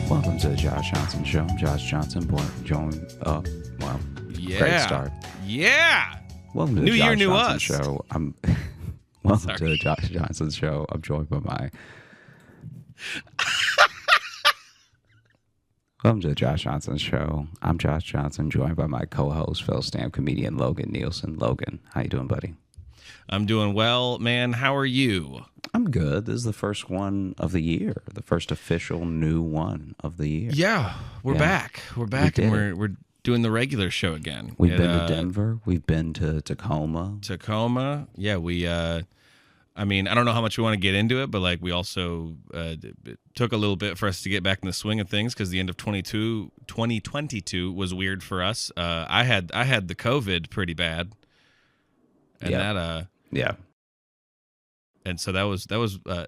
Welcome to the Josh Johnson Show. I'm Josh Johnson, great start. Yeah. Welcome to New the year, Josh new Johnson us. Show. Welcome to the Josh Johnson Show. I'm joined by my. Welcome to the Josh Johnson Show. I'm Josh Johnson, joined by my co-host, fellow stand-up comedian Logan Nielsen. Logan, how you doing, buddy? I'm doing well, man. How are you? I'm good. This is the first one of the year, the first official new one of the year. Yeah, we're back. We're back, and did we're doing the regular show again. We've been to Denver. We've been to Tacoma. Yeah, we. I mean, I don't know how much we want to get into it, but like we also it took a little bit for us to get back in the swing of things because the end of 2022 was weird for us. I had the COVID pretty bad, and yeah. And so that was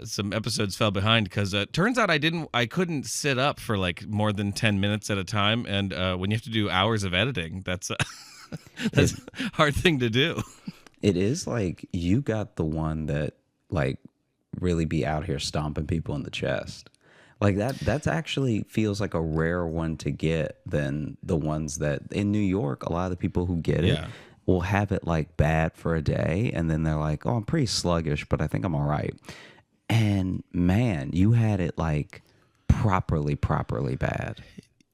some episodes fell behind because turns out I couldn't sit up for like more than 10 minutes at a time, and when you have to do hours of editing, that's a hard thing to do. It is like you got the one that like really be out here stomping people in the chest. Like that's actually feels like a rare one to get than the ones that in New York, a lot of the people who get it will have it like bad for a day and then they're like, oh, I'm pretty sluggish, but I think I'm all right. And man, you had it like properly bad.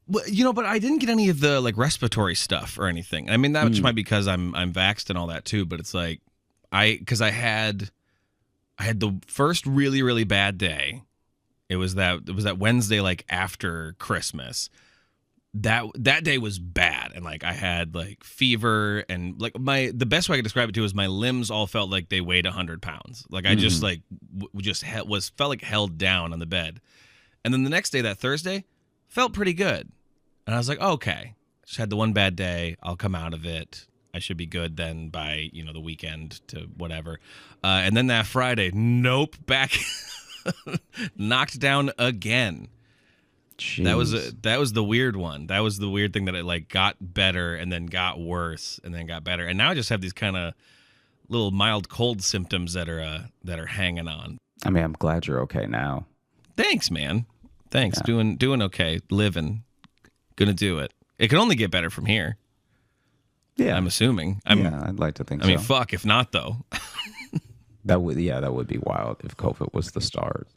Well, but I didn't get any of the like respiratory stuff or anything. I mean, that just might be because I'm vaxxed and all that too. But it's like I had the first really bad day. It was that Wednesday like after Christmas. That day was bad, and like I had like fever and like the best way I could describe it to is my limbs all felt like they weighed 100 pounds. Like I just like felt like held down on the bed. And then the next day, that Thursday, felt pretty good. And I was like, okay, just had the one bad day. I'll come out of it. I should be good then by, the weekend to whatever. And then that Friday, nope, back knocked down again. Jeez. That was the weird one. That was the weird thing that it like got better and then got worse and then got better. And now I just have these kind of little mild cold symptoms that are hanging on. I mean, I'm glad you're okay now. Thanks, man. Thanks. Yeah. Doing okay. Living. Gonna do it. It can only get better from here. Yeah. I'm assuming. I'd like to think so. I mean, fuck, if not, though. That would be wild if COVID was the start.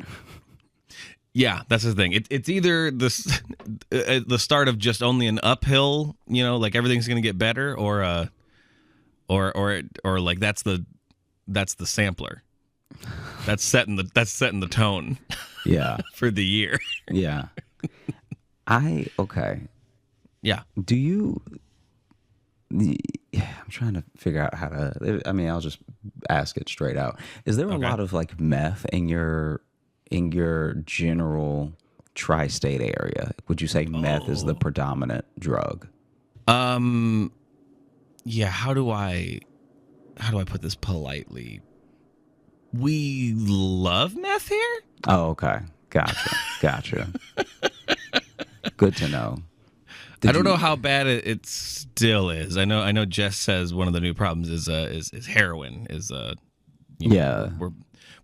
Yeah, that's the thing. It's either the start of just only an uphill, like everything's gonna get better, or like that's the sampler. That's setting the tone. Yeah. For the year. Yeah. Okay. Yeah. Do you? I'm trying to figure out how to. I mean, I'll just ask it straight out. Is there a lot of like meth in your general tri-state area? Would you say meth is the predominant drug? Yeah. How do I put this politely? We love meth here. Oh, okay. Gotcha. Good to know. I don't know how bad it still is. I know Jess says one of the new problems is heroin.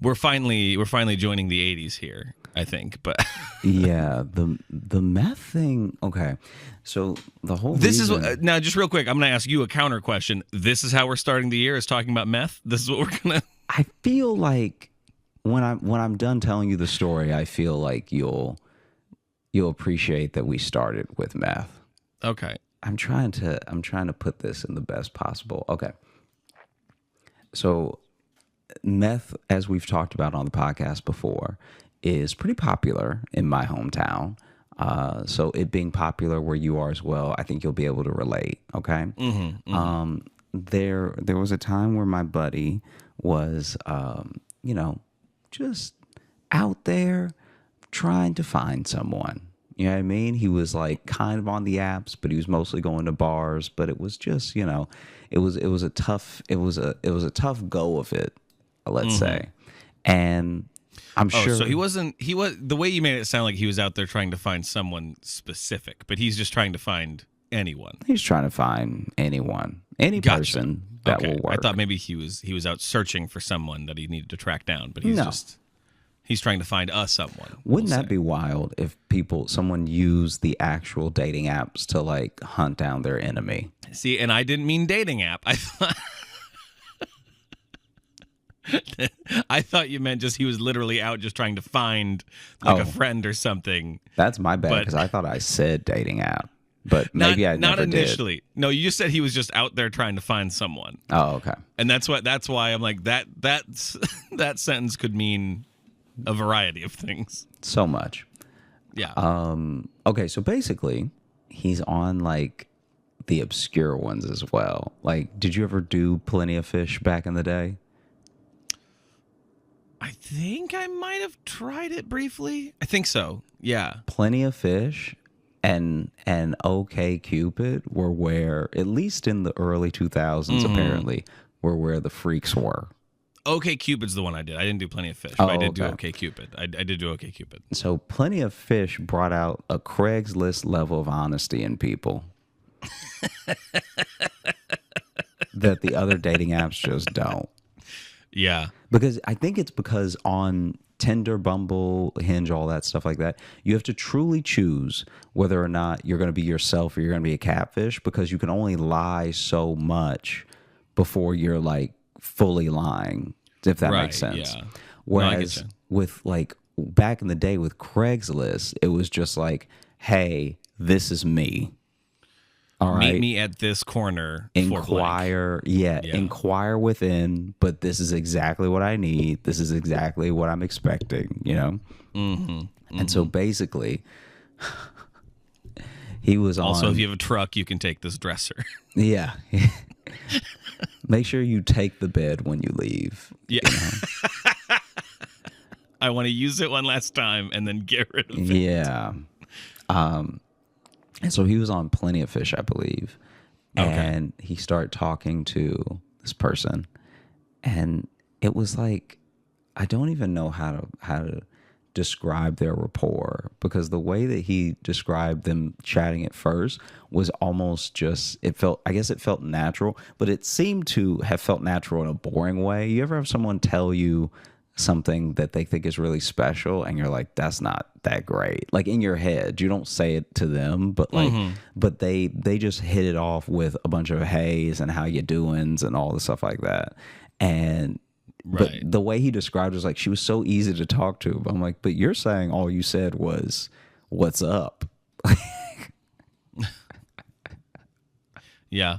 We're finally joining the 80s here, I think. But yeah, the meth thing. Okay, so the whole now just real quick, I'm gonna ask you a counter question. This is how we're starting the year, is talking about meth. This is what we're gonna. I feel like when I'm done telling you the story, I feel like you'll appreciate that we started with meth. Okay. I'm trying to put this in the best possible. Okay. So meth, as we've talked about on the podcast before, is pretty popular in my hometown. So it being popular where you are as well, I think you'll be able to relate. Okay. Mm-hmm. There was a time where my buddy was, just out there trying to find someone. You know what I mean? He was like kind of on the apps, but he was mostly going to bars. But it was just, it was a tough go of it, let's say. And I'm sure. So he was the way you made it sound like he was out there trying to find someone specific, but he's just trying to find anyone. He's trying to find anyone, any person that will work. I thought maybe he was out searching for someone that he needed to track down, but he's just He's trying to find us someone. Wouldn't that be wild if someone used the actual dating apps to like hunt down their enemy? See, and I didn't mean dating app. I thought I thought you meant just he was literally out just trying to find like a friend or something. That's my bad because I thought I said dating app, but maybe I never not initially. did. No, you just said he was just out there trying to find someone. Oh, okay. And that's why I'm like that sentence could mean a variety of things. So much. Yeah. Okay, so basically, he's on like the obscure ones as well. Like, did you ever do Plenty of Fish back in the day? I think I might have tried it briefly. I think so. Yeah. Plenty of Fish and OK Cupid were where, at least in the early 2000s, apparently, were where the freaks were. OK Cupid's the one I did. I didn't do Plenty of Fish, but I did do OK Cupid. I did do OK Cupid. So Plenty of Fish brought out a Craigslist level of honesty in people that the other dating apps just don't. Yeah. Because I think it's because on Tinder, Bumble, Hinge, all that stuff like that, you have to truly choose whether or not you're going to be yourself or you're going to be a catfish, because you can only lie so much before you're like fully lying, if that makes sense. Yeah. Whereas with like back in the day with Craigslist, it was just like, hey, this is me. All right. Meet me at this corner. Inquire, inquire within, but this is exactly what I need. This is exactly what I'm expecting, you know? And so basically, he was also, if you have a truck, you can take this dresser. Yeah. Make sure you take the bed when you leave. Yeah. You know? I want to use it one last time and then get rid of it. Yeah. And so he was on Plenty of Fish, I believe. And he started talking to this person. And it was like, I don't even know how to describe their rapport, because the way that he described them chatting at first was almost just, it felt natural, but it seemed to have felt natural in a boring way. You ever have someone tell you something that they think is really special and you're like, that's not that great? Like in your head, you don't say it to them, but like, but they just hit it off with a bunch of heys and how you doings and all the stuff like that. And but the way he described it was like, she was so easy to talk to. But I'm like, but you're saying all you said was, what's up? Yeah.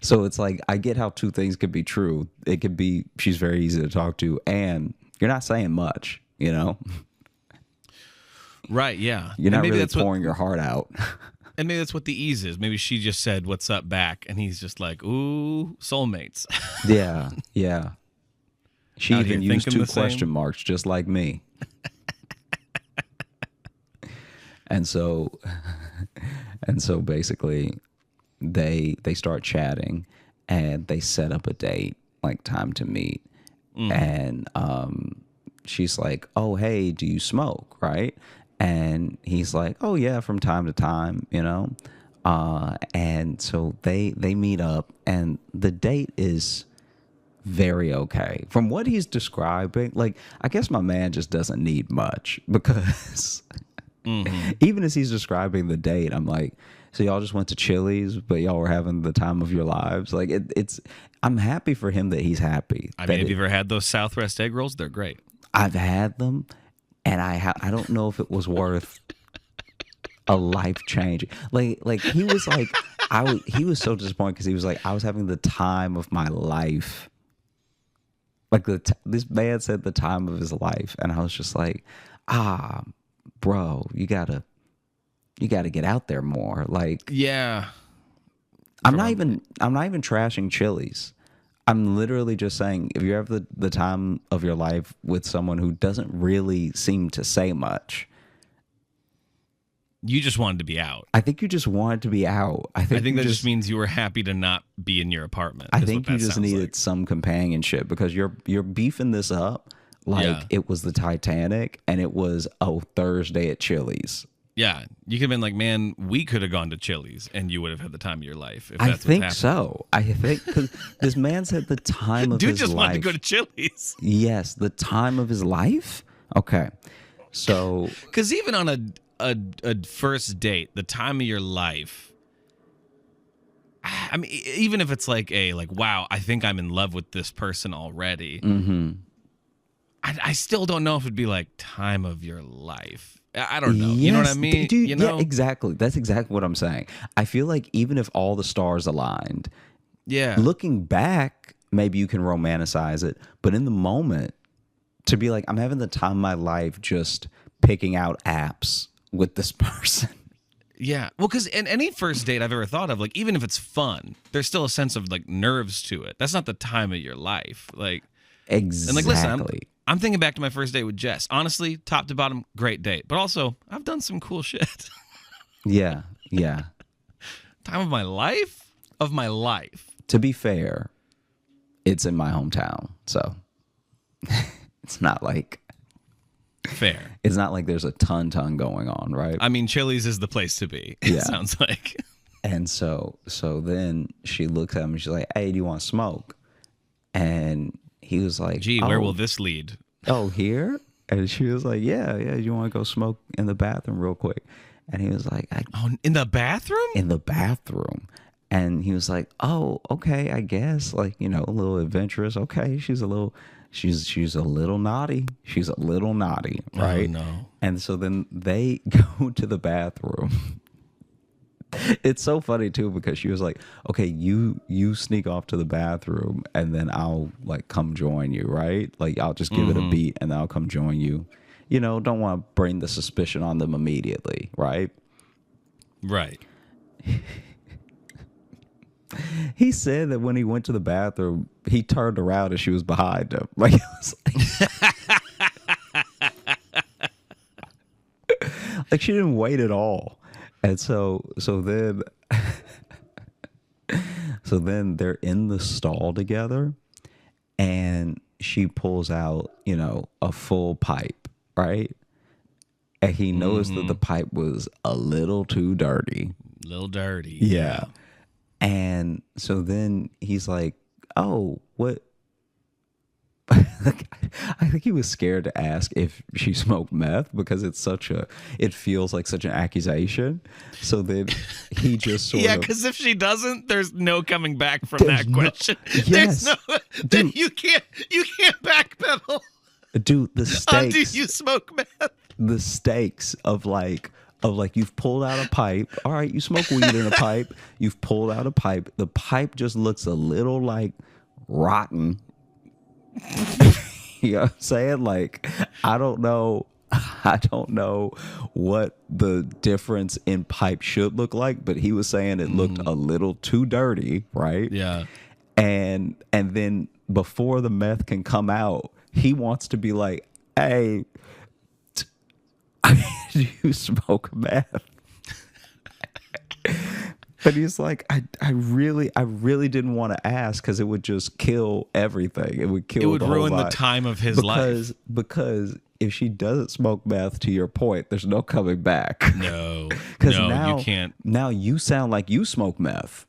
So it's like, I get how two things could be true. It could be she's very easy to talk to, and you're not saying much, you know? Right, yeah. You're not really pouring your heart out. And maybe that's what the ease is. Maybe she just said, what's up back? And he's just like, ooh, soulmates. Yeah, yeah. She even used two question same. marks, just like me. And so basically they start chatting and they set up a date, like time to meet. And she's like, oh, hey, do you smoke? Right. And he's like, oh yeah, from time to time, you know? And so they meet up, and the date is very okay. From what he's describing, like, I guess my man just doesn't need much, because even as he's describing the date, I'm like, so y'all just went to Chili's, but y'all were having the time of your lives. Like, I'm happy for him that he's happy. I mean, have you ever had those Southwest egg rolls? They're great. I've had them, and I don't know if it was worth a life change. Like he was like, he was so disappointed because he was like, I was having the time of my life. Like this man said the time of his life, and I was just like, bro, you gotta get out there more. Like, yeah, I'm not even trashing Chili's. I'm literally just saying, if you have the time of your life with someone who doesn't really seem to say much, you just wanted to be out. I think you just wanted to be out. I think that just means you were happy to not be in your apartment. I think you just needed some companionship, because you're beefing this up like it was the Titanic and it was a Thursday at Chili's. Yeah, you could have been like, man, we could have gone to Chili's and you would have had the time of your life. If I that's think so. I think, because this man said the time of his life. Dude just wanted to go to Chili's. Yes, the time of his life. Okay. So Because even on a first date, the time of your life, I mean, even if it's like wow, I think I'm in love with this person already. I still don't know if it'd be like time of your life. I don't know. You know what I mean? Dude, You know? yeah, exactly. That's exactly what I'm saying. I feel like even if all the stars aligned, Yeah. looking back, maybe you can romanticize it, but in the moment, to be like, I'm having the time of my life just picking out apps with this person. Yeah. Well, because in any first date I've ever thought of, like, even if it's fun, there's still a sense of like nerves to it. That's not the time of your life. Like, Exactly. and like, listen, I'm thinking back to my first date with Jess. Honestly, top to bottom, great date. But also, I've done some cool shit. Yeah. Yeah. Time of my life? Of my life. To be fair, it's in my hometown. So it's not like Fair. it's not like there's a ton going on, right? I mean, Chili's is the place to be. It sounds like. And so then she looks at him and she's like, "Hey, do you want to smoke?" And he was like, Gee, where will this lead? Oh, here? And she was like, yeah, you want to go smoke in the bathroom real quick? And he was like, in the bathroom? In the bathroom. And he was like, oh, okay, I guess. Like, a little adventurous. Okay, she's a little naughty. She's a little naughty, right? Oh, no. And so then they go to the bathroom. It's so funny too because she was like, okay, you sneak off to the bathroom and then I'll like come join you, right? Like I'll just give it a beat and then I'll come join you. Don't want to bring the suspicion on them immediately, right? Right. He said that when he went to the bathroom, he turned around and she was behind him. Like it was like she didn't wait at all. And so then they're in the stall together and she pulls out, a full pipe, right? And he noticed that the pipe was a little too dirty. A little dirty. Yeah. And so then he's like, "Oh, what?" I think he was scared to ask if she smoked meth because it feels like such an accusation. So then he just sort of because if she doesn't, there's no coming back from that question. Yes, then you can't backpedal. Dude, the stakes. Do you smoke meth? The stakes of like you've pulled out a pipe. All right, you smoke weed in a pipe. You've pulled out a pipe. The pipe just looks a little like rotten. You know what I'm saying? Like, I don't know what the difference in pipe should look like, but he was saying it looked a little too dirty, right? Yeah. And then before the meth can come out, he wants to be like, "Hey, do you smoke meth?" But he's like, I really didn't want to ask because it would just kill everything. It would ruin the time of his life. Because if she doesn't smoke meth, to your point, there's no coming back. No, now, you can't. Now you sound like you smoke meth.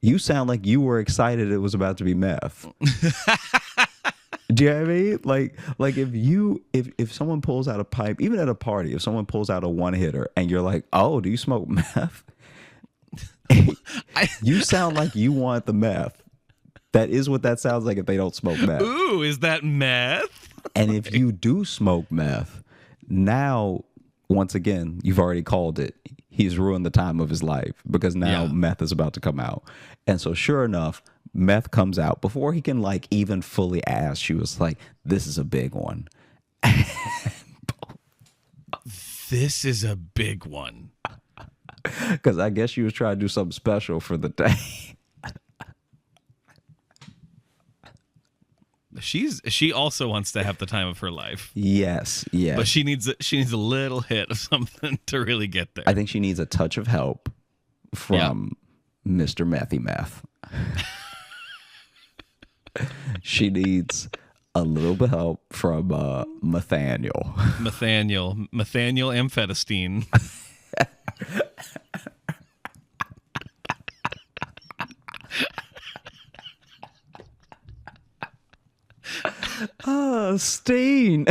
You sound like you were excited it was about to be meth. Do you know what I mean? Like if someone pulls out a pipe, even at a party, if someone pulls out a one hitter and you're like, "Oh, do you smoke meth?" You sound like you want the meth. That is what that sounds like if they don't smoke meth. Ooh, is that meth? And if you do smoke meth, now, once again, you've already called it. He's ruined the time of his life because now meth is about to come out. And so sure enough, meth comes out. Before he can like even fully ask, she was like, "This is a big one." This is a big one. Because I guess she was trying to do something special for the day. She also wants to have the time of her life. Yes. But she needs a little hit of something to really get there. I think she needs a touch of help from Mr. Methy Meth. She needs a little bit of help from Nathaniel Amphetamine. Steen.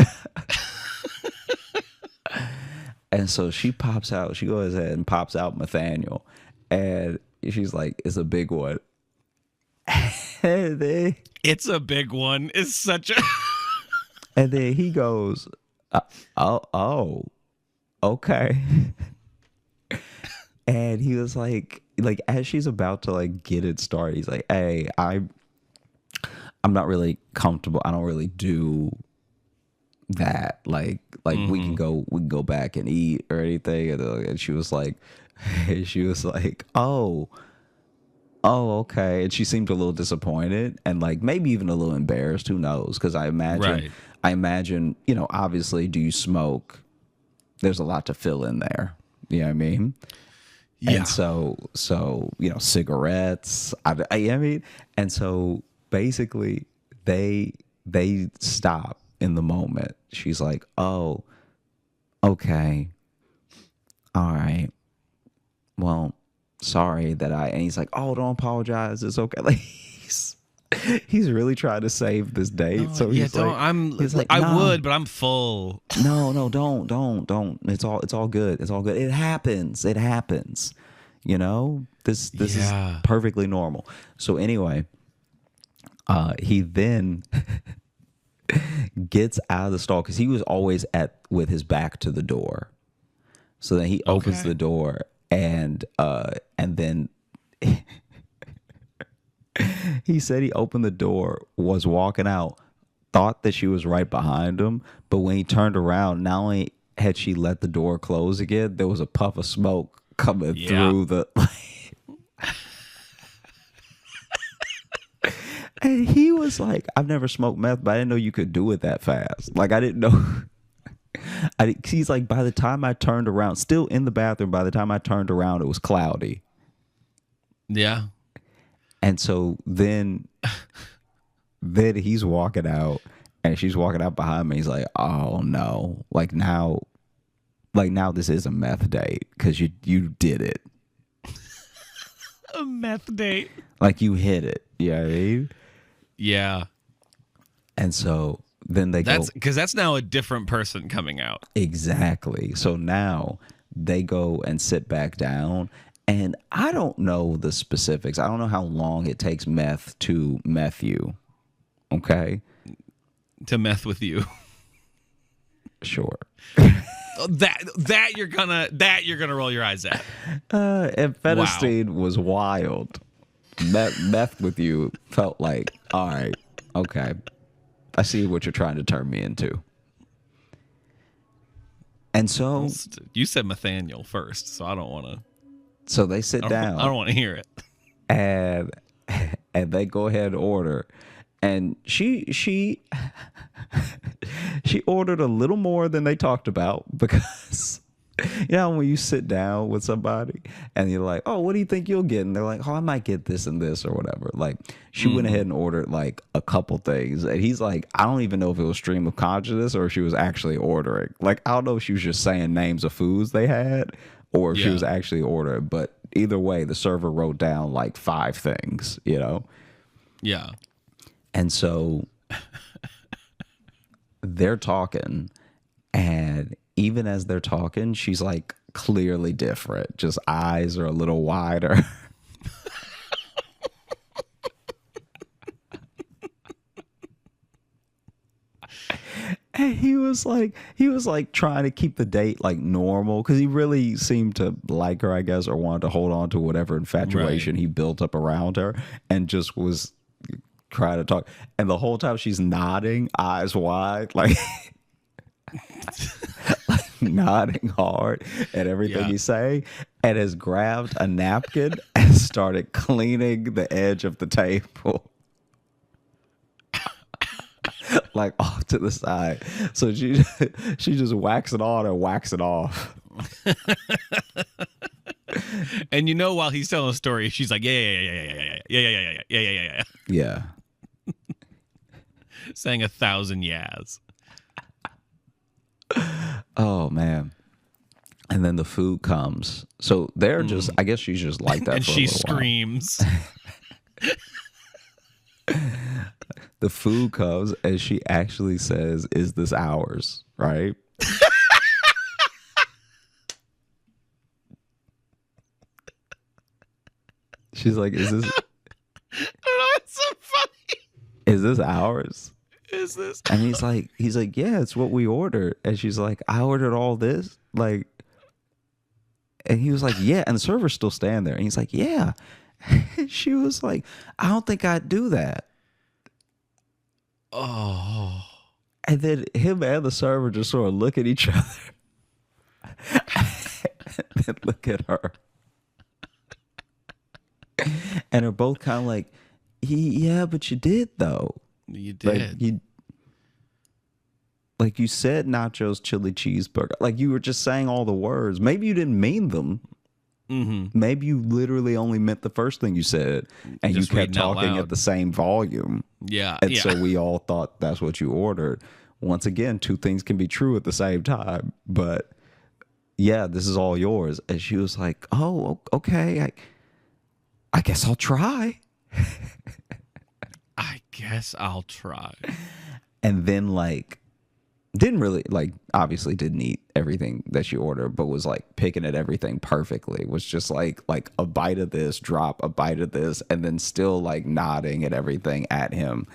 And so she pops out. She goes ahead and pops out Nathaniel, and she's like, "It's a big one." And then, It's a big one. It's such a. and then he goes, "Oh, okay." And he was like as she's about to like get it started, he's like, "Hey, I'm not really comfortable. I don't really do that. Like we can go back and eat or anything." And she was like, "Oh, okay." And she seemed a little disappointed and like maybe even a little embarrassed. Who knows? Because I imagine, obviously, do you smoke? There's a lot to fill in there. You know what I mean? Yeah. And so cigarettes. I mean, and so basically they stop in the moment. She's like, "Oh, okay, all right. Well, sorry that I." And he's like, "Oh, don't apologize. It's okay." Like he's really trying to save this date. No, So he's like, I "No, would, but I'm full. no, don't. It's all good. It's all good. It happens. This is perfectly normal." So anyway, he then gets out of the stall because he was always with his back to the door. So then he opens the door and then he said he opened the door, was walking out, thought that she was right behind him, but when he turned around, not only had she let the door close again, there was a puff of smoke coming through the. And he was like, "I've never smoked meth, but I didn't know you could do it that fast. Like I didn't know." He's like, "By the time I turned around, still in the bathroom. By the time I turned around, it was cloudy." Yeah. And so then he's walking out, and she's walking out behind me. He's like, "Oh no! Like now this is a meth date because you did it." A meth date. Like you hit it. You know what I mean? Yeah. And so then they go. Because that's now a different person coming out. Exactly. So now they go and sit back down. And I don't know the specifics. I don't know how long it takes meth to meth you. Okay? To meth with you. Sure. that you're gonna roll your eyes at. Amphetamine was wild. Meth with you felt like, all right, okay, I see what you're trying to turn me into. And so you said Nathaniel first, so I don't want to. So they sit down. I don't want to hear it. And they go ahead and order. And she ordered a little more than they talked about because when you sit down with somebody and you're like, "Oh, what do you think you'll get?" And they're like, "Oh, I might get this and this or whatever." Like she went ahead and ordered like a couple things. And he's like, I don't even know if it was stream of consciousness or if she was actually ordering. Like, I don't know if she was just saying names of foods they had or if she was actually ordering. But either way, the server wrote down like 5 things, Yeah. And so they're talking, and even as they're talking, she's like clearly different. Just eyes are a little wider. And he was like trying to keep the date like normal because he really seemed to like her, I guess, or wanted to hold on to whatever infatuation he built up around her, and just was trying to talk. And the whole time she's nodding, eyes wide, like nodding hard at everything he's saying, and has grabbed a napkin and started cleaning the edge of the table. Like off to the side. So she just whacks it on and whacks it off. And while he's telling a story, she's like, yeah. Yeah. Saying 1,000 yas. Oh man. And then the food comes. So they're just, I guess she's just like that. And for she a little screams. The food comes and she actually says, "Is this ours?" Right? She's like, is this I don't know, it's so funny. is this ours? Is this? And he's like, yeah, it's what we ordered. And she's like, I ordered all this? Like, and he was like, yeah. And the server's still standing there. And he's like, yeah. And she was like, I don't think I'd do that. Oh. And then him and the server just sort of look at each other. And then look at her. And they're both kind of like, yeah, but you did though. You did. Like you said nachos, chili cheeseburger. Like you were just saying all the words. Maybe you didn't mean them. Mm-hmm. Maybe you literally only meant the first thing you said, and Just you kept reading out talking loud. at the same volume. Yeah. And yeah. so we all thought that's what you ordered. Once again, two things can be true at the same time. But yeah, this is all yours. And she was like, oh, okay. I guess I'll try. I guess I'll try. And then like didn't really like obviously didn't eat everything that she ordered, but was like picking at everything perfectly. Was just like a bite of this, drop a bite of this, and then still like nodding at everything at him.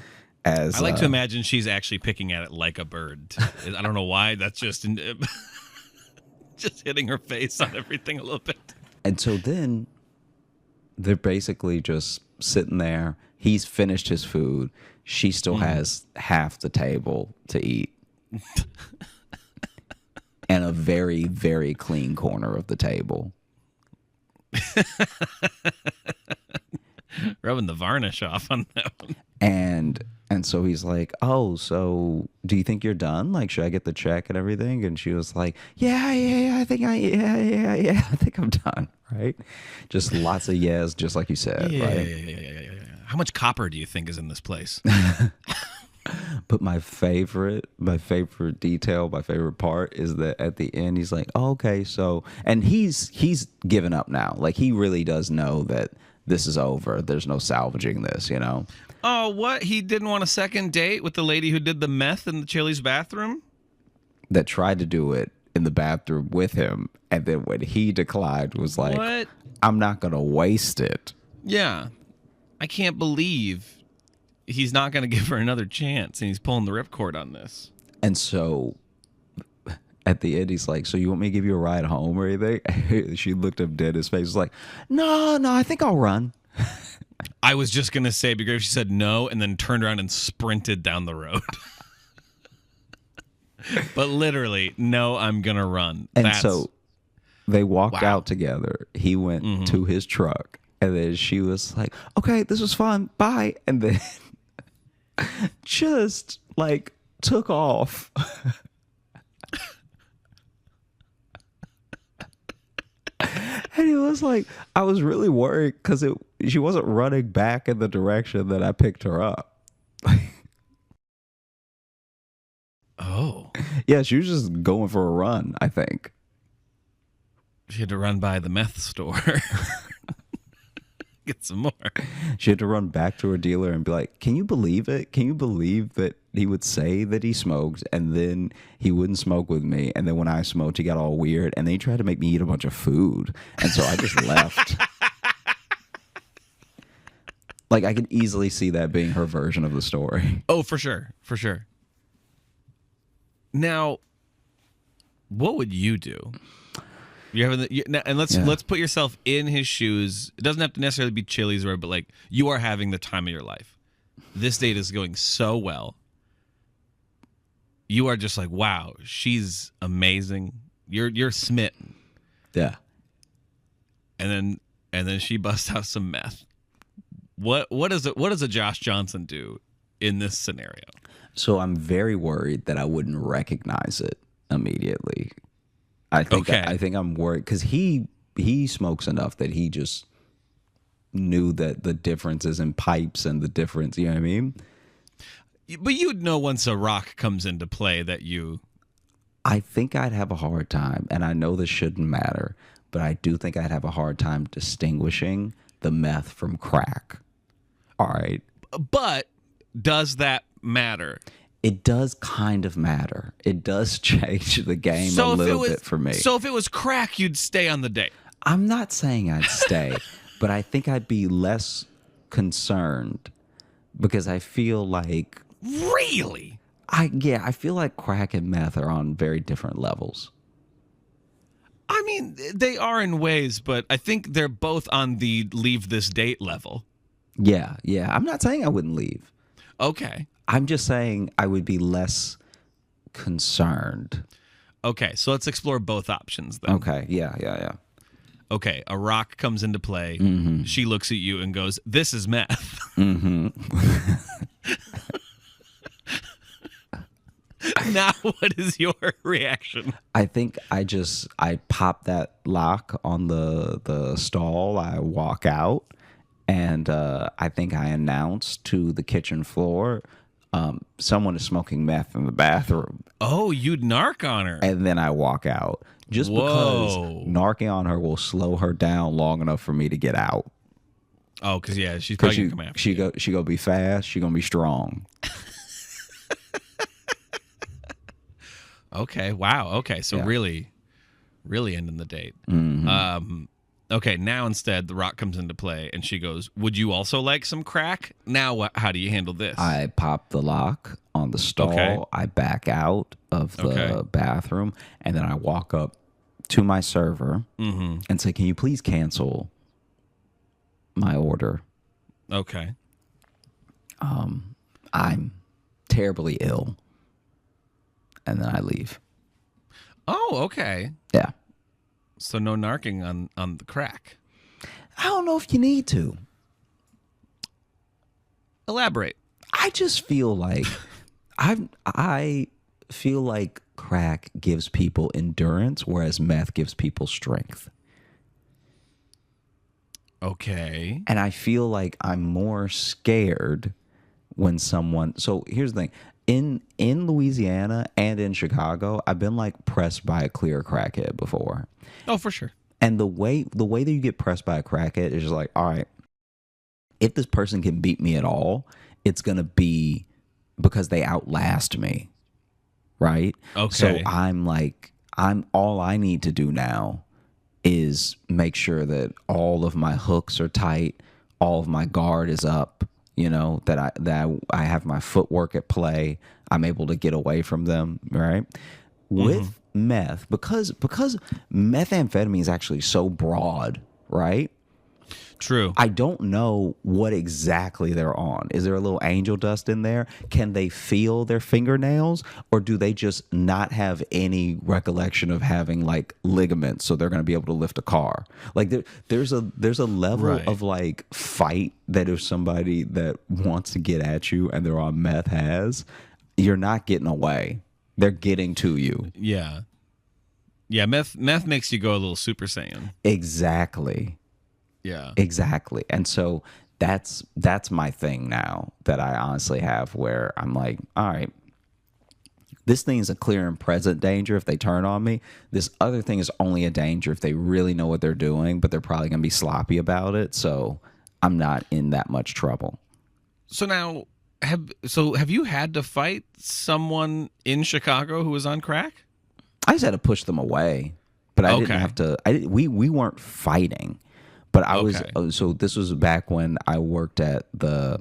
As I like to imagine she's actually picking at it like a bird. I don't know why. That's just just hitting her face on everything a little bit. And so then they're basically just sitting there. He's finished his food. She still has half the table to eat. And a very, very clean corner of the table. Rubbing the varnish off on that one. And so he's like, oh, so do you think you're done? Like, should I get the check and everything? And she was like, yeah, I think I think I'm done. Right? Just lots of yes, just like you said. Right? Yeah. How much copper do you think is in this place? But my favorite detail, my favorite part is that at the end he's like, oh, okay, so, and he's given up now. Like he really does know that this is over. There's no salvaging this, you know? Oh, what? He didn't want a second date with the lady who did the meth in the Chili's bathroom? That tried to do it in the bathroom with him. And then when he declined was like, What? I'm not going to waste it. Yeah. I can't believe he's not going to give her another chance, and he's pulling the ripcord on this. And so at the end, he's like, so you want me to give you a ride home or anything? She looked him dead in his face. Was like, no, I think I'll run. I was just going to say, because she said no, and then turned around and sprinted down the road. But literally, no, I'm going to run. And so they walked Wow. out together. He went to his truck. And then she was like, okay, this was fun. Bye. And then just like took off. And he was like, I was really worried because she wasn't running back in the direction that I picked her up. Oh. Yeah, she was just going for a run, I think. She had to run by the meth store. Get some more. She had to run back to her dealer and be like, can you believe it? Can you believe that he would say that he smoked and then he wouldn't smoke with me? And then when I smoked, he got all weird and then he tried to make me eat a bunch of food. And so I just left. Like, I could easily see that being her version of the story. Oh, for sure. For sure. Now, what would you do? And let's put yourself in his shoes. It doesn't have to necessarily be Chili's, but like you are having the time of your life. This date is going so well. You are just like, wow, she's amazing. You're smitten. Yeah. And then she busts out some meth. What does a Josh Johnson do in this scenario? So I'm very worried that I wouldn't recognize it immediately. I think I'm worried because he smokes enough that he just knew that the differences in pipes and the difference, you know what I mean? But you'd know once a rock comes into play that you... I think I'd have a hard time, and I know this shouldn't matter, but I do think I'd have a hard time distinguishing the meth from crack. All right. But does that matter? It does kind of matter. It does change the game a little bit for me. So if it was crack, you'd stay on the date. I'm not saying I'd stay, but I think I'd be less concerned because I feel like Really? I feel like crack and meth are on very different levels. I mean, they are in ways, but I think they're both on the leave this date level. Yeah, yeah. I'm not saying I wouldn't leave. Okay. I'm just saying I would be less concerned. Okay, so let's explore both options then. Okay, yeah. Okay, a rock comes into play. Mm-hmm. She looks at you and goes, "This is meth." Mm-hmm. Now, what is your reaction? I think I pop that lock on the stall. I walk out, and I think I announce to the kitchen floor, someone is smoking meth in the bathroom. Oh, you'd narc on her. And then I walk out. Just because narking on her will slow her down long enough for me to get out. Oh, because yeah, she's probably gonna come after you. She gonna be fast. She gonna be strong. Okay. Wow. Okay. So Yeah. really ending the date. Mm-hmm. Okay. Now instead, the rock comes into play, and she goes, "Would you also like some crack?" Now, how do you handle this? I pop the lock on the stall. Okay. I back out of the bathroom, and then I walk up to my server and say, "Can you please cancel my order? Okay. I'm terribly ill." And then I leave. Oh, okay. Yeah. So no narking on the crack. I don't know if you need to. Elaborate. I just feel like I feel like crack gives people endurance, whereas meth gives people strength. Okay. And I feel like I'm more scared when someone. So here's the thing: in Louisiana and in Chicago, I've been like pressed by a clear crackhead before. Oh, for sure. And the way that you get pressed by a crackhead is just like, all right, if this person can beat me at all, it's gonna be because they outlast me, right? Okay. So I'm all I need to do now is make sure that all of my hooks are tight, all of my guard is up, that I have my footwork at play. I'm able to get away from them, right? With meth, because methamphetamine is actually so broad, right? True. I don't know what exactly they're on. Is there a little angel dust in there? Can they feel their fingernails, or do they just not have any recollection of having like ligaments, so they're going to be able to lift a car? Like there's a level of like fight that if somebody that wants to get at you and they're on meth has, you're not getting away. They're getting to you. Yeah. Yeah, meth makes you go a little Super Saiyan. Exactly. Yeah. Exactly. And so that's my thing now that I honestly have, where I'm like, all right, this thing is a clear and present danger if they turn on me. This other thing is only a danger if they really know what they're doing, but they're probably going to be sloppy about it. So I'm not in that much trouble. So now, have you had to fight someone in Chicago who was on crack? I just had to push them away, but I didn't have to. We weren't fighting. But I was, so this was back when I worked at the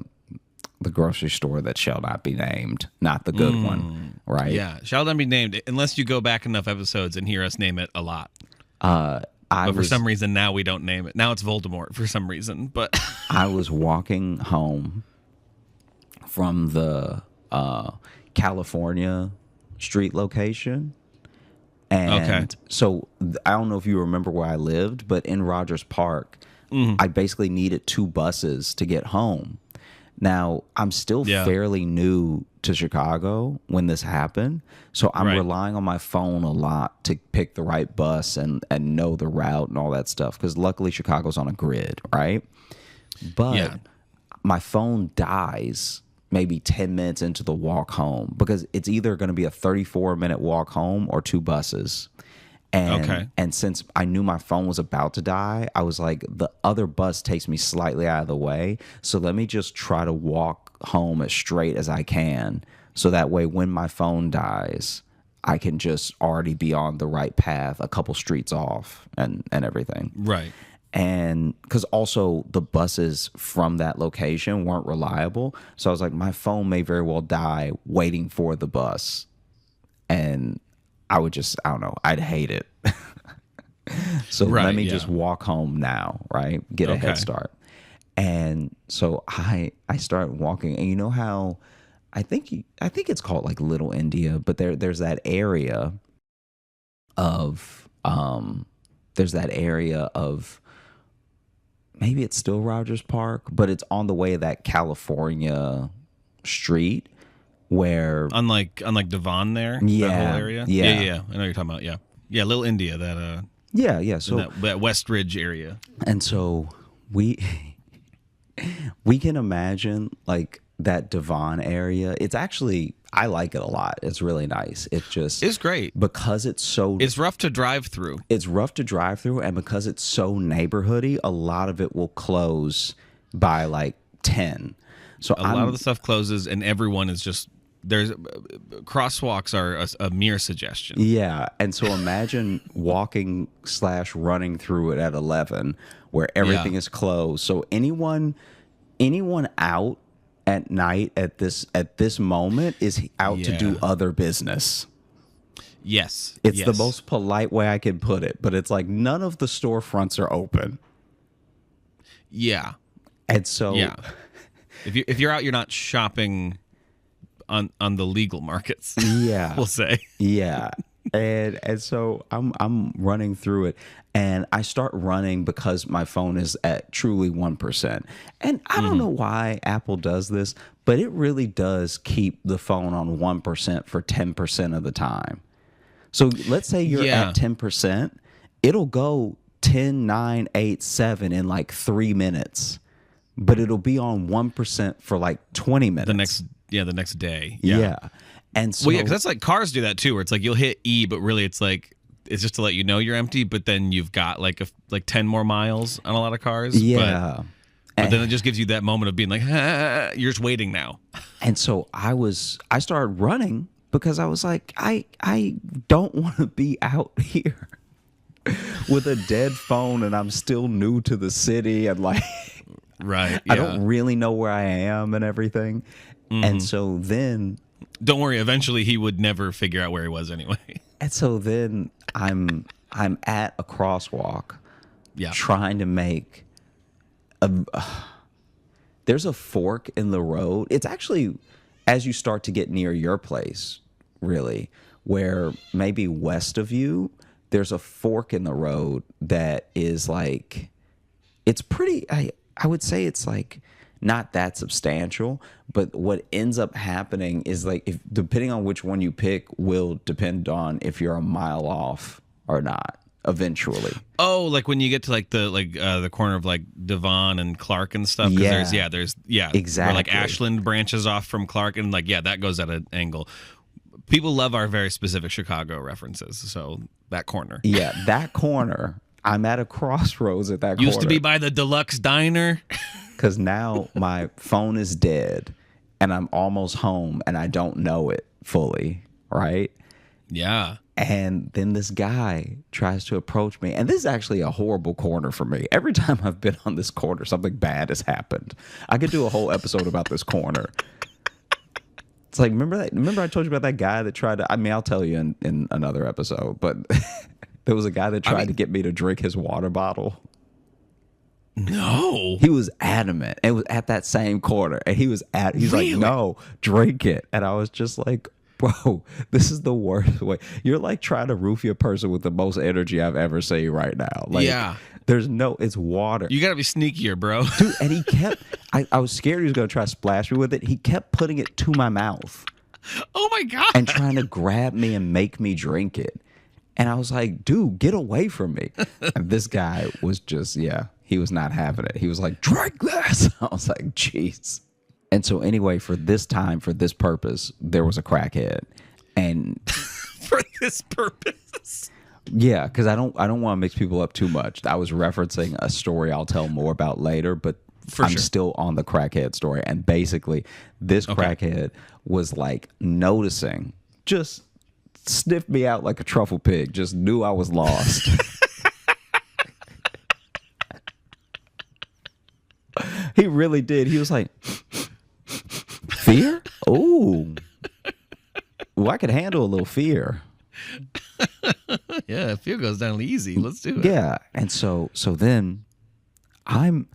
grocery store that shall not be named, not the good one, right? Yeah, shall not be named, unless you go back enough episodes and hear us name it a lot. But for some reason now we don't name it. Now it's Voldemort for some reason. But I was walking home from the California street location. And so I don't know if you remember where I lived, but in Rogers Park, I basically needed 2 buses to get home. Now, I'm still fairly new to Chicago when this happened, so I'm relying on my phone a lot to pick the right bus and know the route and all that stuff, because luckily Chicago's on a grid, right? But my phone dies maybe 10 minutes into the walk home, because it's either going to be a 34-minute walk home or 2 buses. And since I knew my phone was about to die, I was like, the other bus takes me slightly out of the way, so let me just try to walk home as straight as I can, so that way when my phone dies, I can just already be on the right path a couple streets off and everything. Right. And because also the buses from that location weren't reliable. So I was like, my phone may very well die waiting for the bus. And I don't know, I'd hate it. So let me just walk home now, right? Get a head start. And so I start walking, and you know how I think it's called like Little India, but there's that area of maybe it's still Rogers Park, but it's on the way of that California street where unlike Devon there, that whole area. Yeah. I know what you're talking about. Yeah, Little India, that so that West Ridge area. And so we can imagine like that Devon area. It's actually, I like it a lot. It's really nice. It's great because it's rough to drive through. It's rough to drive through, and because it's so neighborhoody, a lot of it will close by like 10. So a lot of the stuff closes, and everyone is just there's crosswalks are a mere suggestion. Yeah, and so imagine walking / running through it at 11, where everything is closed. So anyone out at night at this moment is out to do other business. Yes, it's the most polite way I can put it, but it's like none of the storefronts are open. Yeah, and so if you're out, you're not shopping on the legal markets. Yeah, we'll say. Yeah, and so I'm running through it, and I start running because my phone is at truly 1%. And I don't know why Apple does this, but it really does keep the phone on 1% for 10% of the time. So let's say you're at 10%, it'll go 10, 9, 8, 7 in like 3 minutes, but it'll be on 1% for like 20 minutes. The next day. Yeah. And so, because that's like cars do that too, where it's like you'll hit E, but really it's just to let you know you're empty, but then you've got like 10 more miles on a lot of cars. Yeah. But then it just gives you that moment of being like, you're just waiting now. And so I started running because I was like, I don't want to be out here with a dead phone, and I'm still new to the city, and like, right. Yeah. I don't really know where I am and everything. And so then, don't worry, eventually he would never figure out where he was anyway. And so then I'm at a crosswalk, trying to make there's a fork in the road. It's actually as you start to get near your place, really, where maybe west of you, there's a fork in the road that is like, it's pretty, I would say it's like not that substantial, but what ends up happening is like, if depending on which one you pick will depend on if you're a mile off or not eventually. Oh, like when you get to like the corner of like Devon and Clark and stuff. There's exactly, where like Ashland branches off from Clark, and like that goes at an angle. People love our very specific Chicago references, so that corner. Yeah, that corner. I'm at a crossroads at that corner. Used to be by the Deluxe Diner. Because now my phone is dead, and I'm almost home, and I don't know it fully, right? Yeah. And then this guy tries to approach me. And this is actually a horrible corner for me. Every time I've been on this corner, something bad has happened. I could do a whole episode about this corner. It's like, remember I told you about that guy that tried to, I'll tell you in another episode, but there was a guy that tried to get me to drink his water bottle. No. He was adamant. It was at that same corner. And he's really? Like, no, drink it. And I was just like, bro, this is the worst way. You're like trying to roofie a person with the most energy I've ever seen right now. Like, it's water. You got to be sneakier, bro. Dude, and he kept, I was scared he was going to try to splash me with it. He kept putting it to my mouth. Oh my God. And trying to grab me and make me drink it. And I was like, dude, get away from me. And this guy was just, he was not having it. He was like, drink this. I was like, jeez. And so anyway, for this purpose, there was a crackhead. And for this purpose. Yeah, because I don't want to mix people up too much. I was referencing a story I'll tell more about later, but I'm still on the crackhead story. And basically, this crackhead was like noticing, just sniffed me out like a truffle pig, just knew I was lost. He really did. He was like, fear? Ooh. Well, I could handle a little fear. Yeah, fear goes down easy. Let's do it. Yeah. And so then I'm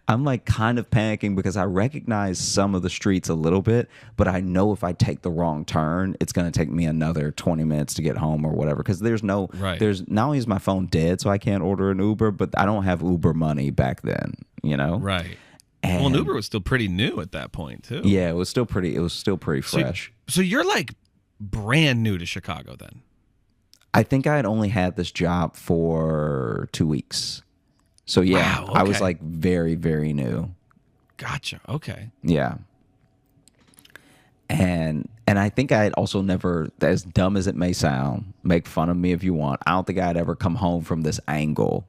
like kind of panicking because I recognize some of the streets a little bit, but I know if I take the wrong turn, it's going to take me another 20 minutes to get home or whatever. Because there's not only is my phone dead, so I can't order an Uber, but I don't have Uber money back then, you know? Right. And well, Uber was still pretty new at that point too. Yeah, it was still pretty fresh. So you're like brand new to Chicago then? I think I had only had this job for 2 weeks. So yeah, wow, okay. I was like very, very new. Gotcha. Okay. Yeah. And I think I had also never, as dumb as it may sound, make fun of me if you want, I don't think I had ever come home from this angle.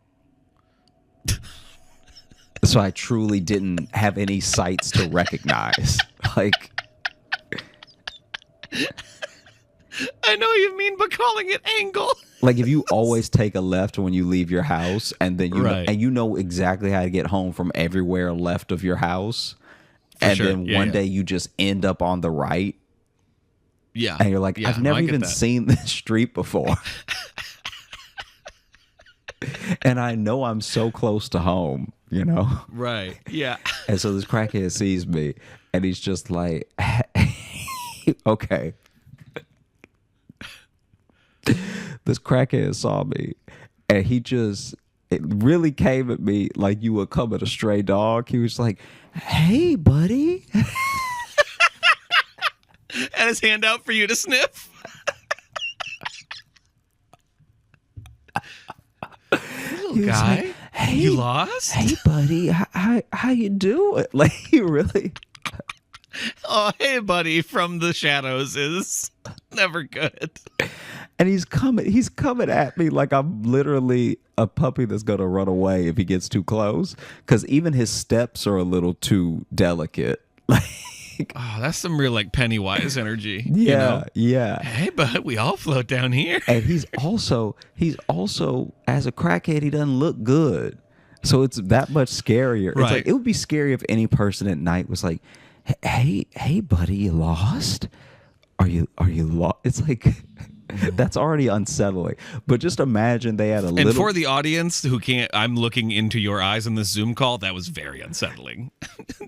So I truly didn't have any sights to recognize. Like, I know what you mean, but calling it angle. Like if you always take a left when you leave your house, and then you know exactly how to get home from everywhere left of your house, and then one day you just end up on the right. Yeah, and you're like, I've never even seen this street before, and I know I'm so close to home, you know? Right. Yeah. And so this crackhead sees me, and he's just like, okay. This crackhead saw me, and it really came at me like you would come at a stray dog. He was like, hey, buddy. And his hand out for you to sniff. Little guy, like, hey, you lost? Hey, buddy, how you doing? Like, he really... Oh, hey, buddy, from the shadows is never good. And he's coming at me like I'm literally a puppy that's going to run away if he gets too close. Because even his steps are a little too delicate. Like, oh, that's some real like Pennywise energy. Yeah, you know? Yeah. Hey, bud, we all float down here. And he's also as a crackhead, he doesn't look good. So it's that much scarier. Right. It's like it would be scary if any person at night was like, hey, buddy, you lost? Are you lost? It's like that's already unsettling. But just imagine they had a little. And for the audience who can't, I'm looking into your eyes in this Zoom call. That was very unsettling.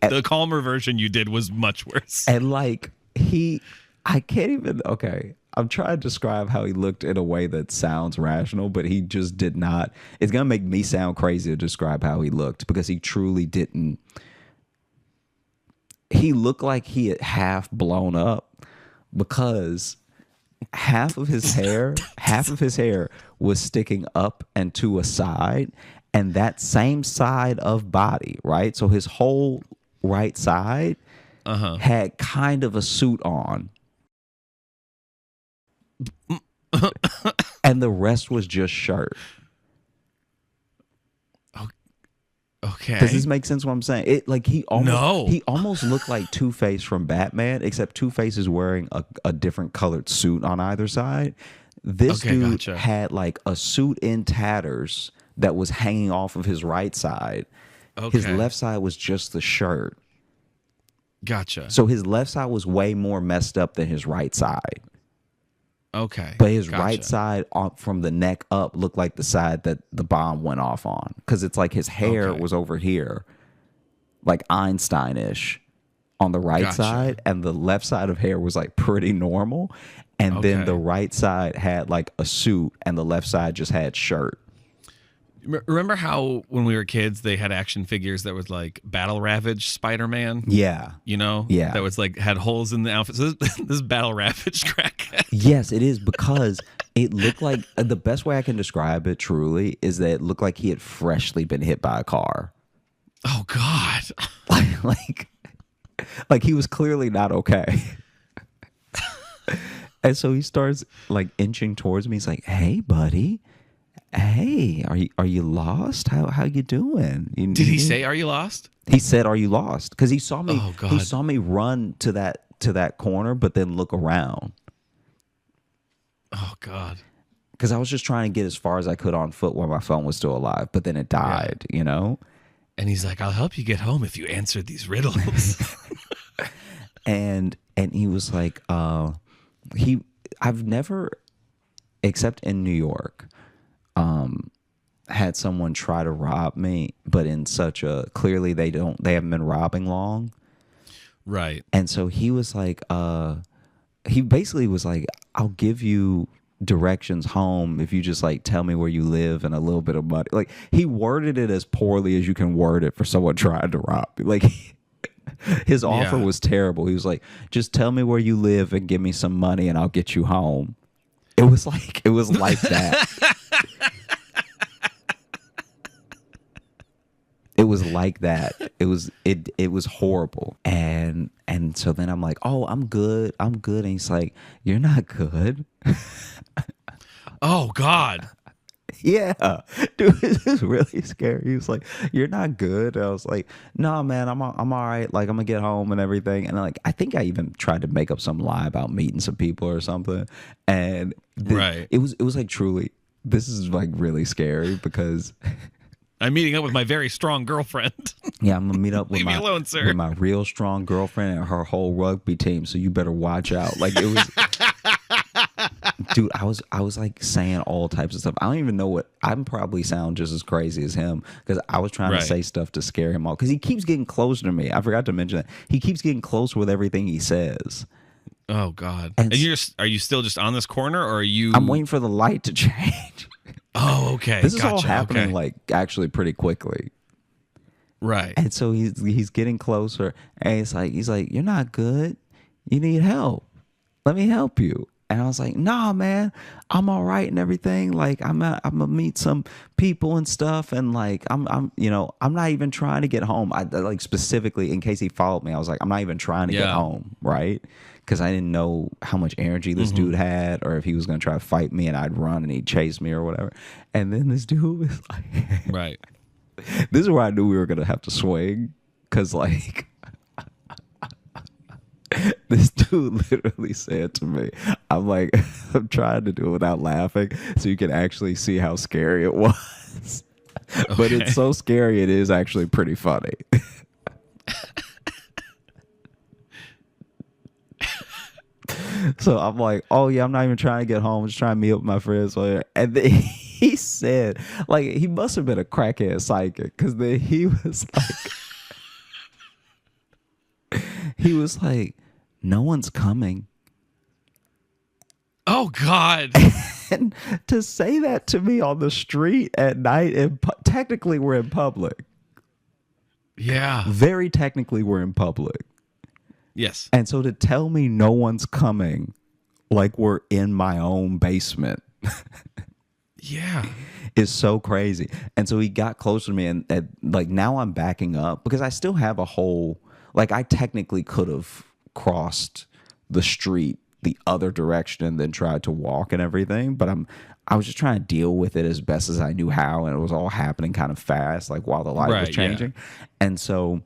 The calmer version you did was much worse. And like I can't even. Okay, I'm trying to describe how he looked in a way that sounds rational, but he just did not. It's gonna make me sound crazy to describe how he looked because he truly didn't. He looked like he had half blown up because half of his hair was sticking up and to a side, and that same side of body, right? So his whole right side had kind of a suit on. And the rest was just shirt. Okay. Does this make sense what I'm saying? It like he almost looked like Two-Face from Batman, except Two-Face is wearing a different colored suit on either side. This dude had like a suit in tatters that was hanging off of his right side. Okay. His left side was just the shirt. Gotcha. So his left side was way more messed up than his right side. Okay. But his right side from the neck up looked like the side that the bomb went off on. Because it's like his hair was over here, like Einstein-ish on the right side. And the left side of hair was like pretty normal. And then the right side had like a suit and the left side just had shirt. Remember how when we were kids they had action figures that was like Battle Ravage Spider-Man? Yeah. You know? Yeah. That was like had holes in the outfit. So this Battle Ravage crackhead. Yes, it is because it looked like the best way I can describe it truly is that it looked like he had freshly been hit by a car. Oh God. like he was clearly not okay. And so he starts like inching towards me. He's like, "Hey, buddy. Hey, are you lost? How you doing?" Did he say, "Are you lost"? He said, "Are you lost?" Because he saw me. Oh, God. He saw me run to that corner, but then look around. Oh God. Because I was just trying to get as far as I could on foot while my phone was still alive, but then it died. You know, And he's like, I'll help you get home if you answer these riddles. And he was like, I've never, except in New York, had someone try to rob me, but in such a, clearly they haven't been robbing long. Right. And so he was like, he basically was like, I'll give you directions home if you just like tell me where you live and a little bit of money. Like, he worded it as poorly as you can word it for someone trying to rob me. Like, his offer was terrible. He was like, just tell me where you live and give me some money and I'll get you home. It was like that. It was like that. It was horrible. And so then I'm like, oh, I'm good. And he's like, you're not good. Oh God. Yeah. Dude, this is really scary. He was like, you're not good. And I was like, no, man, I'm all right. Like, I'm gonna get home and everything. And like, I think I even tried to make up some lie about meeting some people or something. And right. It was like, truly, this is like really scary because I'm meeting up with my very strong girlfriend. Yeah, I'm gonna meet up with Leave me alone, sir. With my real strong girlfriend and her whole rugby team. So you better watch out. Like, it was, dude. I was like saying all types of stuff. I don't even know what. I'm probably sound just as crazy as him because I was trying to say stuff to scare him off because he keeps getting closer to me. I forgot to mention that he keeps getting closer with everything he says. Oh God! And are you still just on this corner, or are you? I'm waiting for the light to change. Oh, okay. This is all happening like actually pretty quickly. Right. And so he's getting closer and he's like, you're not good. You need help. Let me help you. And I was like, nah, man, I'm all right and everything. Like, I'm gonna meet some people and stuff. And like, I'm not even trying to get home. I like specifically in case he followed me, I was like, I'm not even trying to get home. Right. Because I didn't know how much energy this dude had or if he was going to try to fight me and I'd run and he'd chase me or whatever. And then this dude was like, right. This is where I knew we were going to have to swing. Because, like, this dude literally said to me, I'm like, I'm trying to do it without laughing so you can actually see how scary it was. Okay. But it's so scary, it is actually pretty funny. So I'm like, oh yeah, I'm not even trying to get home. I'm just trying to meet up with my friends. And then he said, like, he must have been a crackhead psychic because then he was like, no one's coming. Oh God. And to say that to me on the street at night, and technically we're in public. Yeah. Very technically we're in public. Yes. And so to tell me no one's coming, like we're in my own basement. Yeah. Is so crazy. And so he got closer to me and like now I'm backing up because I still have a whole, like I technically could have crossed the street the other direction and then tried to walk and everything. But I was just trying to deal with it as best as I knew how. And it was all happening kind of fast, like while the light was changing. Yeah. And so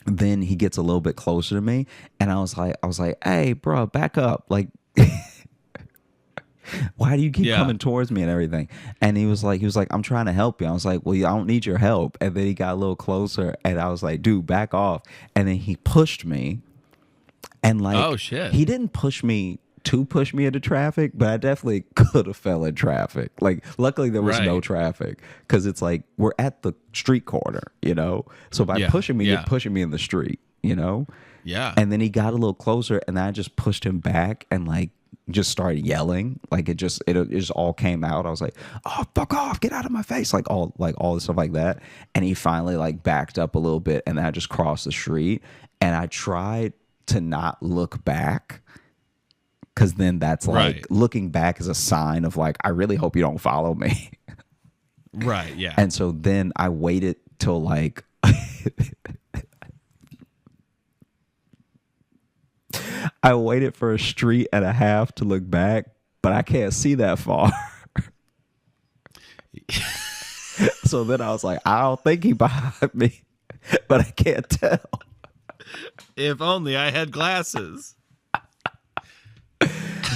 then he gets a little bit closer to me and I was like, hey, bro, back up. Like, why do you keep coming towards me and everything? And he was like, I'm trying to help you. I was like, well, I don't need your help. And then he got a little closer and I was like, dude, back off. And then he pushed me and like, oh shit, he didn't push me into traffic, but I definitely could have fell in traffic. Like, luckily there was no traffic because it's like we're at the street corner, you know? So by pushing me, you're pushing me in the street, you know? Yeah. And then he got a little closer and I just pushed him back and like just started yelling. Like it just all came out. I was like, oh, fuck off, get out of my face. Like all this stuff like that. And he finally like backed up a little bit and then I just crossed the street and I tried to not look back. Because then that's like looking back is a sign of like, I really hope you don't follow me. Right, yeah. And so then I waited till like, I waited for a street and a half to look back, but I can't see that far. So then I was like, I don't think he behind me, but I can't tell. If only I had glasses.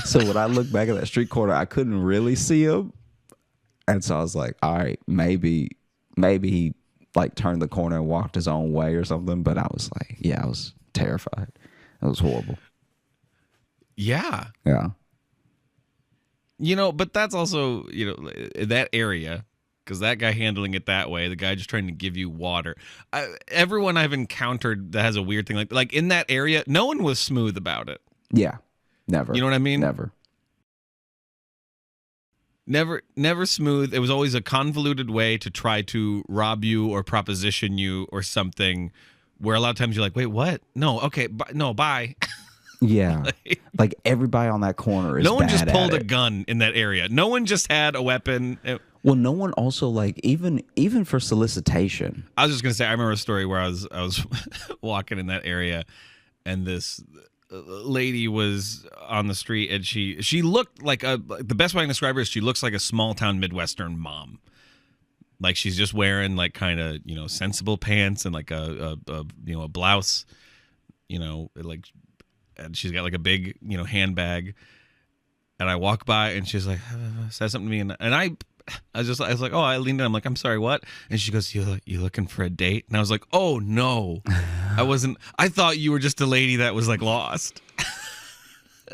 So when I looked back at that street corner, I couldn't really see him. And so I was like, all right, maybe he like turned the corner and walked his own way or something. But I was like, yeah, I was terrified. It was horrible. Yeah. Yeah. But that's also, that area, because that guy handling it that way, the guy just trying to give you water. Everyone I've encountered that has a weird thing, like in that area, no one was smooth about it. Yeah. Never. You know what I mean? Never. Never smooth. It was always a convoluted way to try to rob you or proposition you or something, where a lot of times you're like, wait, what? No, okay, no, bye. Yeah. Like everybody on that corner is no one bad just pulled at a it. gun in that area. No one just had a weapon. Well, no one also like even for solicitation. I was just gonna say, I remember a story where I was walking in that area, and this lady was on the street, and she looked like the best way I can describe her is she looks like a small town Midwestern mom. Like she's just wearing like kind of sensible pants and like a blouse, like, and she's got like a big handbag. And I walk by and she's like says something to me, and I was like, oh, I leaned in, I'm like, I'm sorry, what? And she goes, you looking for a date? And I was like, oh no, I wasn't. I thought you were just a lady that was like lost.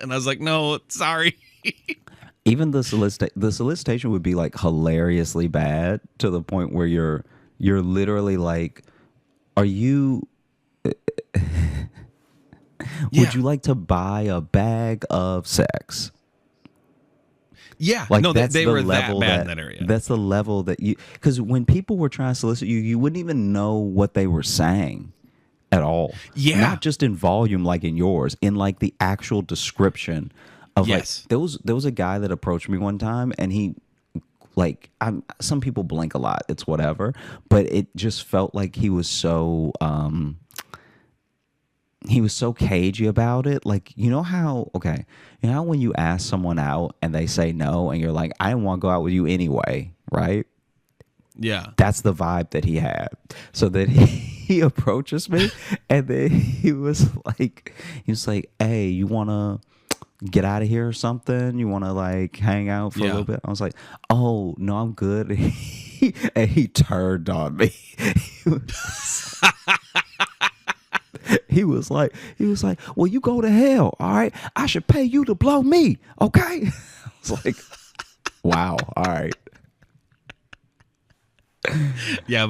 And I was like, no, sorry. Even the solicitation would be like hilariously bad to the point where you're literally like, are you would you like to buy a bag of sex? Yeah, like no, that's they the were level that bad in that area. That's the level that because when people were trying to solicit you, you wouldn't even know what they were saying at all. Yeah, not just in volume like in yours, in like the actual description of yes. Like there was a guy that approached me one time, and he like some people blink a lot, it's whatever, but it just felt like he was so cagey about it. Like, how when you ask someone out and they say no and you're like, I didn't want to go out with you anyway, right? Yeah. That's the vibe that he had. So that he approaches me, and then he was like, hey, you want to get out of here or something? You want to like hang out for a little bit? I was like, oh, no, I'm good. And he turned on me. He was like, well, you go to hell, all right? I should pay you to blow me, okay? I was like, wow, all right. Yeah,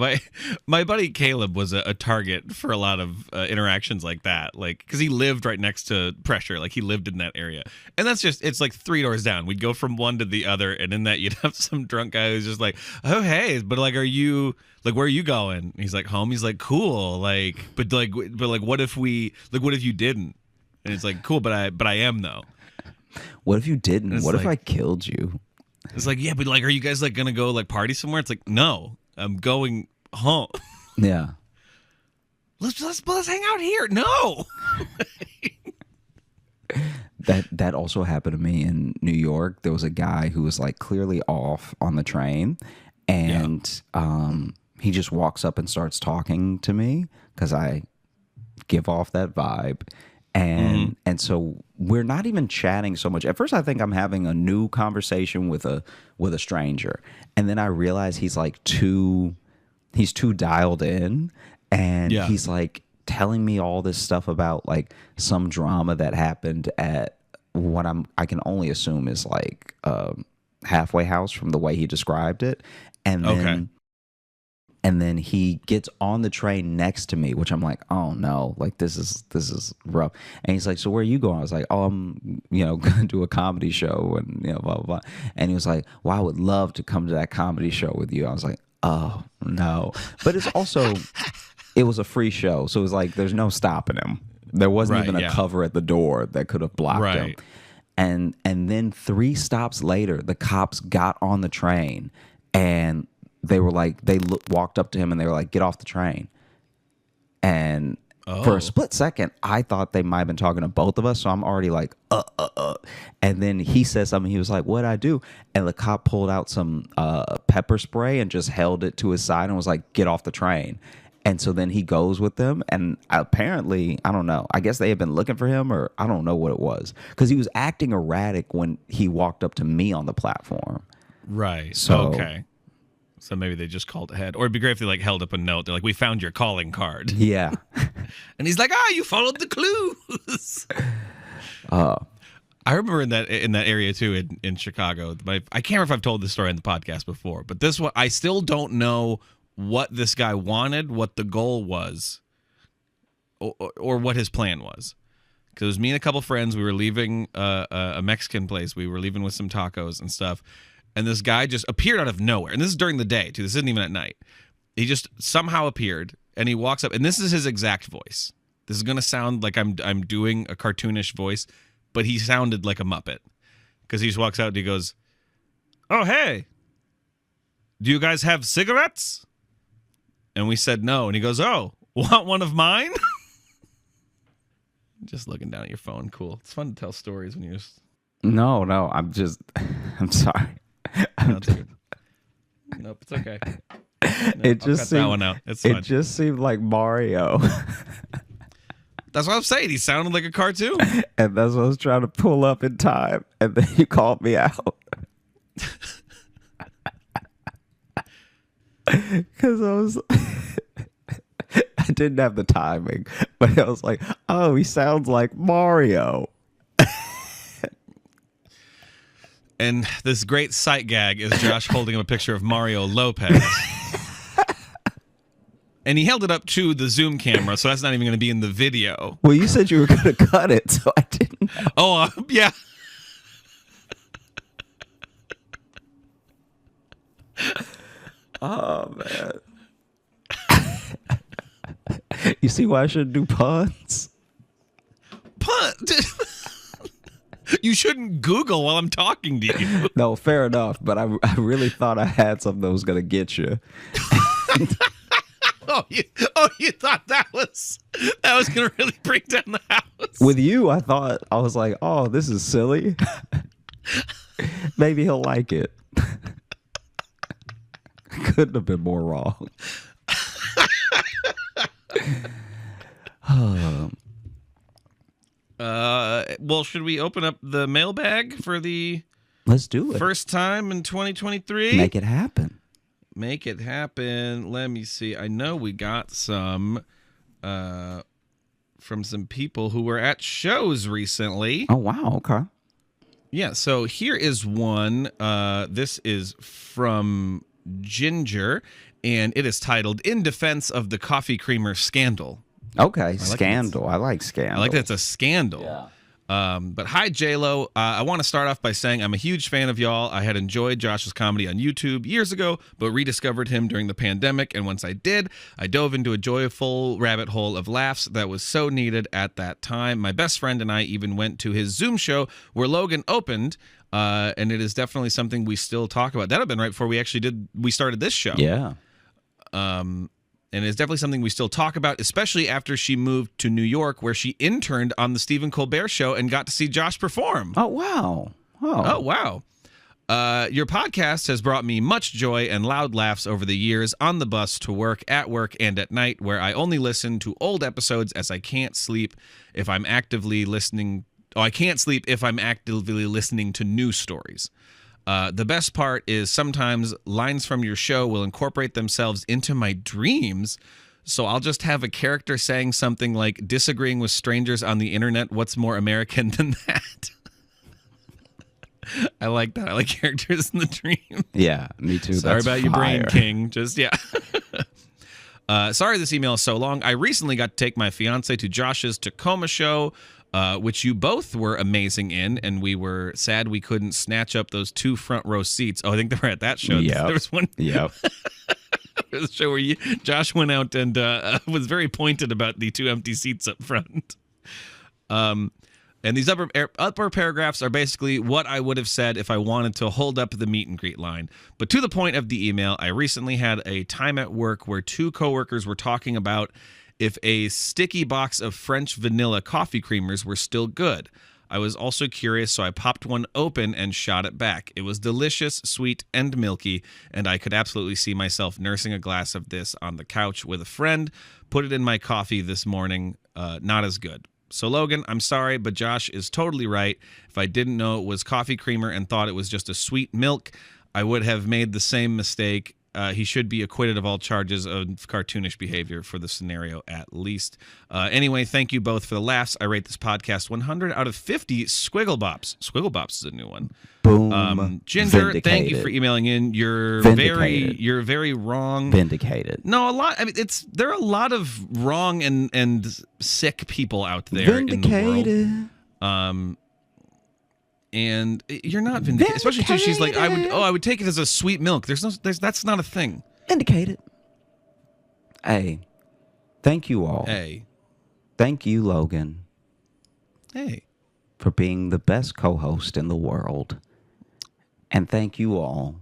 my buddy Caleb was a target for a lot of interactions like that, like because he lived right next to Pressure, like he lived in that area, and it's like 3 doors down. We'd go from one to the other, and in that you'd have some drunk guy who's just like, oh hey, but like, are you like, where are you going? And he's like, home. He's like, cool, like, but what if you didn't? And it's like, cool, but I am though. What if you didn't? What if like, I killed you? It's like, yeah, but like, are you guys like gonna go like party somewhere? It's like, no, I'm going home. Yeah. Let's hang out here. No. That also happened to me in New York. There was a guy who was like clearly off on the train, and he just walks up and starts talking to me because I give off that vibe. And so we're not even chatting so much. At first, I think I'm having a new conversation with a stranger, and then I realize he's too dialed in, and he's like telling me all this stuff about like some drama that happened at what I can only assume is like halfway house from the way he described it, and then. And then he gets on the train next to me, which I'm like, oh no, like this is rough. And he's like, so where are you going? I was like, oh, I'm going to do a comedy show and blah blah blah. And he was like, well, I would love to come to that comedy show with you. I was like, oh no, but it was a free show, so it was like there's no stopping him. There wasn't even a cover at the door that could have blocked him. And then 3 stops later, the cops got on the train, and they were like, walked up to him and they were like, get off the train. And for a split second, I thought they might have been talking to both of us. So I'm already like, And then he said something. He was like, what'd I do? And the cop pulled out some pepper spray and just held it to his side and was like, get off the train. And so then he goes with them. And apparently, I don't know, I guess they had been looking for him, or I don't know what it was, because he was acting erratic when he walked up to me on the platform. Right. So, okay. So maybe they just called ahead. Or it'd be great if they like held up a note. They're like, we found your calling card. Yeah. And he's like, you followed the clues. I remember in that area too in Chicago. I can't remember if I've told this story on the podcast before, but this one, I still don't know what this guy wanted, what the goal was, or what his plan was. Because it was me and a couple friends. We were leaving a Mexican place. We were leaving with some tacos and stuff. And this guy just appeared out of nowhere. And this is during the day, too. This isn't even at night. He just somehow appeared, and he walks up. And this is his exact voice. This is going to sound like I'm doing a cartoonish voice, but he sounded like a Muppet. Because he just walks out and he goes, "Oh, hey, do you guys have cigarettes?" And we said no. And he goes, "Oh, want one of mine?" Just looking down at your phone. Cool. It's fun to tell stories when you're just... No, I'm sorry. Nope, it's okay. It just cut that one out. It's fine. It just seemed like Mario. That's what I'm saying. He sounded like a cartoon. And that's what I was trying to pull up in time. And then you called me out. Because I was... I didn't have the timing, but I was like, oh, he sounds like Mario. And this great sight gag is Josh holding up a picture of Mario Lopez. And he held it up to the Zoom camera, so that's not even going to be in the video. Well, you said you were going to cut it, so I didn't know. Oh, yeah. Oh, man. You see why I shouldn't do puns? You shouldn't Google while I'm talking to you. No, fair enough, but I really thought I had something that was going to get you. You thought that was going to really bring down the house? With you, I was like, oh, this is silly. Maybe he'll like it. Couldn't have been more wrong. Well, should we open up the mailbag for the Let's do it. first time in 2023? Make it happen. Make it happen. Let me see. I know we got some from some people who were at shows recently. Oh, wow. Okay. Yeah, so here is one. This is from Ginger, and it is titled "In Defense of the Coffee Creamer Scandal." Okay, scandal. I like scandal. I like that it's a scandal. Yeah. But hi, J-Lo. I want to start off by saying I'm a huge fan of y'all. I had enjoyed Josh's comedy on YouTube years ago, but rediscovered him during the pandemic. And once I did, I dove into a joyful rabbit hole of laughs that was so needed at that time. My best friend and I even went to his Zoom show where Logan opened. And it is definitely something we still talk about. That would have been right before we started this show. Yeah. And it's definitely something we still talk about, especially after she moved to New York, where she interned on the Stephen Colbert Show and got to see Josh perform. Oh, wow. Oh, wow. Your podcast has brought me much joy and loud laughs over the years on the bus to work, at work, and at night, where I only listen to old episodes as I can't sleep if I'm actively listening. Oh, I can't sleep if I'm actively listening to news stories. The best part is sometimes lines from your show will incorporate themselves into my dreams. So I'll just have a character saying something like, disagreeing with strangers on the internet, what's more American than that? I like that. I like characters in the dream. Yeah, me too. Sorry That's about your brain, fire. King. Just, yeah. Sorry this email is so long. I recently got to take my fiance to Josh's Tacoma show, which you both were amazing in, and we were sad we couldn't snatch up those 2 front row seats. Oh, I think they were at that show. Yep. There was one. Yep. There was a show where Josh went out and was very pointed about the 2 empty seats up front. And these upper paragraphs are basically what I would have said if I wanted to hold up the meet and greet line. But to the point of the email, I recently had a time at work where 2 coworkers were talking about if a sticky box of French vanilla coffee creamers were still good. I was also curious, so I popped one open and shot it back. It was delicious, sweet, and milky, and I could absolutely see myself nursing a glass of this on the couch with a friend. Put it in my coffee this morning. Not as good. So, Logan, I'm sorry, but Josh is totally right. If I didn't know it was coffee creamer and thought it was just a sweet milk, I would have made the same mistake. he should be acquitted of all charges of cartoonish behavior for the scenario at least. Anyway, thank you both for the laughs. I rate this podcast 100 out of 50 Squiggle Bops. Squiggle Bops is a new one. Boom. Ginger, Vindicated. Thank you for emailing in. You're very wrong. Vindicated. No, a lot. I mean, there are a lot of wrong and sick people out there in the world. And you're not vindicated. Especially too, she's like, I would take it as a sweet milk. That's not a thing. Vindicated. Hey, thank you all. Hey. Thank you, Logan. Hey. For being the best co-host in the world. And thank you all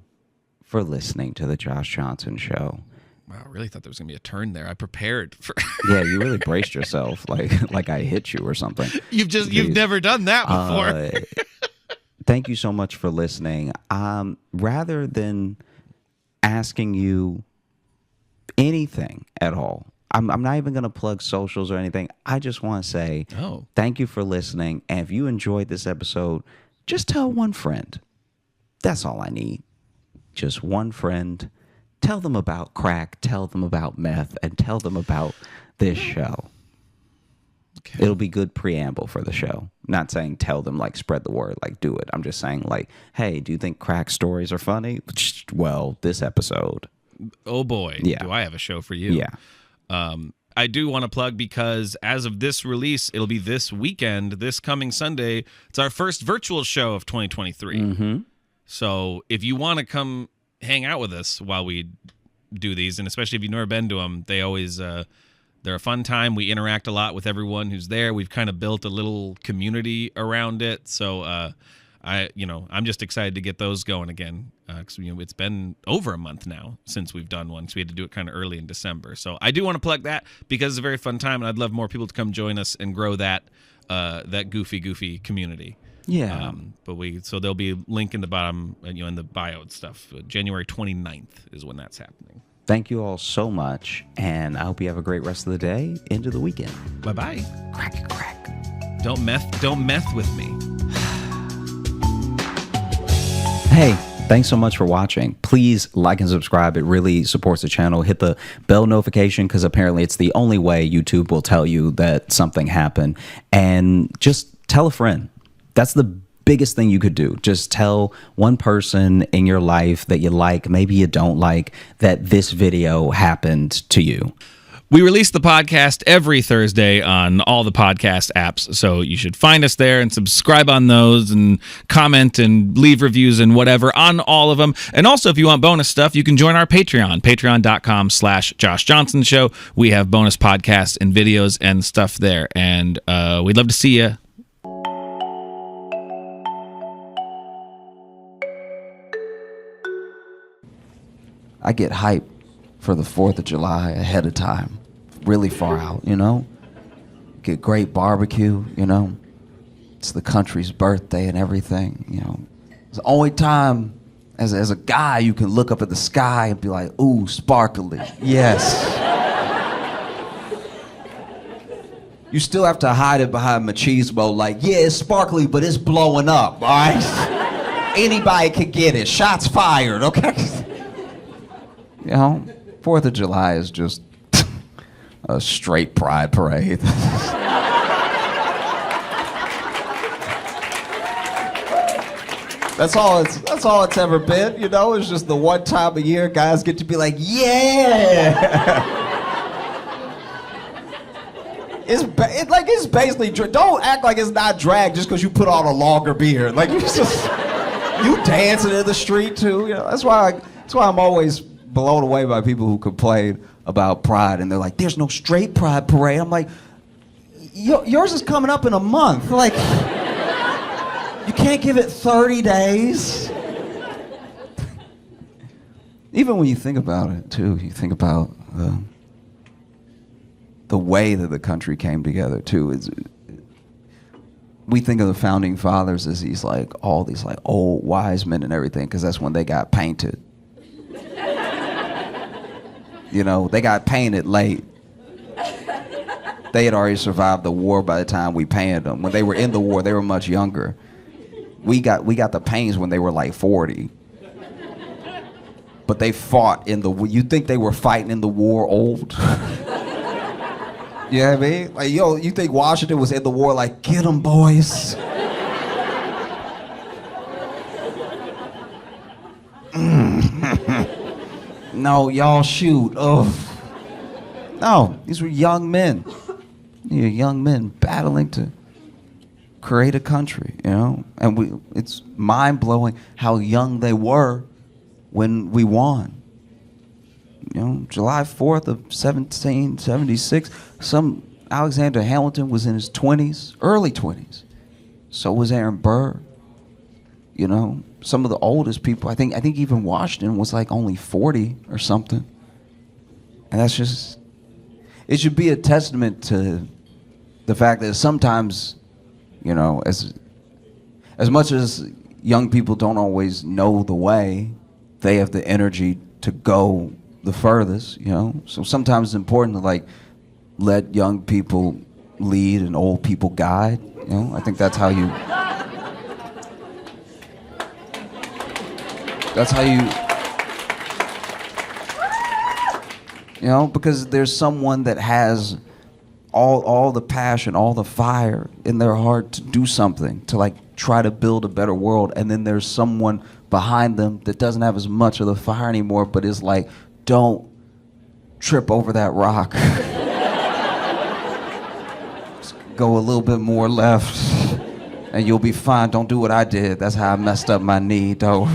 for listening to the Josh Johnson Show. Wow, I really thought there was going to be a turn there. I prepared for... Yeah, you really braced yourself like I hit you or something. You've never done that before. Thank you so much for listening. Rather than asking you anything at all, I'm not even going to plug socials or anything. I just want to say thank you for listening. And if you enjoyed this episode, just tell one friend. That's all I need. Just one friend. Tell them about crack, tell them about meth, and tell them about this show. Okay. It'll be good preamble for the show. Not saying tell them, like, spread the word, like, do it. I'm just saying, like, hey, do you think crack stories are funny? Well, this episode. Oh, boy. Yeah. Do I have a show for you? Yeah. I do want to plug because as of this release, it'll be this weekend, this coming Sunday. It's our first virtual show of 2023. Mm-hmm. So if you want to come hang out with us while we do these, and especially if you've never been to them, they always they're a fun time. We interact a lot with everyone who's there. We've kind of built a little community around it. So I'm just excited to get those going again because it's been over a month now since we've done one. So we had to do it kind of early in December. So I do want to plug that because it's a very fun time, and I'd love more people to come join us and grow that goofy community. Yeah. So there'll be a link in the bottom, in the bio and stuff. January 29th is when that's happening. Thank you all so much, and I hope you have a great rest of the day into the weekend. Bye-bye. Crack. Don't meth with me. Hey, thanks so much for watching. Please like and subscribe. It really supports the channel. Hit the bell notification because apparently it's the only way YouTube will tell you that something happened. And just tell a friend. That's the biggest thing you could do. Just tell one person in your life that you like, maybe you don't like, that this video happened to you. We release the podcast every Thursday on all the podcast apps, so you should find us there and subscribe on those and comment and leave reviews and whatever on all of them. And also, if you want bonus stuff, you can join our Patreon, patreon.com/Josh Johnson Show. We have bonus podcasts and videos and stuff there, and we'd love to see you. I get hyped for the 4th of July ahead of time, really far out, Get great barbecue, It's the country's birthday and everything, It's the only time as a guy you can look up at the sky and be like, ooh, sparkly, yes. You still have to hide it behind machismo, like, yeah, it's sparkly, but it's blowing up, all right? Anybody can get it, shots fired, okay? 4th of July is just a straight pride parade. That's all it's ever been, It's just the one time a year guys get to be like, yeah. It's basically don't act like it's not drag just because you put on a longer beard. Like you dancing in the street too. That's why I'm always blown away by people who complain about pride and they're like, there's no straight pride parade. I'm like, yours is coming up in a month. Like, you can't give it 30 days. Even when you think about it too, you think about the way that the country came together too. We think of the founding fathers as all these old wise men and everything because that's when they got painted. They got painted late. They had already survived the war by the time we painted them. When they were in the war, they were much younger. We got the pains when they were like 40. but they fought in the. You think they were fighting in the war old? You know what I mean? Like, yo, you think Washington was in the war like, get them, boys? No, y'all shoot. Oh. No, these were young men. Young men battling to create a country, you know? And it's mind-blowing how young they were when we won. You know, July 4th of 1776, Alexander Hamilton was in his 20s, early 20s. So was Aaron Burr. You know, some of the oldest people, I think even Washington was like only 40 or something. And that's just, it should be a testament to the fact that sometimes, you know, as much as young people don't always know the way, they have the energy to go the furthest, you know? So sometimes it's important to like let young people lead and old people guide, you know? I think that's how you you know, because there's someone that has all the passion, all the fire in their heart to do something, to like try to build a better world, and then there's someone behind them that doesn't have as much of the fire anymore, but is like, don't trip over that rock. Just go a little bit more left and you'll be fine. Don't do what I did. That's how I messed up my knee, though.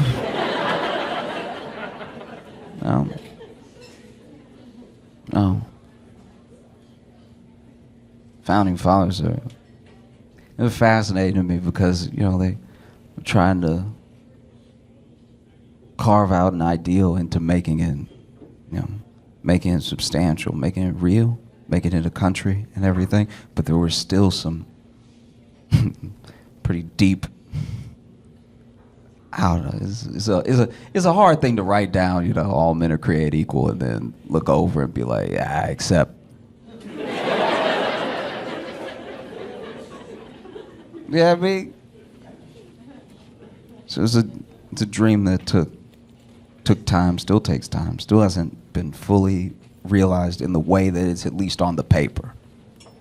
No. Founding fathers they're fascinating to me because, you know, they were trying to carve out an ideal into making it, you know, making it substantial, making it real, making it a country and everything. But there were still some pretty deep. I don't know. It's a hard thing to write down. You know, all men are created equal, and then look over and be like, yeah, I accept. Yeah, I mean, so it's a dream that took time, still takes time, still hasn't been fully realized in the way that it's at least on the paper.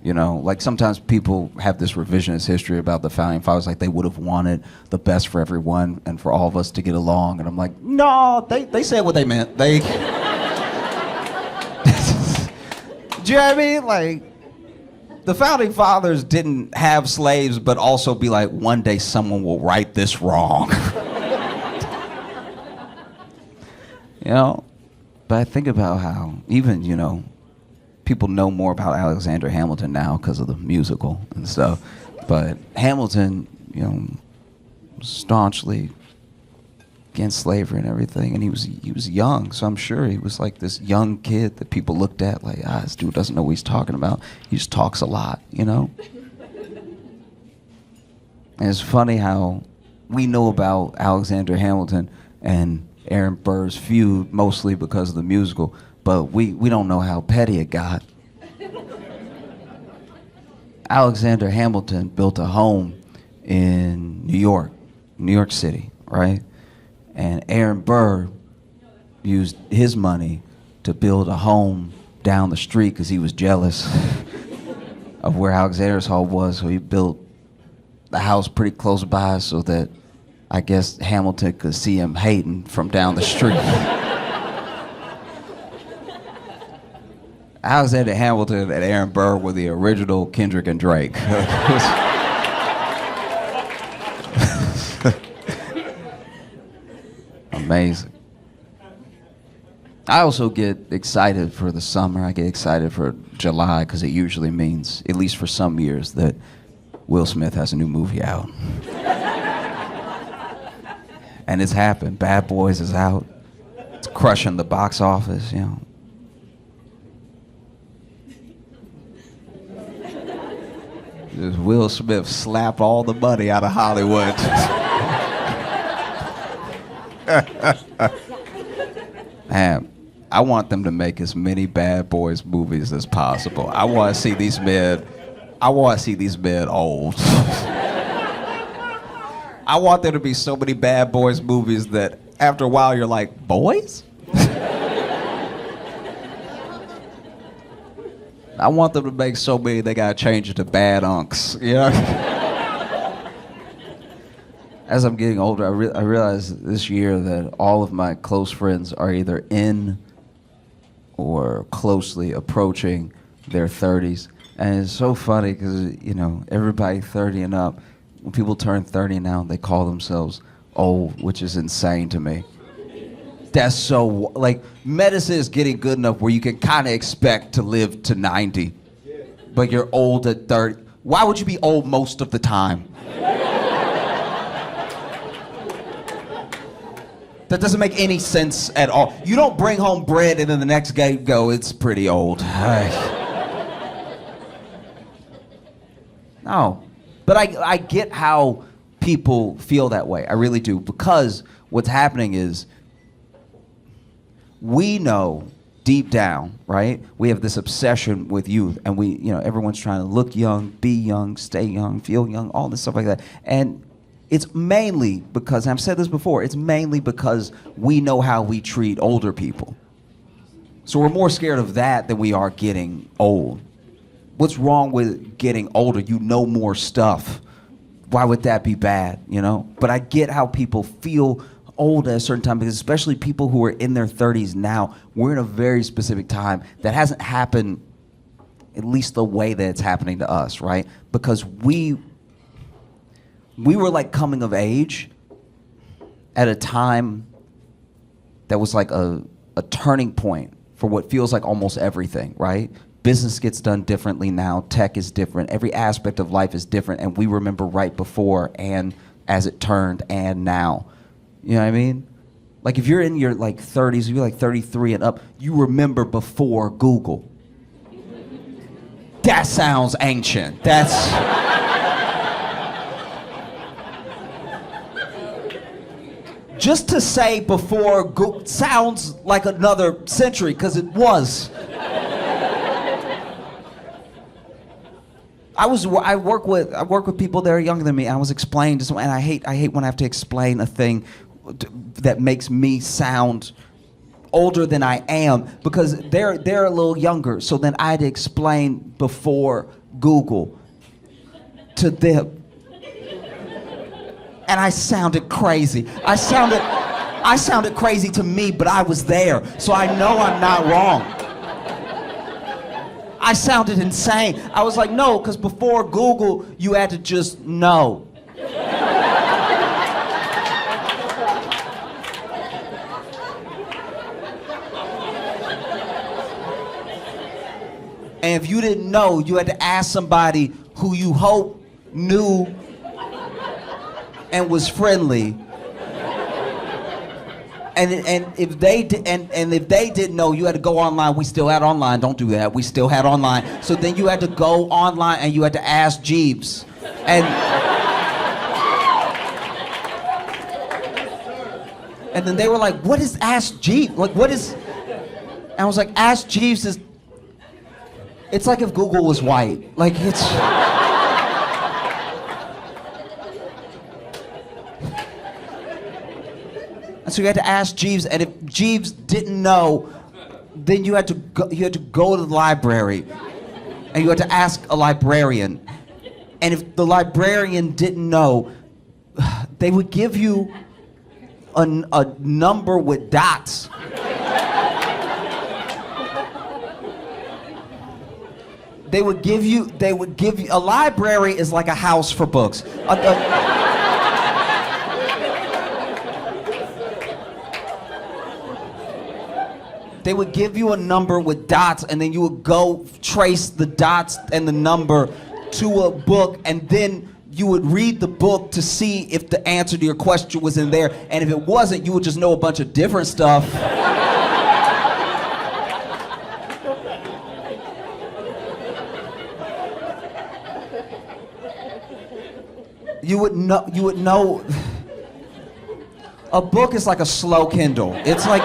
You know, like sometimes people have this revisionist history about the founding fathers, like they would have wanted the best for everyone and for all of us to get along. And I'm like, no, they said what they meant. Do you know what I mean? Like, the founding fathers didn't have slaves, but also be like, one day someone will right this wrong. You know? But I think about how even, you know, people know more about Alexander Hamilton now because of the musical and stuff. But Hamilton, you know, staunchly against slavery and everything, and he was young, so I'm sure he was like this young kid that people looked at like, this dude doesn't know what he's talking about. He just talks a lot, you know? And it's funny how we know about Alexander Hamilton and Aaron Burr's feud mostly because of the musical, but we don't know how petty it got. Alexander Hamilton built a home in New York City, right? And Aaron Burr used his money to build a home down the street because he was jealous of where Alexander's home was, so he built the house pretty close by so that I guess Hamilton could see him hating from down the street. Alexander Hamilton and Aaron Burr were the original Kendrick and Drake. Amazing. I also get excited for the summer. I get excited for July because it usually means, at least for some years, that Will Smith has a new movie out. And it's happened. Bad Boys is out. It's crushing the box office, you know. Just Will Smith slapped all the money out of Hollywood. Man, I want them to make as many Bad Boys movies as possible. I want to see these men old. I want there to be so many Bad Boys movies that after a while you're like, boys? I want them to make so many they gotta change it to bad unks, you know? As I'm getting older, I realize this year that all of my close friends are either in or closely approaching their 30s. And it's so funny because, you know, everybody 30 and up, when people turn 30 now, they call themselves old, which is insane to me. That's so, like, medicine is getting good enough where you can kind of expect to live to 90, but you're old at 30. Why would you be old most of the time? That doesn't make any sense at all. You don't bring home bread and then the next day go, it's pretty old. No. But I get how people feel that way. I really do. Because what's happening is we know deep down, right? We have this obsession with youth. And we, you know, everyone's trying to look young, be young, stay young, feel young, all this stuff like that. And it's mainly because, and I've said this before, it's mainly because we know how we treat older people. So we're more scared of that than we are getting old. What's wrong with getting older? You know more stuff. Why would that be bad, you know? But I get how people feel old at a certain time, because especially people who are in their 30s now, we're in a very specific time that hasn't happened at least the way that it's happening to us, right? Because we were like coming of age at a time that was like a turning point for what feels like almost everything, right? Business gets done differently now. Tech is different. Every aspect of life is different. And we remember right before and as it turned and now. You know what I mean? Like if you're in your like 30s, if you're like 33 and up, you remember before Google. That sounds ancient. That's... Just to say before Google sounds like another century, because it was. I work with people that are younger than me. And I was explaining to someone, and I hate when I have to explain a thing that makes me sound older than I am, because they're a little younger. So then I had to explain before Google to them. And I sounded crazy. I sounded crazy to me, but I was there, so I know I'm not wrong. I sounded insane. I was like, no, because before Google, you had to just know. And if you didn't know, you had to ask somebody who you hope knew and was friendly, and if they didn't know, you had to go online. We still had online. Don't do that. We still had online. So then you had to go online and you had to ask Jeeves, and then they were like, "What is Ask Jeeves? Like, what is?" And I was like, "Ask Jeeves is. It's like if Google was white. Like it's." So you had to ask Jeeves, and if Jeeves didn't know, then you had to go to the library, and you had to ask a librarian. And if the librarian didn't know, they would give you a number with dots. They would give you a library is like a house for books. They would give you a number with dots, and then you would go trace the dots and the number to a book, and then you would read the book to see if the answer to your question was in there. And if it wasn't, you would just know a bunch of different stuff. You would know. A book is like a slow Kindle. It's like.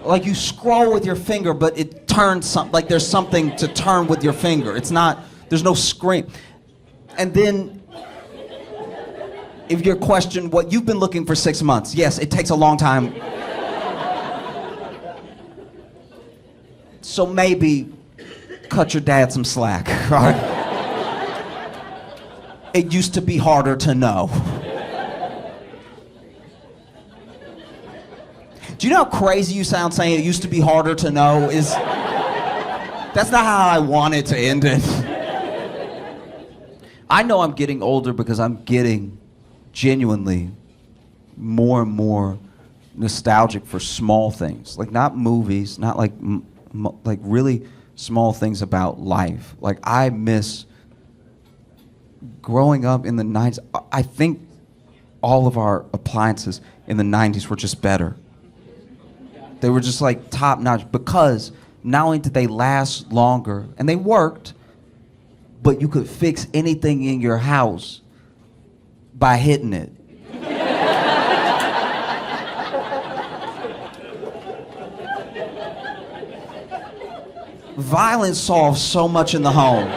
Like you scroll with your finger, but it turns like there's something to turn with your finger. It's not, there's no screen. And then If your question, what you've been looking for 6 months, yes, it takes a long time. So maybe cut your dad some slack, all right? It used to be harder to know. Do you know how crazy you sound saying it used to be harder to know? That's not how I wanted to end it. I know I'm getting older because I'm getting genuinely more and more nostalgic for small things. Like not movies, not like like really small things about life. Like I miss growing up in the 90s. I think all of our appliances in the 90s were just better. They were just like top notch because not only did they last longer and they worked, but you could fix anything in your house by hitting it. Violence solves so much in the home.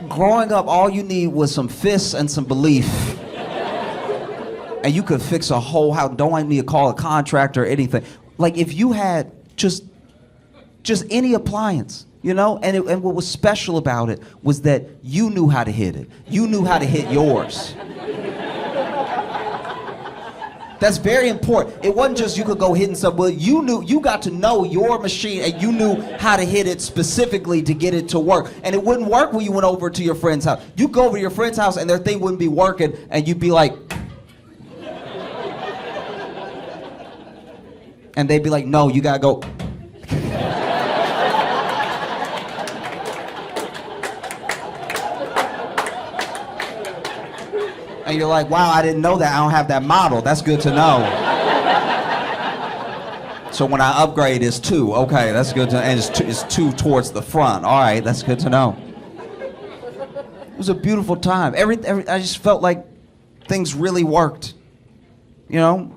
Growing up, all you need was some fists and some belief. And you could fix a whole house. Don't want me to call a contractor or anything. Like if you had just any appliance, you know? And what was special about it was that you knew how to hit it. You knew how to hit yours. That's very important. It wasn't just you could go hitting stuff. Well, you got to know your machine and you knew how to hit it specifically to get it to work. And it wouldn't work when you went over to your friend's house. You go over to your friend's house and their thing wouldn't be working and you'd be like, and they'd be like, no, you gotta go. And you're like, wow, I didn't know that. I don't have that model. That's good to know. So when I upgrade, it's 2. Okay, that's good to know. And it's 2 towards the front. All right, that's good to know. It was a beautiful time. I just felt like things really worked. You know?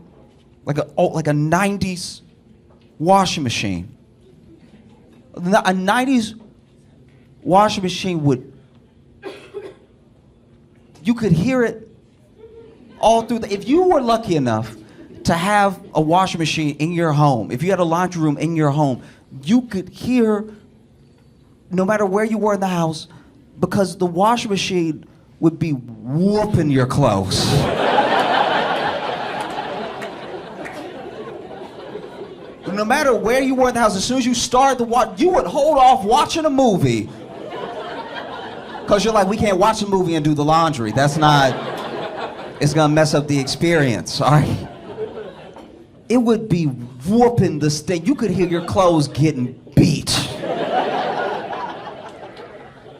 Like a 90s washing machine. A 90s washing machine would, you could hear it all through if you were lucky enough to have a washing machine in your home, if you had a laundry room in your home, you could hear, no matter where you were in the house, because the washing machine would be whooping your clothes. No matter where you were in the house, as soon as you started the watch, you would hold off watching a movie. Because you're like, we can't watch a movie and do the laundry. That's not, it's gonna mess up the experience, all right? It would be whooping the state. You could hear your clothes getting beat.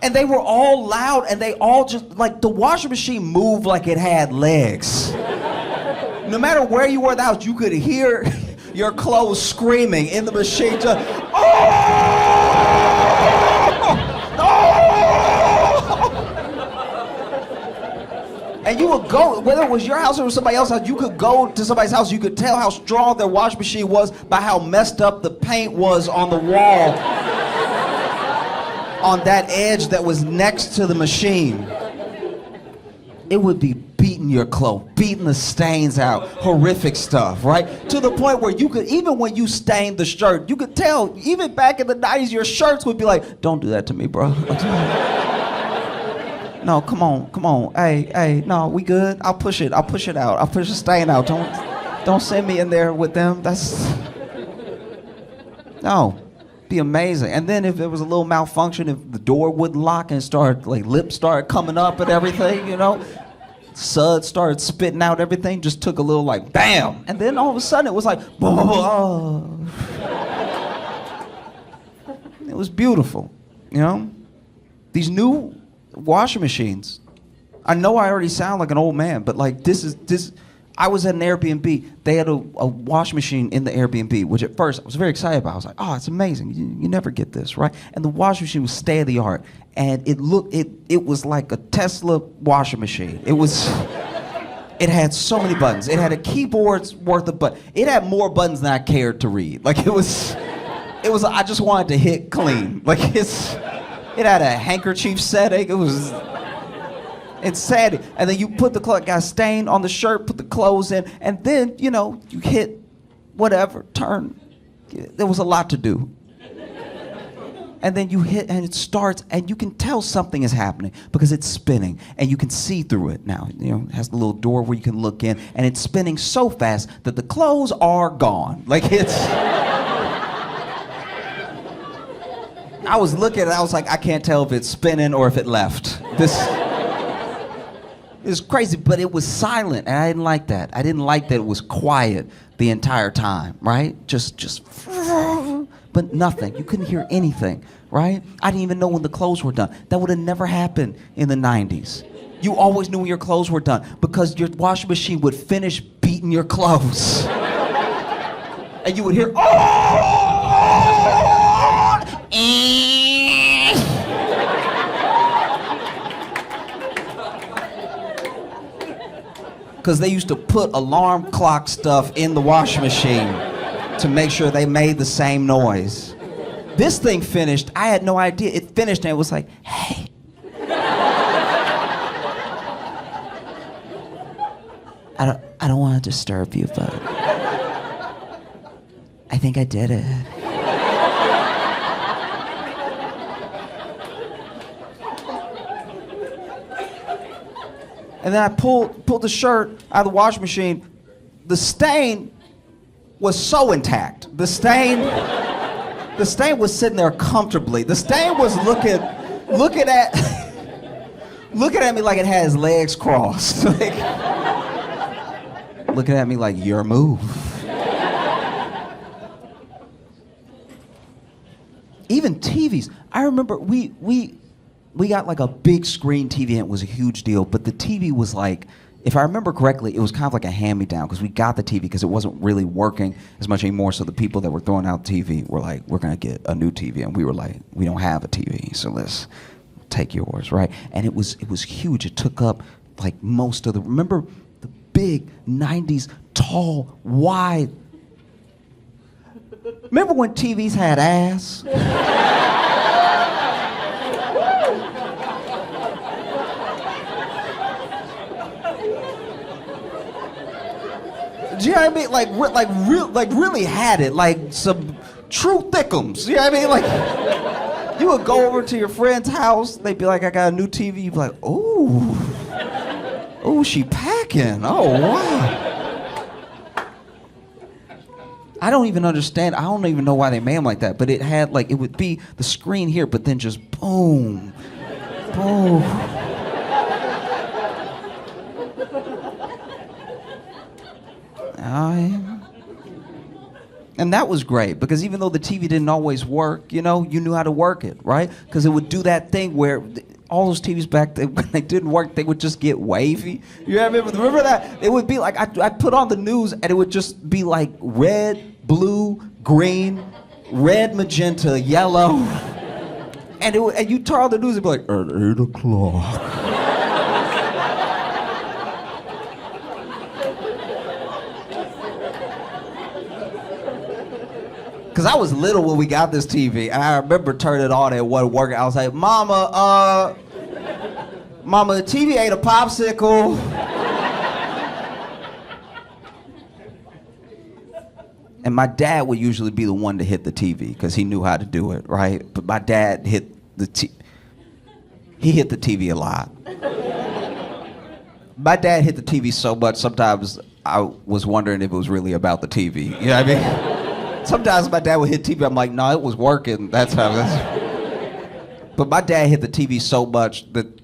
And they were all loud and they all just, like the washing machine moved like it had legs. No matter where you were in the house, you could hear your clothes screaming in the machine. Just, and you would go, whether it was your house or somebody else's house, you could go to somebody's house, you could tell how strong their washing machine was by how messed up the paint was on the wall, on that edge that was next to the machine. It would be beating your clothes, beating the stains out, horrific stuff, right? To the point where you could, even when you stained the shirt, you could tell, even back in the 90s, your shirts would be like, don't do that to me, bro. No, come on. Hey, no, we good? I'll push it out. I'll push the stain out. Don't send me in there with them. No, be amazing. And then if there was a little malfunction, if the door wouldn't lock and lips started coming up and everything, you know, suds started spitting out everything, just took a little like, bam. And then all of a sudden it was like, oh. It was beautiful, you know? These new washing machines. I know I already sound like an old man, but like this. I was at an Airbnb. They had a washing machine in the Airbnb, which at first I was very excited about. I was like, oh, it's amazing. You never get this, right? And the washing machine was state of the art, and it was like a Tesla washing machine. It had so many buttons. It had a keyboard's worth of buttons. It had more buttons than I cared to read. Like it was. I just wanted to hit clean. Like it had a handkerchief setting. Insanity. And then you put the clothes, got a stain on the shirt, put the clothes in, and then, you know, you hit whatever, turn. There was a lot to do. And then you hit and it starts and you can tell something is happening because it's spinning and you can see through it now. You know, it has the little door where you can look in and it's spinning so fast that the clothes are gone. Like it's... I was looking at it, I was like, I can't tell if it's spinning or if it left. This is crazy, but it was silent and I didn't like that. I didn't like that it was quiet the entire time, right? Just but nothing. You couldn't hear anything, right? I didn't even know when the clothes were done. That would have never happened in the 90s. You always knew when your clothes were done because your washing machine would finish beating your clothes. And you would hear, because they used to put alarm clock stuff in the washing machine to make sure they made the same noise. This thing finished, I had no idea. It finished and it was like, hey. I don't want to disturb you, but I think I did it. And then I pulled the shirt out of the washing machine. The stain was so intact. The stain was sitting there comfortably. The stain was looking at me like it had its legs crossed. Like, looking at me like, your move. Even TVs. I remember we got like a big screen TV and it was a huge deal, but the TV was like, if I remember correctly, it was kind of like a hand-me-down because we got the TV because it wasn't really working as much anymore. So the people that were throwing out TV were like, we're going to get a new TV. And we were like, we don't have a TV, so let's take yours, right? And it was huge. It took up like most of the, remember the big 90s, tall, wide. Remember when TVs had ass? Do you know what I mean? Like really had it, like some true thickums. You know what I mean? Like, you would go over to your friend's house, they'd be like, I got a new TV. You'd be like, ooh, she packing. Oh, wow. I don't even understand. I don't even know why they made them like that. But it had like, it would be the screen here, but then just boom, boom. And that was great because even though the TV didn't always work, you know, you knew how to work it, right? Because it would do that thing where all those TVs back then, when they didn't work, they would just get wavy. You remember that? It would be like, I'd put on the news and it would just be like red, blue, green, red, magenta, yellow. And you turn on the news and be like, at 8 o'clock. Because I was little when we got this TV, and I remember turning it on and it wasn't working. I was like, Mama, the TV ate a popsicle. And my dad would usually be the one to hit the TV because he knew how to do it, right? But my dad hit the he hit the TV a lot. My dad hit the TV so much, sometimes I was wondering if it was really about the TV. You know what I mean? Sometimes my dad would hit TV, I'm like, no, it was working. That's how But my dad hit the TV so much that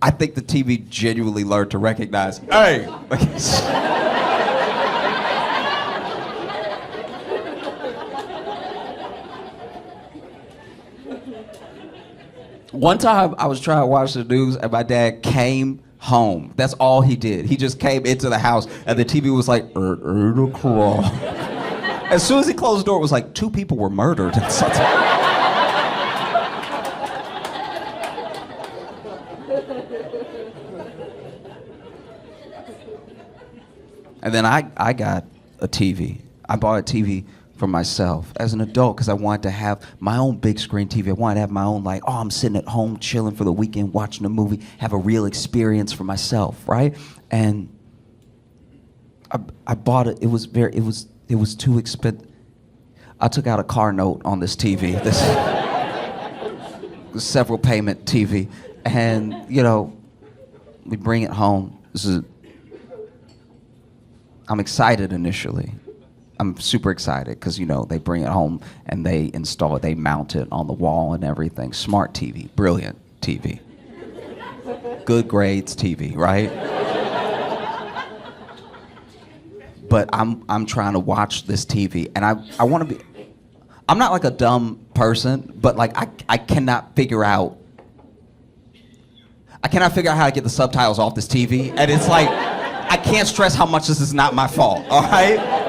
I think the TV genuinely learned to recognize, hey! One time I was trying to watch the news and my dad came home. That's all he did. He just came into the house and the TV was like, 8 o'clock. As soon as he closed the door, it was like 2 people were murdered. And then I got a TV. I bought a TV for myself as an adult because I wanted to have my own big screen TV. I wanted to have my own, like, I'm sitting at home chilling for the weekend, watching a movie, have a real experience for myself, right? And I bought it. It was too expensive. I took out a car note on this TV. This several payment TV, and we bring it home. I'm excited initially. I'm super excited because, they bring it home and they install it, they mount it on the wall and everything. Smart TV, brilliant TV. Good grades TV, right? But I'm trying to watch this TV and I want to be, I'm not like a dumb person, but like I cannot figure out how to get the subtitles off this TV. And it's like, I can't stress how much this is not my fault, all right?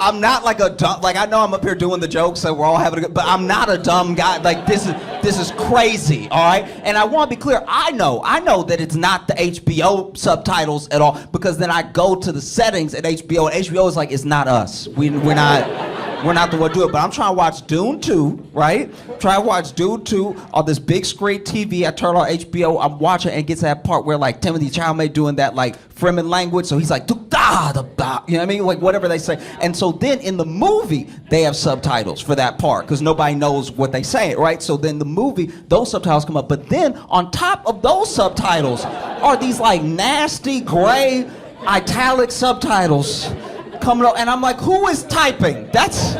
I'm not like a dumb, like I know I'm up here doing the jokes so we're all having a good, but I'm not a dumb guy. Like this is crazy, all right? And I want to be clear, I know that it's not the HBO subtitles at all because then I go to the settings at HBO and HBO is like, it's not us. We're not the one to do it, but I'm trying to watch Dune 2, right? Try to watch Dune 2 on this big screen TV. I turn on HBO, I'm watching, and it gets to that part where like Timothy Chalamet doing that like Fremen language, so he's like, da da da, you know what I mean? Like whatever they say. And so then in the movie, they have subtitles for that part because nobody knows what they say, right? So then the movie, those subtitles come up, but then on top of those subtitles are these like nasty gray italic subtitles coming up, and I'm like, who is typing? That's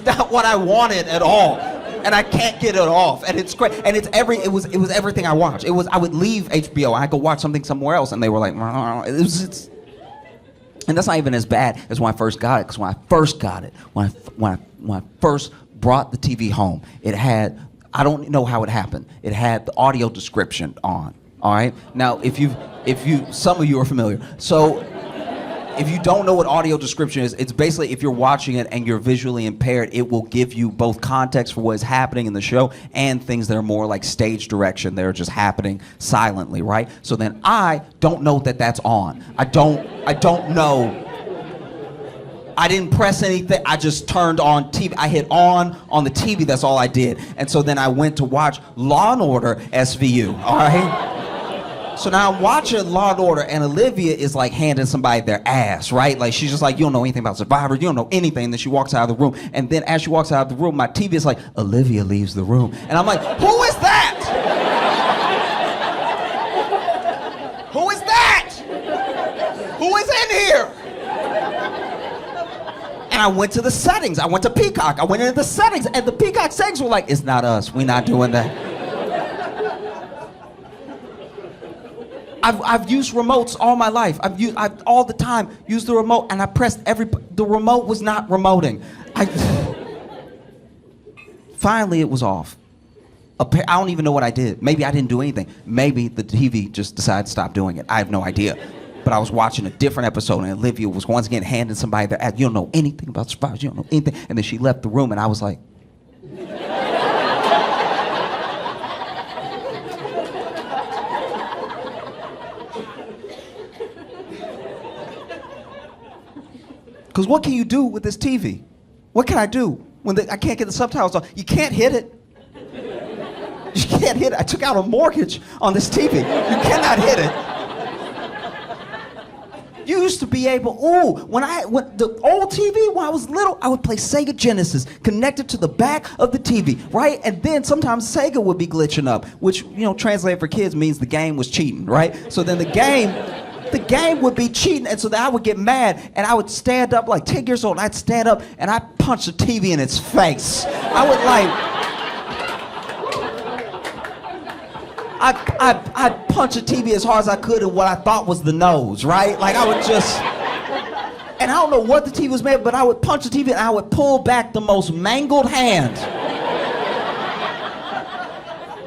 not what I wanted at all, and I can't get it off, and it's great, and it was everything I watched. I would leave HBO, I go watch something somewhere else, and they were like, and that's not even as bad as when I first got it, because when I first got it, when I first brought the TV home, it had, I don't know how it happened, it had the audio description on. All right. Now, if you, some of you are familiar. So, if you don't know what audio description is, it's basically if you're watching it and you're visually impaired, it will give you both context for what is happening in the show and things that are more like stage direction. They're just happening silently, right? So then I don't know that that's on. I don't know. I didn't press anything. I just turned on TV. I hit on the TV. That's all I did. And so then I went to watch Law and Order SVU. All right. So now I'm watching Law & Order, and Olivia is like handing somebody their ass, right? Like she's just like, you don't know anything about Survivor, you don't know anything. And then she walks out of the room, and then as she walks out of the room, my TV is like, Olivia leaves the room. And I'm like, who is that? Who is that? Who is in here? And I went to the settings. I went to Peacock. I went into the settings, and the Peacock settings were like, it's not us. We're not doing that. I've used remotes all my life. I've all the time used the remote, and I pressed the remote was not remoting. Finally, it was off. I don't even know what I did. Maybe I didn't do anything. Maybe the TV just decided to stop doing it. I have no idea. But I was watching a different episode, and Olivia was once again handing somebody their ass. You don't know anything about Survivor. You don't know anything. And then she left the room, and I was like, because what can you do with this TV? What can I do when I can't get the subtitles on? You can't hit it. You can't hit it. I took out a mortgage on this TV. You cannot hit it. You used to be able, when the old TV, when I was little, I would play Sega Genesis connected to the back of the TV, right? And then sometimes Sega would be glitching up, which, translated for kids means the game was cheating, right? So then the game would be cheating, and so then I would get mad, and I would stand up, like 10 years old, and I'd stand up, and I'd punch the TV in its face. I would I'd punch the TV as hard as I could in what I thought was the nose, right? Like I would just, and I don't know what the TV was made of, but I would punch the TV and I would pull back the most mangled hand.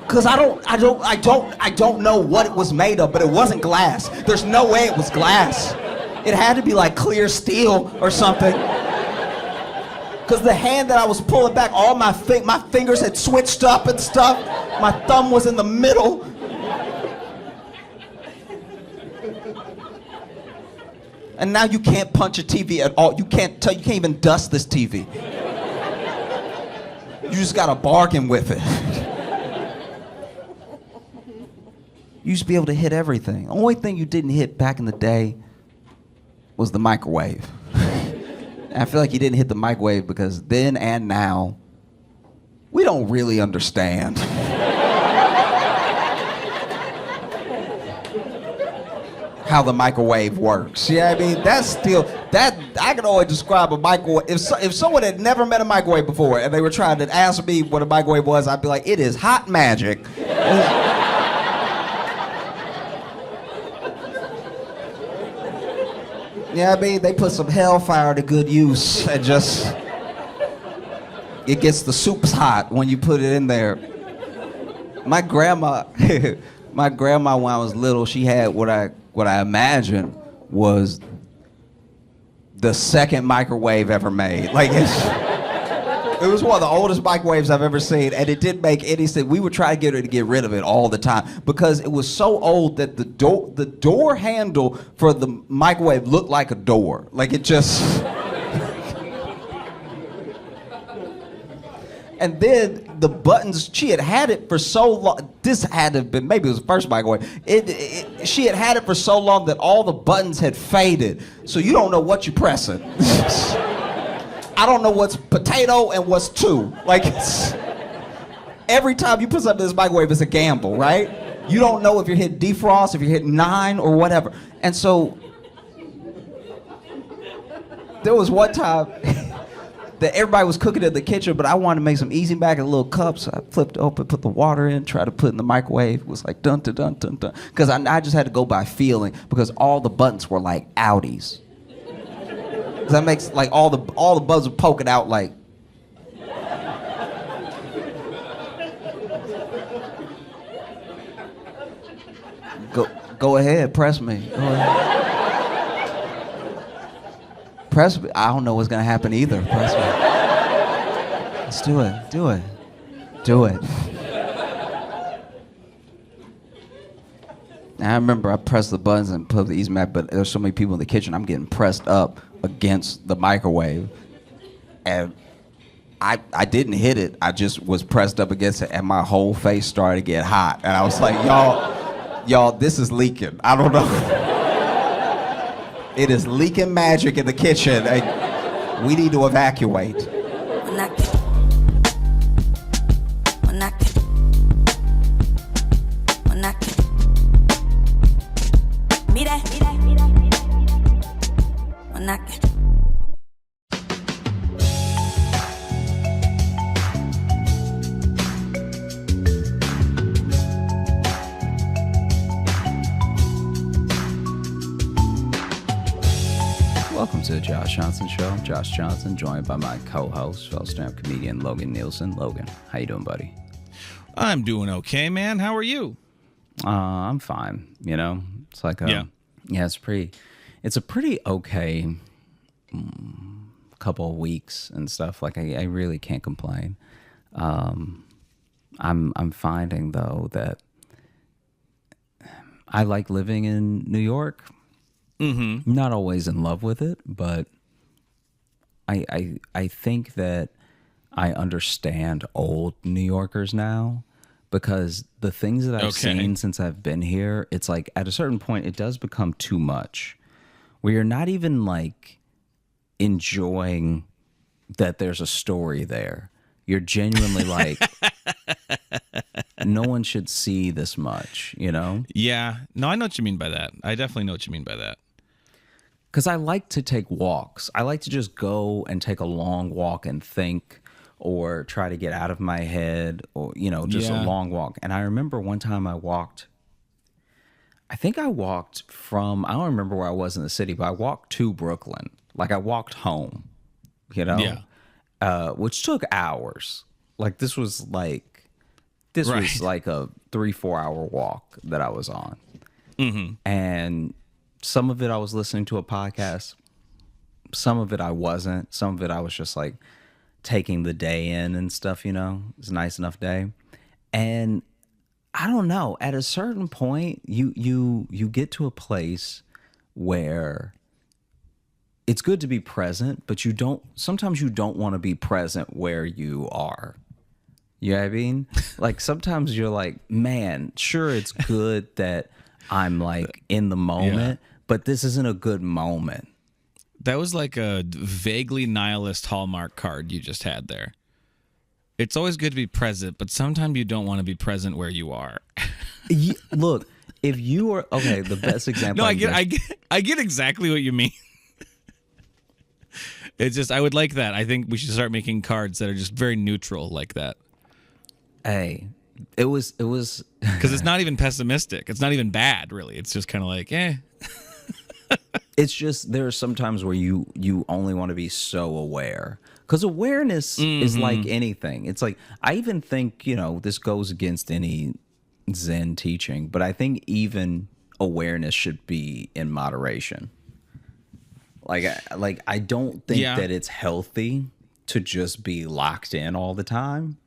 Cause I don't know what it was made of, but it wasn't glass. There's no way it was glass. It had to be like clear steel or something. Cause the hand that I was pulling back, all my fingers had switched up and stuff. My thumb was in the middle. And now you can't punch a TV at all. You can't even dust this TV. You just gotta bargain with it. You used to be able to hit everything. The only thing you didn't hit back in the day was the microwave. And I feel like you didn't hit the microwave because then and now, we don't really understand how the microwave works. Yeah, I mean, that's still, that, I can only describe a microwave. If someone had never met a microwave before and they were trying to ask me what a microwave was, I'd be like, it is hot magic. Yeah, I mean, they put some hellfire to good use and just, it gets the soups hot when you put it in there. My grandma, when I was little, she had what I imagined was the second microwave ever made. Like, it was one of the oldest microwaves I've ever seen, and it didn't make any sense. We would try to get her to get rid of it all the time because it was so old that the door handle for the microwave looked like a door. Like, it just... And then the buttons, she had it for so long. This had to have been, maybe it was the first microwave. She had it for so long that all the buttons had faded. So you don't know what you're pressing. I don't know what's potato and what's two. Like, every time you put something in this microwave, it's a gamble, right? You don't know if you're hitting defrost, if you're hitting 9 or whatever. And so there was one time that everybody was cooking in the kitchen, but I wanted to make some easy mac in a little cup, so I flipped open, put the water in, tried to put it in the microwave. It was like dun dun dun dun dun, because I just had to go by feeling, because all the buttons were like outies. Does that makes like all the buttons were poking out like. Go ahead, press me. Go ahead. Press me. I don't know what's gonna happen either. Press me. Let's do it. Do it. Do it. And I remember I pressed the buttons and put the easy mac, but there's so many people in the kitchen. I'm getting pressed up against the microwave, and I didn't hit it. I just was pressed up against it, and my whole face started to get hot. And I was like, y'all, this is leaking. I don't know. It is leaking magic in the kitchen. We need to evacuate. Welcome to the Josh Johnson Show. I'm Josh Johnson, joined by my co-host, fellow stand-up comedian Logan Nielsen. Logan, how you doing, buddy? I'm doing okay, man. How are you? I'm fine. You know, it's like it's a pretty okay couple of weeks and stuff. Like I really can't complain. I'm finding though that I like living in New York. Mm-hmm. Not always in love with it, but I think that I understand old New Yorkers now, because the things that I've seen since I've been here, it's like at a certain point it does become too much, where you're not even like enjoying that there's a story there. You're genuinely like, no one should see this much, you know? Yeah. No, I know what you mean by that. I definitely know what you mean by that. Because I like to take walks. I like to just go and take a long walk and think, or try to get out of my head, or, you know, just a long walk. And I remember one time I walked from, I don't remember where I was in the city, but I walked to Brooklyn. Like I walked home, you know? Yeah. Which took hours. Like this was like a 3-4 hour walk that I was on. Mm-hmm. And some of it I was listening to a podcast. Some of it I wasn't. Some of it I was just like taking the day in and stuff, you know. It's a nice enough day. And I don't know, at a certain point you get to a place where it's good to be present, but sometimes you don't want to be present where you are. You know what I mean? Like sometimes you're like, man, sure, it's good that I'm like in the moment, but this isn't a good moment. That was like a vaguely nihilist Hallmark card you just had there. It's always good to be present, but sometimes you don't want to be present where you are. Look, if you are okay, the best example. No, I get exactly what you mean. It's just I would like that. I think we should start making cards that are just very neutral like that. Hey, it was because it's not even pessimistic. It's not even bad, really. It's just kind of like, eh. It's just there are some times where you only want to be so aware. Because awareness is like anything. It's like, I even think, this goes against any Zen teaching, but I think even awareness should be in moderation. Like I don't think that it's healthy to just be locked in all the time.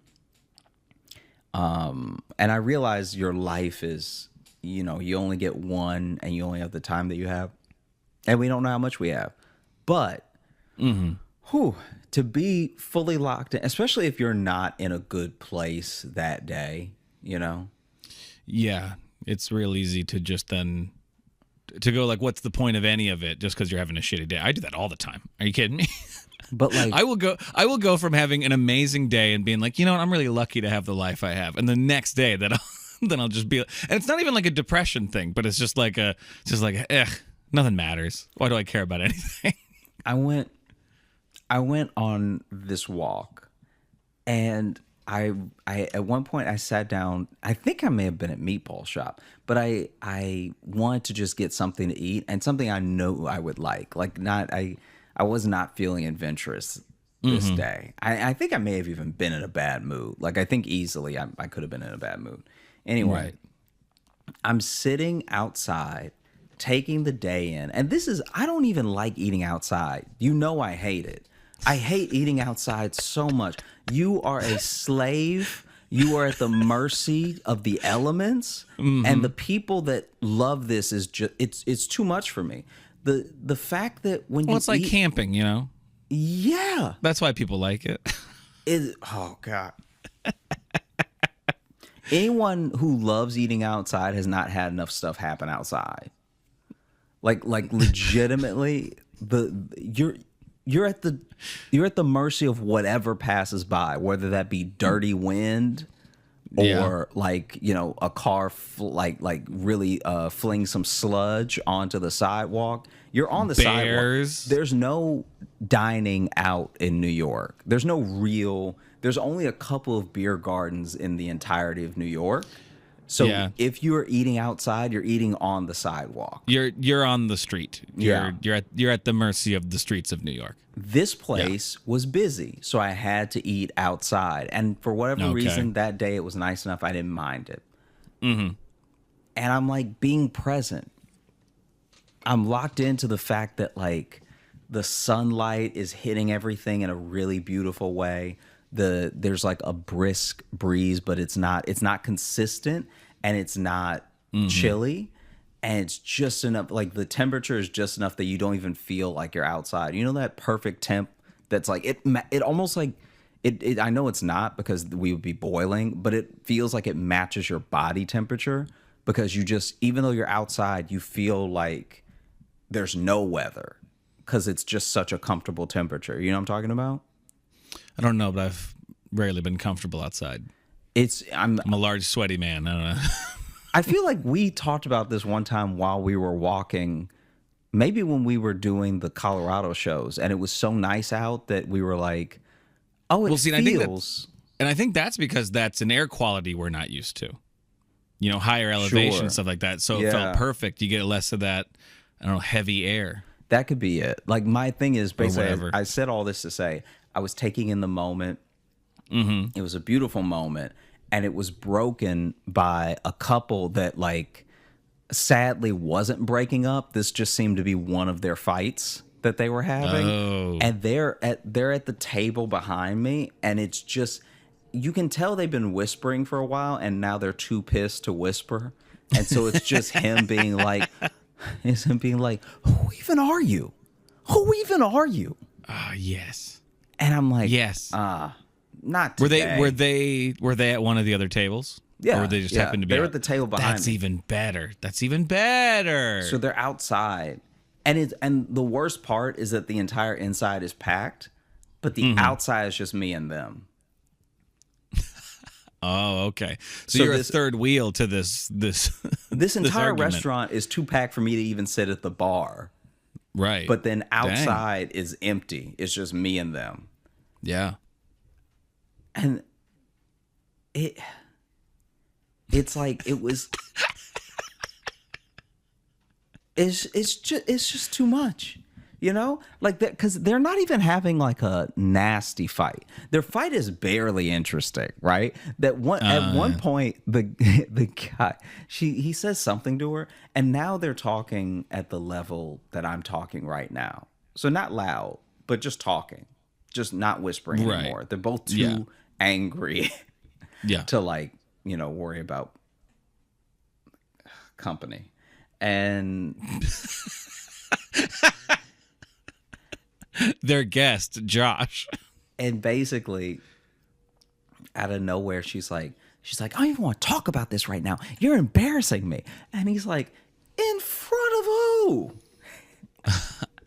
And I realize your life is, you only get one and you only have the time that you have. And we don't know how much we have. But to be fully locked in, especially if you're not in a good place that day, Yeah, it's real easy to just then to go like, what's the point of any of it just because you're having a shitty day? I do that all the time. Are you kidding me? But like, I will go from having an amazing day and being like, I'm really lucky to have the life I have. And the next day then I'll just be, and it's not even like a depression thing, but it's just like nothing matters. Why do I care about anything? I went on this walk, and I at one point I sat down. I think I may have been at Meatball Shop, but I wanted to just get something to eat and something I know I would like. Like I was not feeling adventurous this day. I think I may have even been in a bad mood. Like I think easily I could have been in a bad mood. Anyway, I'm sitting outside taking the day in. And I don't even like eating outside. I hate it. I hate eating outside so much. You are a slave. You are at the mercy of the elements. And the people that love this is just, it's too much for me. The fact that when it's like camping, Yeah. That's why people like it. Oh, God. Anyone who loves eating outside has not had enough stuff happen outside. Like legitimately, you're at the mercy of whatever passes by, whether that be dirty wind or a car really fling some sludge onto the sidewalk. You're on the sidewalk. There's no dining out in New York. There's only a couple of beer gardens in the entirety of New York. So if you're eating outside, you're eating on the sidewalk. You're on the street. You're at the mercy of the streets of New York. This place was busy, so I had to eat outside. And for whatever reason, that day it was nice enough I didn't mind it. And I'm like being present. I'm locked into the fact that like the sunlight is hitting everything in a really beautiful way. There's like a brisk breeze, but it's not consistent and it's not chilly, and it's just enough, like the temperature is just enough that you don't even feel like you're outside. That perfect temp that's like it almost like it I know it's not because we would be boiling, but it feels like it matches your body temperature because you just, even though you're outside, you feel like there's no weather because it's just such a comfortable temperature. You know what I'm talking about? I don't know, but I've rarely been comfortable outside. I'm a large, sweaty man. I don't know. I feel like we talked about this one time while we were walking, maybe when we were doing the Colorado shows, and it was so nice out that we were like, oh, feels. I think that's because that's an air quality we're not used to. Higher elevation, stuff like that. So it felt perfect. You get less of that, I don't know, heavy air. That could be it. Like my thing is basically, I said all this to say, I was taking in the moment. It was a beautiful moment, and it was broken by a couple that like sadly wasn't breaking up. This just seemed to be one of their fights that they were having. And they're at the table behind me, and it's just, you can tell they've been whispering for a while and now they're too pissed to whisper. And so it's just him being like, who even are you? who even are you? Yes. And I'm like, Yes. not Were today. they at one of the other tables? Yeah. Or were they just yeah. happened to be They were out? at the table behind That's me. even better. That's even better. So they're outside. And the worst part is that the entire inside is packed, but the outside is just me and them. Oh, okay. So, So you're this- a third wheel to this This entire argument. restaurant is too packed for me to even sit at the bar. Right. But then outside is empty. It's just me and them. Yeah. And it's like it was it's just too much. You know? Like that, because they're not even having like a nasty fight. Their fight is barely interesting, right? At one point the guy he says something to her, and now they're talking at the level that I'm talking right now. So not loud, but just talking. Just not whispering Right. anymore. They're both too angry Yeah. to like, worry about company. And Their guest, Josh. and basically out of nowhere she's like, I don't even want to talk about this right now. You're embarrassing me. And he's like, in front of who?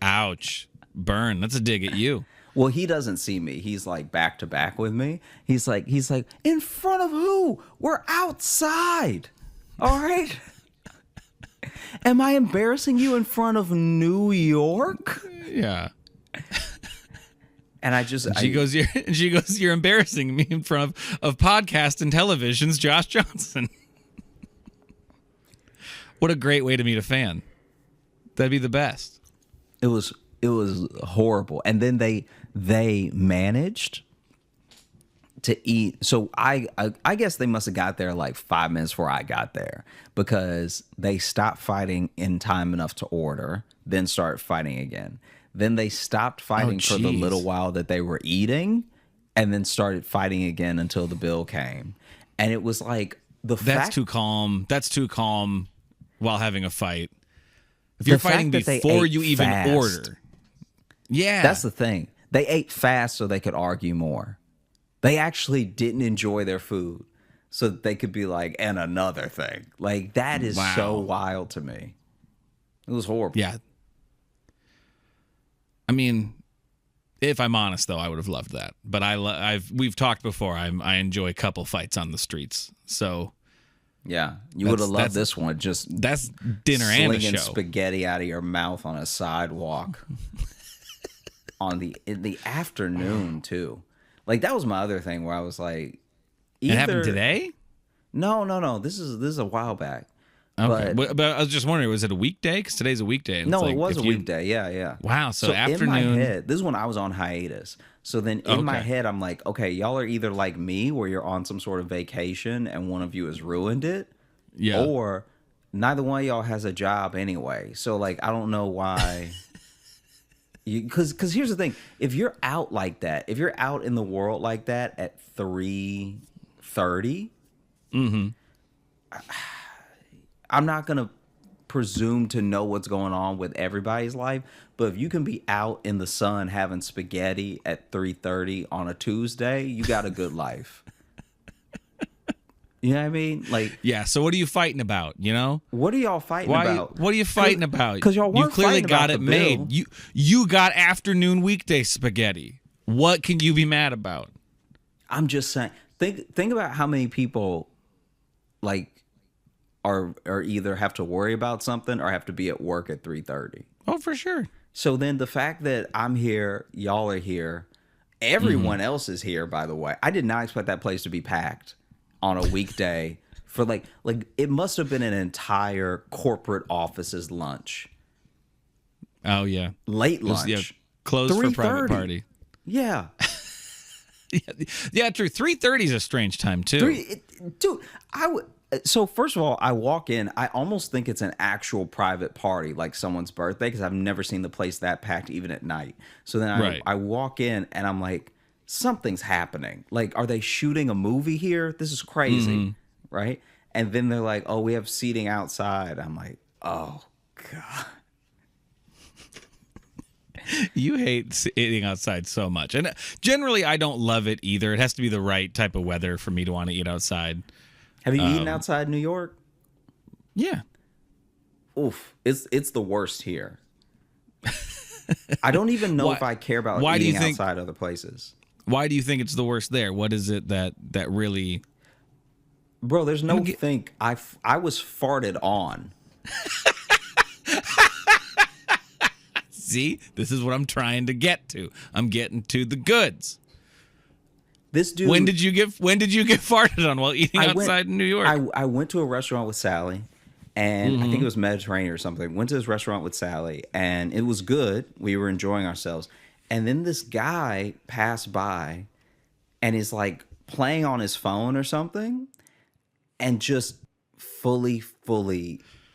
Ouch. Burn. That's a dig at you. Well, he doesn't see me. He's like back to back with me. He's like, in front of who? We're outside. All right. Am I embarrassing you in front of New York? Yeah. And She goes, you're embarrassing me in front of podcast and television's Josh Johnson. What a great way to meet a fan. That'd be the best. It was horrible. And then they managed to eat. So I guess they must have got there like 5 minutes before I got there, because they stopped fighting in time enough to order, then start fighting again. Then they stopped fighting for the little while that they were eating, and then started fighting again until the bill came. And it was like That's too calm. That's too calm while having a fight. If you're fighting before you even fast. order. Yeah. That's the thing. They ate fast so they could argue more. They actually didn't enjoy their food so that they could be like, and another thing. Like, that is so wild to me. It was horrible. Yeah. I mean, if I'm honest, though, I would have loved that. But we've talked before. I enjoy a couple fights on the streets. So yeah, you would have loved this one. Just that's dinner and a slinging show. spaghetti out of your mouth on a sidewalk in the afternoon too. Like, that was my other thing where I was like, It happened today? No. This is a while back. Okay, but I was just wondering, was it a weekday? Because today's a weekday. No, it was a weekday. Yeah. Wow. So afternoon. In my head, this is when I was on hiatus. So then in my head, I'm like, okay, y'all are either like me, where you're on some sort of vacation and one of you has ruined it, Yeah. or neither one of y'all has a job anyway. So like, I don't know why. Because here's the thing: if you're out like that, if you're out in the world like that at 3:30, I'm not gonna presume to know what's going on with everybody's life, but if you can be out in the sun having spaghetti at 3:30 on a Tuesday, you got a good life. You know what I mean? Like, yeah. So what are you fighting about? You know, what are y'all fighting about? What are you fighting about? Because y'all weren't you clearly fighting got about it the bill. made. You got afternoon weekday spaghetti. What can you be mad about? I'm just saying. Think about how many people like are either have to worry about something or have to be at work at 3:30. Oh, for sure. So then the fact that I'm here, y'all are here, everyone else is here, by the way. I did not expect that place to be packed on a weekday for like it must have been an entire corporate office's lunch. Oh, yeah. Late lunch. Yeah, closed for private 3:30. party. Yeah. Yeah, true. 3:30 is a strange time, too. Dude, so first of all, I walk in, I almost think it's an actual private party, like someone's birthday, because I've never seen the place that packed even at night. So then I walk in and I'm like, something's happening. Like, are they shooting a movie here? This is crazy, right? And then they're like, oh, we have seating outside. I'm like, oh, God. You hate eating outside so much. And generally, I don't love it either. It has to be the right type of weather for me to want to eat outside. Have you eaten outside New York? Yeah. Oof, it's the worst here. I don't even know if I care about why do eating you think- outside other places. Why do you think it's the worst there? What is it that really... Bro, there's no think. I was farted on. See, this is what I'm trying to get to. I'm getting to the goods. This dude. When did you get farted on while eating outside in New York? I went to a restaurant with Sally, and I think it was Mediterranean or something. Went to this restaurant with Sally, and it was good. We were enjoying ourselves. And then this guy passed by and is like playing on his phone or something and just fully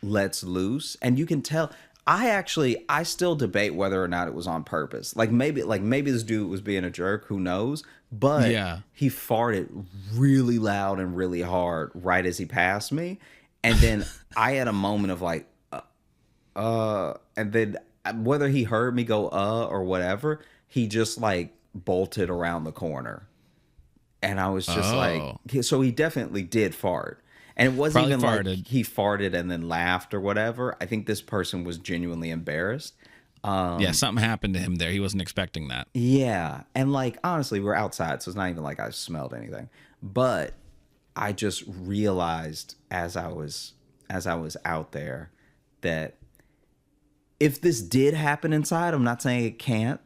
lets loose. And you can tell. I still debate whether or not it was on purpose. Like maybe this dude was being a jerk, who knows? But he farted really loud and really hard right as he passed me. And then I had a moment of like, and then whether he heard me go, or whatever, he just like bolted around the corner. And I was just like, so he definitely did fart. And it wasn't even like he farted and then laughed or whatever. I think this person was genuinely embarrassed. Yeah, something happened to him there. He wasn't expecting that. Yeah. And like, honestly, we're outside, so it's not even like I smelled anything. But I just realized as I was out there that if this did happen inside, I'm not saying it can't,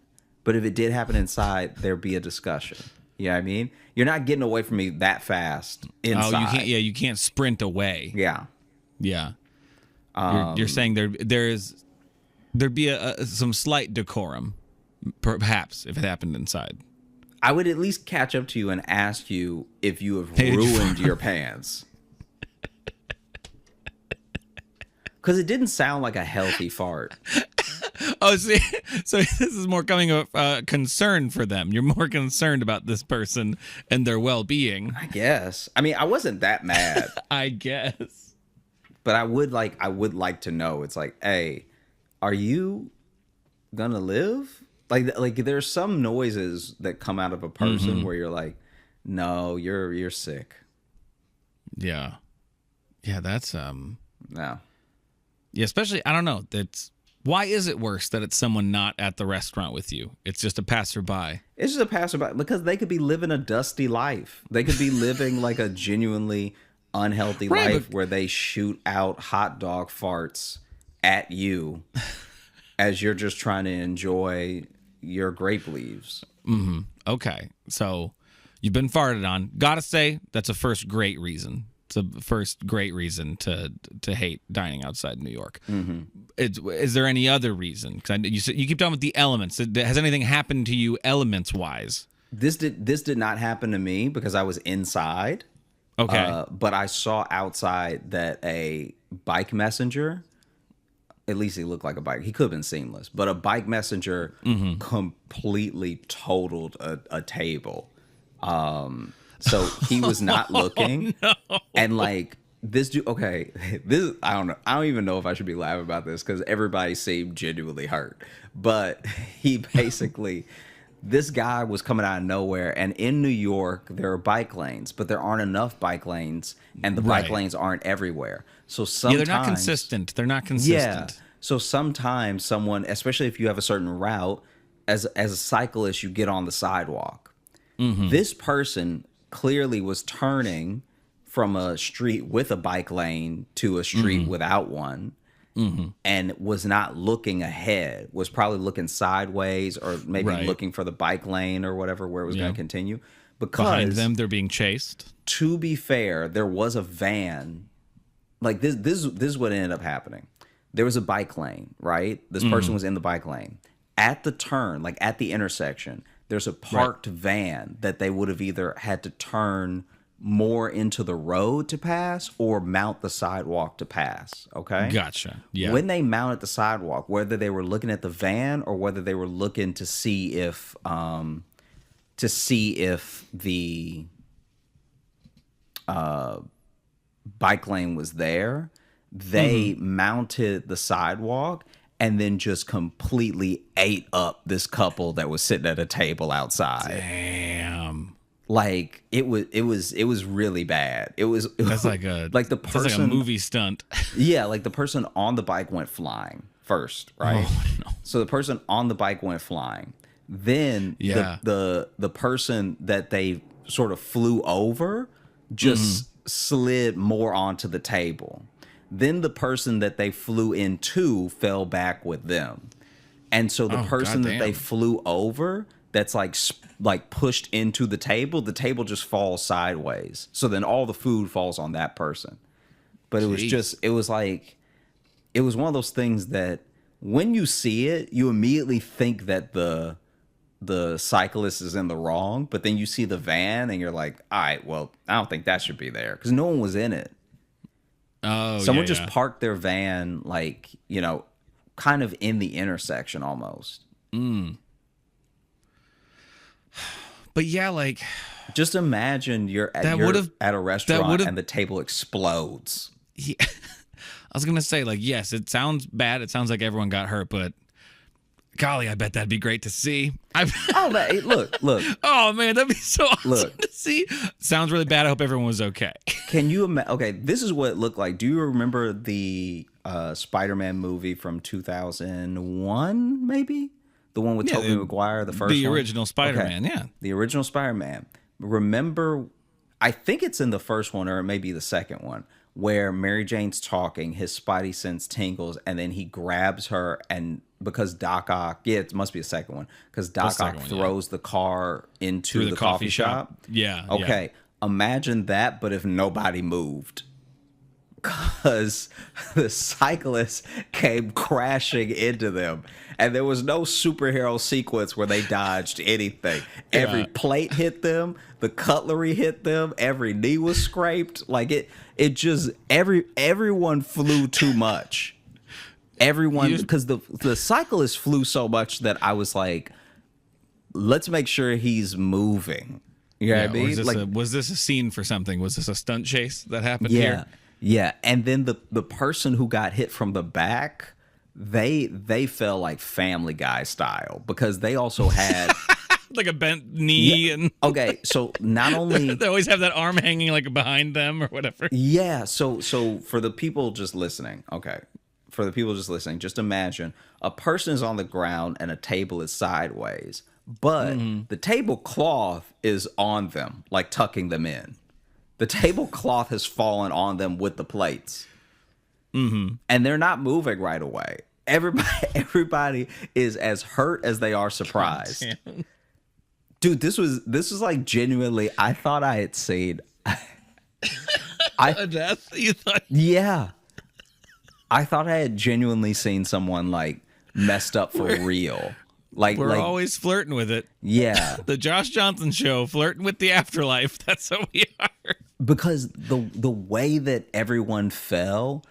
but if it did happen inside, there'd be a discussion. You know what I mean? You're not getting away from me that fast inside. Oh, you can't. Yeah, you can't sprint away. Yeah. Yeah. You're saying there'd be some slight decorum, perhaps, if it happened inside. I would at least catch up to you and ask you if you have ruined your pants. Because it didn't sound like a healthy fart. Oh, see, so this is more coming of concern for them. You're more concerned about this person and their well-being. I guess. I mean, I wasn't that mad. I guess. But I would like to know. It's like, hey, are you gonna live? Like there's some noises that come out of a person where you're like, no, you're sick. Yeah. Yeah, that's No. Yeah, especially I don't know. Why is it worse that it's someone not at the restaurant with you? It's just a passerby. It's just a passerby because they could be living a dusty life. They could be living like a genuinely unhealthy life where they shoot out hot dog farts at you as you're just trying to enjoy your grape leaves. Mm-hmm. Okay. So you've been farted on. Gotta say, that's a first great reason. It's a first great reason to hate dining outside New York. Mm-hmm. Is there any other reason? Because you keep talking about the elements. Has anything happened to you elements wise? This did not happen to me because I was inside. Okay. But I saw outside that a bike messenger, at least he looked like a bike. He could have been seamless, but a bike messenger completely totaled a table. So he was not looking. Oh, no. And like this dude, okay, this, I don't know. I don't even know if I should be laughing about this because everybody seemed genuinely hurt. But he basically, this guy was coming out of nowhere. And in New York, there are bike lanes, but there aren't enough bike lanes. And the bike lanes aren't everywhere. So sometimes. Yeah, they're not consistent. They're not consistent. Yeah. So sometimes someone, especially if you have a certain route, as a cyclist, you get on the sidewalk. Mm-hmm. This person clearly was turning from a street with a bike lane to a street without one, and was not looking ahead, was probably looking sideways or maybe looking for the bike lane or whatever where it was going to continue. Because behind them, they're being chased. To be fair, there was a van. Like this is what ended up happening. There was a bike lane, right? This person was in the bike lane. At the turn, like at the intersection, there's a parked van that they would have either had to turn more into the road to pass or mount the sidewalk to pass. Okay. Gotcha. Yeah. When they mounted the sidewalk, whether they were looking at the van or whether they were looking to see if the bike lane was there, they mounted the sidewalk and then just completely ate up this couple that was sitting at a table outside. Damn. Like it was really bad. That's like a like the person, that's like a movie stunt. Yeah, like the person on the bike went flying first, right? Oh, no. So the person on the bike went flying. Then the person that they sort of flew over just slid more onto the table. Then the person that they flew into fell back with them. And so the person that they flew over that's like pushed into the table just falls sideways. So then all the food falls on that person. But it was one of those things that when you see it, you immediately think that the cyclist is in the wrong, but then you see the van and you're like, all right, well, I don't think that should be there because no one was in it. Oh, Someone just parked their van, like, you know, kind of in the intersection almost. But yeah, like, just imagine you're at a restaurant and the table explodes. Yeah. I was gonna say, like, yes, it sounds bad. It sounds like everyone got hurt, but golly, I bet that'd be great to see. Look. Oh man, that'd be so awesome to see. Sounds really bad. I hope everyone was okay. Can you imagine? Okay, this is what it looked like. Do you remember the Spider-Man movie from 2001? Maybe the one with Tobey Maguire, the first, the original Spider-Man. Okay. Yeah, the original Spider-Man. Remember, I think it's in the first one, or it may be the second one, where Mary Jane's talking, his spidey sense tingles, and then he grabs her, and because Doc Ock, it must be the second one, because Doc Ock throws the car into the coffee shop. Yeah. Okay, imagine that, but if nobody moved. Because the cyclist came crashing into them, and there was no superhero sequence where they dodged anything. Yeah. Every plate hit them, the cutlery hit them, every knee was scraped. Like it just everyone flew too much. Everyone, because the cyclist flew so much that I was like, let's make sure he's moving. You know what I mean? Was this a scene for something? Was this a stunt chase that happened here? Yeah, and then the person who got hit from the back, they fell like Family Guy style because they also had like a bent knee and okay, so not only they always have that arm hanging like behind them or whatever. Yeah, so for the people just listening, just imagine a person is on the ground and a table is sideways, but the tablecloth is on them, like tucking them in. The tablecloth has fallen on them with the plates. And they're not moving right away. Everybody is as hurt as they are surprised. Dude, this was like genuinely, I thought I had seen a death? You thought? Yeah. I thought I had genuinely seen someone like messed up for real. We're always flirting with it. Yeah. The Josh Johnson show, flirting with the afterlife. That's who we are. Because the way that everyone fell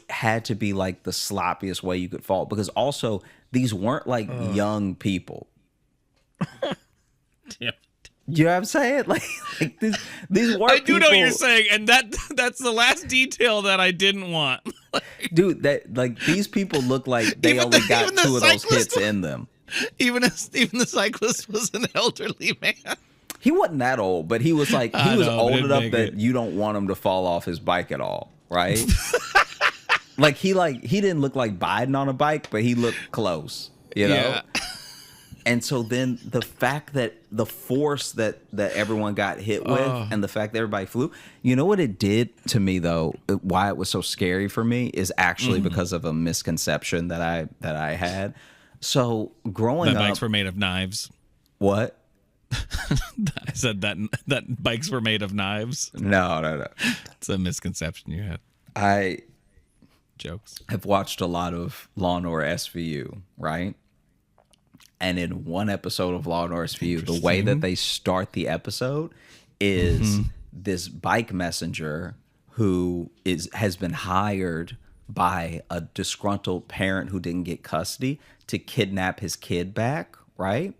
had to be like the sloppiest way you could fall. Because also these weren't like young people. Damn. You know what I'm saying? Like these weren't. I do know what you're saying, and that's the last detail that I didn't want. Dude, that like these people look like they only got two of those hits in them. Even the cyclist was an elderly man. He wasn't that old, but he was like old enough that you don't want him to fall off his bike at all, right? he didn't look like Biden on a bike, but he looked close, you know? Yeah. And so then the fact that the force that everyone got hit with and the fact that everybody flew, you know what it did to me though, why it was so scary for me is actually because of a misconception that I had. So growing up, bikes were made of knives. What? I said that bikes were made of knives. No. It's a misconception you had. Jokes. I've watched a lot of Law & Order SVU, right? And in one episode of Law & Order SVU, the way that they start the episode is this bike messenger who has been hired by a disgruntled parent who didn't get custody to kidnap his kid back, right?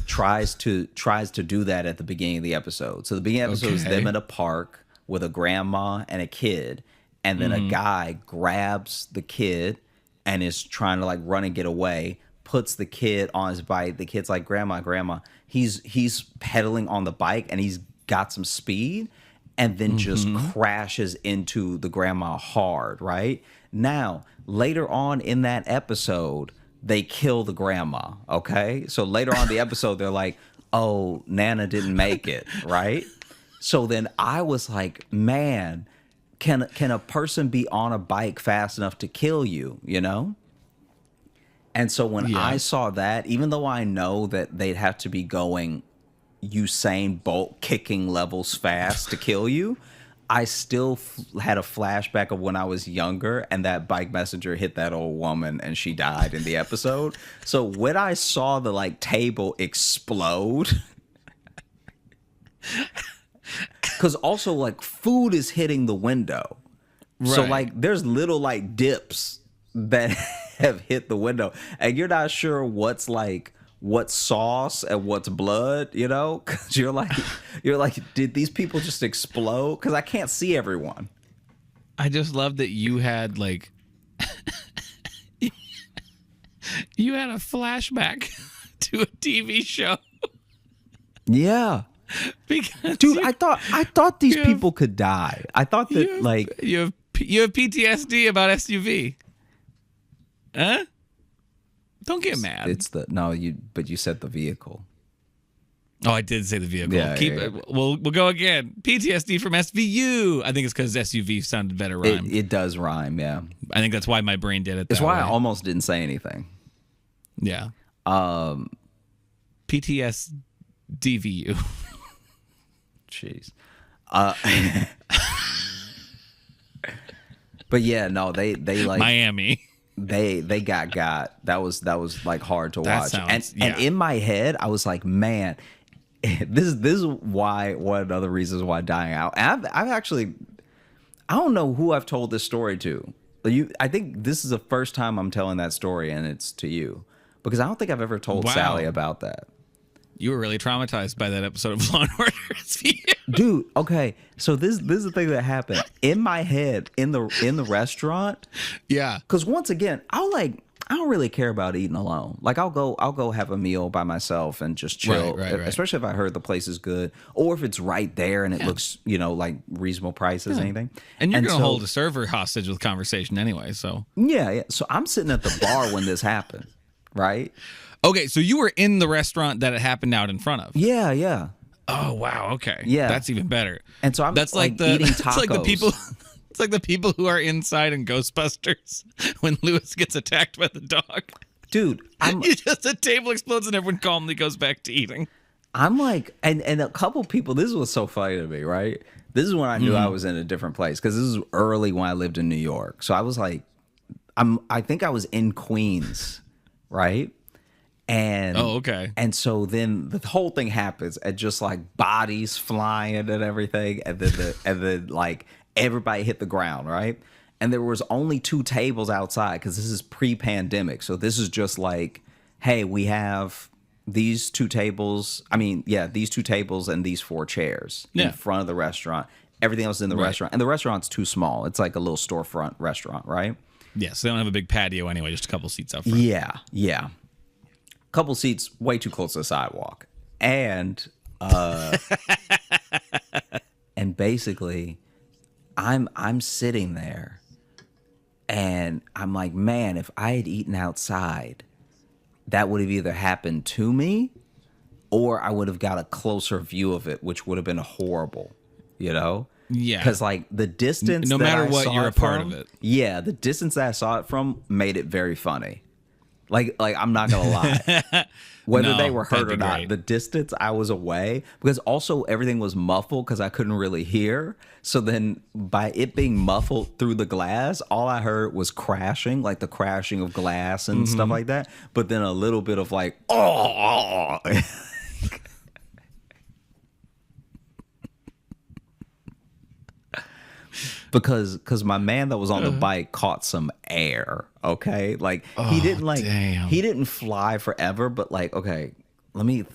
Tries to do that at the beginning of the episode. So the beginning of the episode is them in a park with a grandma and a kid, and then a guy grabs the kid and is trying to like run and get away, puts the kid on his bike. The kid's like, grandma. He's pedaling on the bike and he's got some speed, and then just crashes into the grandma hard, right? Now, later on in that episode, they kill the grandma, okay? So later on in the episode, they're like, oh, Nana didn't make it, right? So then I was like, man, can a person be on a bike fast enough to kill you, you know? And so when I saw that, even though I know that they'd have to be going Usain Bolt kicking levels fast to kill you, I still had a flashback of when I was younger and that bike messenger hit that old woman and she died in the episode. So when I saw the like table explode, because also like food is hitting the window. Right. So like there's little like dips that have hit the window and you're not sure what's sauce and what's blood, you know? Because you're like, did these people just explode? Because I can't see everyone. I just love that you had like, you had a flashback to a TV show. Yeah. Because dude, I thought these people could die. I thought that you have PTSD about SUV. Huh? Don't get mad. But you said the vehicle. Oh, I did say the vehicle. Yeah, We'll go again. PTSD from SVU. I think it's because SUV sounded better rhyme. It does rhyme, yeah. I think that's why my brain did it. That's why I almost didn't say anything. Yeah. PTSDVU. Jeez. But yeah, no, they like Miami. They got that was like hard to watch. Sounds, and in my head I was like, man, this is why one of the other reasons why dying out. And I've actually, I don't know who I've told this story to. I think this is the first time I'm telling that story, and it's to you, because I don't think I've ever told Sally about that. You were really traumatized by that episode of Law and Order SVU. Dude, okay. So this is the thing that happened in my head in the restaurant. Yeah. Because once again, I don't really care about eating alone. Like I'll go have a meal by myself and just chill. Right. Especially if I heard the place is good, or if it's right there and it looks, like reasonable prices, anything. And you're gonna hold a server hostage with conversation anyway. So yeah. So I'm sitting at the bar when this happened, right? Okay, so you were in the restaurant that it happened out in front of. Yeah. Oh wow. Okay. Yeah. That's even better. And so I'm that's like eating tacos. It's like the people. It's like the people who are inside in Ghostbusters when Lewis gets attacked by the dog. Dude, the table explodes and everyone calmly goes back to eating. I'm like, and a couple people. This was so funny to me, right? This is when I knew I was in a different place, because this is early when I lived in New York. So I was like, I think I was in Queens, right? And okay. And so then the whole thing happens, and just like bodies flying and everything, and then like everybody hit the ground, right? And there was only 2 tables outside, because this is pre-pandemic. So this is just like, hey, we have these 2 tables. These 2 tables and these 4 chairs in front of the restaurant. Everything else is in the restaurant, and the restaurant's too small. It's like a little storefront restaurant, right? Yeah, so they don't have a big patio anyway, just a couple seats out front. Yeah. Couple seats way too close to the sidewalk, and and basically I'm sitting there and I'm like, man, if I had eaten outside, that would have either happened to me or I would have got a closer view of it, which would have been horrible, Yeah, because like the distance, no matter what, you're a part of it. Yeah, the distance that I saw it from made it very funny. Like I'm not gonna lie, whether they were hurt or not, great. The distance I was away, because also everything was muffled because I couldn't really hear. So then by it being muffled through the glass, all I heard was crashing, like the crashing of glass and stuff like that. But then a little bit of like, oh. Because my man that was on the bike caught some air, okay? Like he didn't fly forever, but like, okay, I'm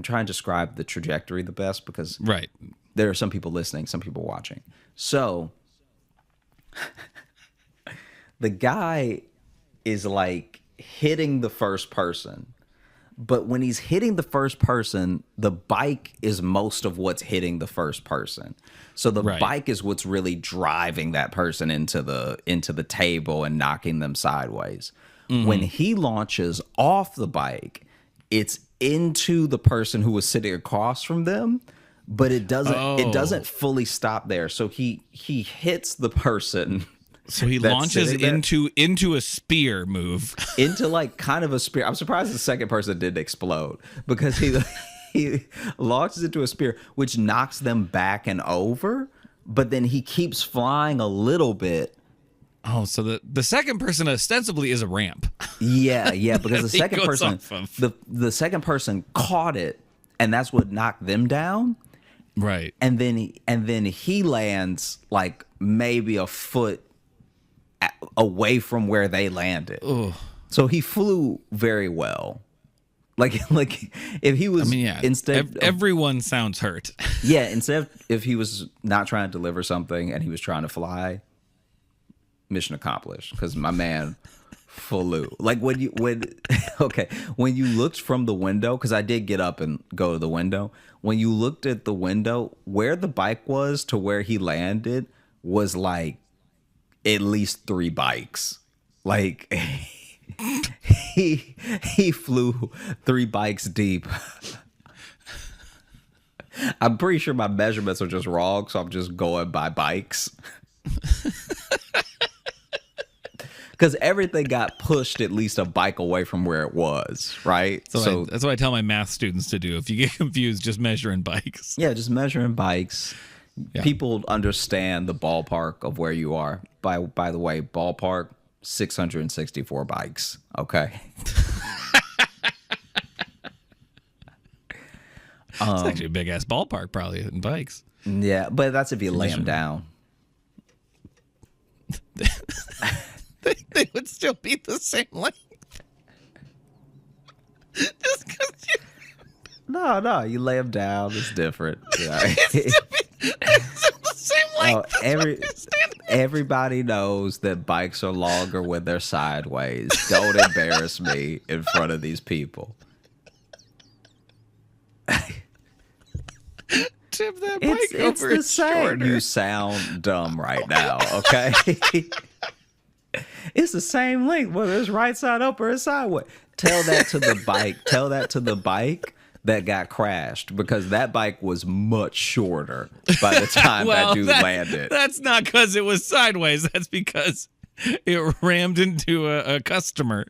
trying to describe the trajectory the best, because there are some people listening, some people watching. So the guy is like hitting the first person. But when he's hitting the first person, the bike is most of what's hitting the first person. So the bike is what's really driving that person into the table and knocking them sideways. When he launches off the bike, it's into the person who was sitting across from them, but it doesn't fully stop there. So he hits the person. So he launches into a spear move. Into like kind of a spear. I'm surprised the second person didn't explode because he launches into a spear, which knocks them back and over, but then he keeps flying a little bit. Oh, so the second person ostensibly is a ramp. Yeah, because the second person the second person caught it, and that's what knocked them down. Right. And then he lands like maybe a foot away from where they landed. Ugh. So he flew very well. Like if he was everyone sounds hurt. Yeah, instead of if he was not trying to deliver something and he was trying to fly, mission accomplished, because my man flew. Like when you looked from the window, because I did get up and go to the window. When you looked at the window, where the bike was to where he landed was like at least 3 bikes. Like he flew 3 bikes deep. I'm pretty sure my measurements are just wrong, so I'm just going by bikes. Because everything got pushed at least a bike away from where it was, right? So that's what I tell my math students to do. If you get confused, just measure in bikes. Yeah, just measure in bikes. Yeah. People understand the ballpark of where you are. By the way, ballpark, 664 bikes. Okay. It's actually a big ass ballpark, probably, in bikes. Yeah, but that's if you lay them down. They would still be the same length. Just because you... No, you lay them down. It's different. Yeah. It's still the same length. Everybody knows that bikes are longer when they're sideways. Don't embarrass me in front of these people. Tip that bike over. It's shorter. You sound dumb right now, okay? It's the same length, whether it's right side up or it's sideways. Tell that to the bike. Tell that to the bike that got crashed, because that bike was much shorter by the time that dude landed. That's not because it was sideways. That's because it rammed into a customer.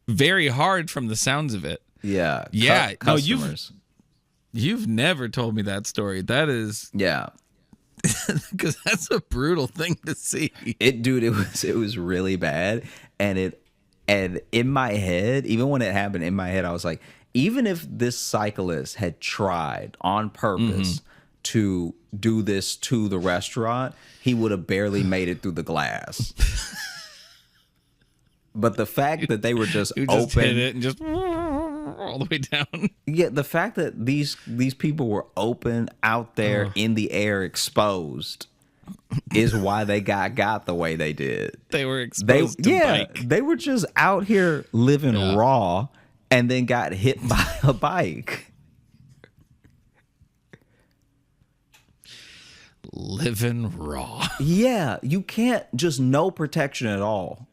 Very hard from the sounds of it. Yeah. Yeah. Customers. You've never told me that story. That is... Yeah. Because that's a brutal thing to see. It was really bad, and in my head, even when it happened in my head, I was like, even if this cyclist had tried on purpose to do this to the restaurant, he would have barely made it through the glass. But the fact that they were just open, hit it and just all the way down. Yeah, the fact that these people were open out there in the air, exposed, is why they got the way they did. They were exposed to bike. They were just out here living raw, and then got hit by a bike. Living raw. Yeah, you can't just no protection at all.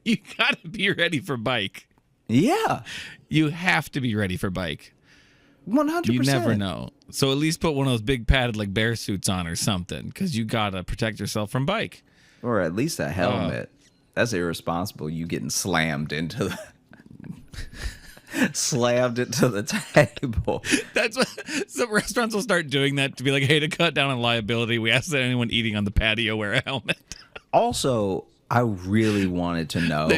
You gotta be ready for bike. Yeah. You have to be ready for bike. 100%. You never know. So at least put one of those big padded like bear suits on or something, because you gotta protect yourself from bike. Or at least a helmet. That's irresponsible. You getting slammed into the table. That's what some restaurants will start doing, that to be like, hey, to cut down on liability, we ask that anyone eating on the patio wear a helmet. Also, I really wanted to know.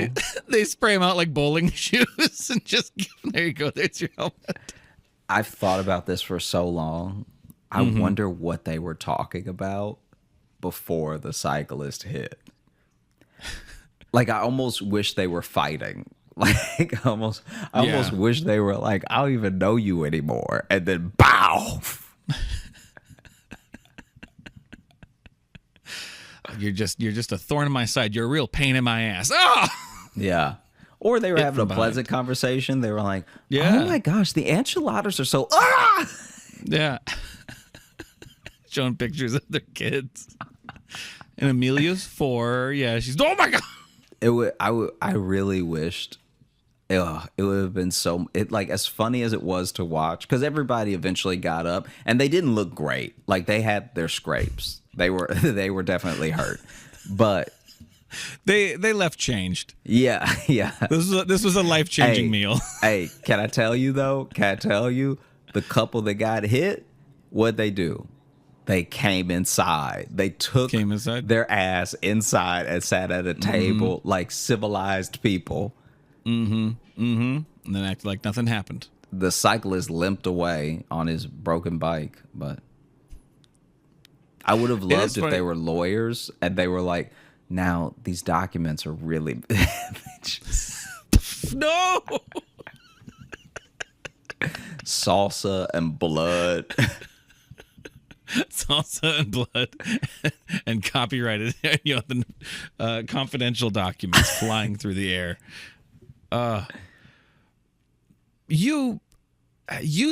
They spray them out like bowling shoes and just give them, there you go, there's your helmet. I've thought about this for so long. I wonder what they were talking about before the cyclist hit. Like, I almost wish they were fighting. Like, I almost wish they were like, I don't even know you anymore. And then, bow! you're just a thorn in my side. You're a real pain in my ass. Oh! Yeah. Or they were having a from pleasant conversation. They were like, Yeah. oh my gosh, the enchiladas are so, ah! Yeah. Showing pictures of their kids. And Amelia's 4. Yeah, she's, oh my God. I really wished it would have been like as funny as it was to watch, because everybody eventually got up and they didn't look great. Like they had their scrapes. They were definitely hurt. But They left changed. yeah, yeah. This was a life-changing meal. Hey, can I tell you though? Can I tell you the couple that got hit, what'd they do? They came inside. They took their ass inside and sat at a table like civilized people. And then acted like nothing happened. The cyclist limped away on his broken bike, but I would have loved if they were lawyers and they were like, now these documents are really No. salsa and blood. Salsa and blood and copyrighted, the confidential documents flying through the air. You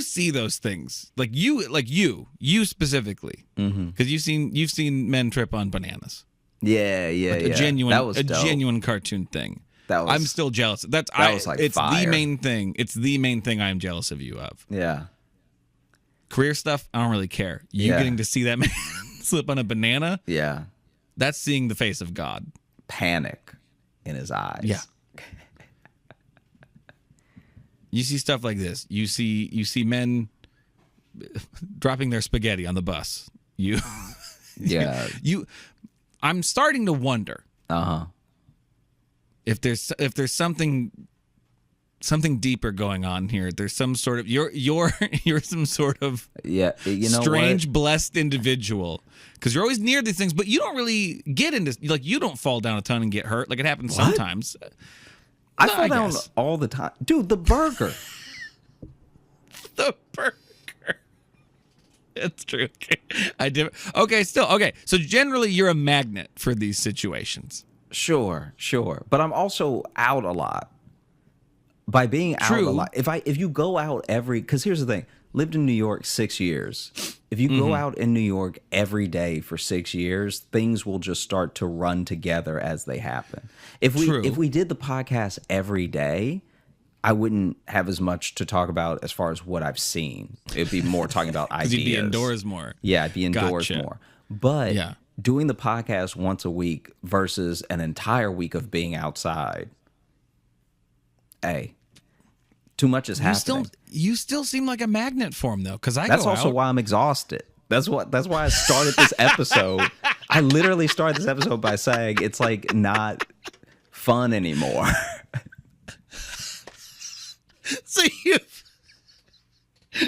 see those things like you specifically, because you've seen men trip on bananas. Yeah. Genuine cartoon thing. I'm still jealous. It's fire. the main thing. It's the main thing I'm jealous of you of. Yeah. Career stuff, I don't really care. You getting to see that man slip on a banana? Yeah. That's seeing the face of God. Panic in his eyes. Yeah. You see stuff like this. You see men dropping their spaghetti on the bus. Yeah. I'm starting to wonder. If there's something deeper going on here. There's some sort of you're some sort of strange blessed individual, because you're always near these things, but you don't really get into, like, you don't fall down a ton and get hurt. Like, it happens sometimes. I fall down all the time, dude. The burger. The burger. It's true. Okay. So generally, you're a magnet for these situations. Sure. But I'm also out a lot. By being out a lot, if you go out because here's the thing, lived in New York 6 years. If you go out in New York every day for 6 years, things will just start to run together as they happen. If we did the podcast every day, I wouldn't have as much to talk about as far as what I've seen. It'd be more talking about ideas. You'd be indoors more. Yeah, I'd be indoors more. But doing the podcast once a week versus an entire week of being outside. Hey, too much is happening. You still seem like a magnet for him, though, because that's also why I'm exhausted. That's why I started this episode. I literally started this episode by saying it's like not fun anymore. So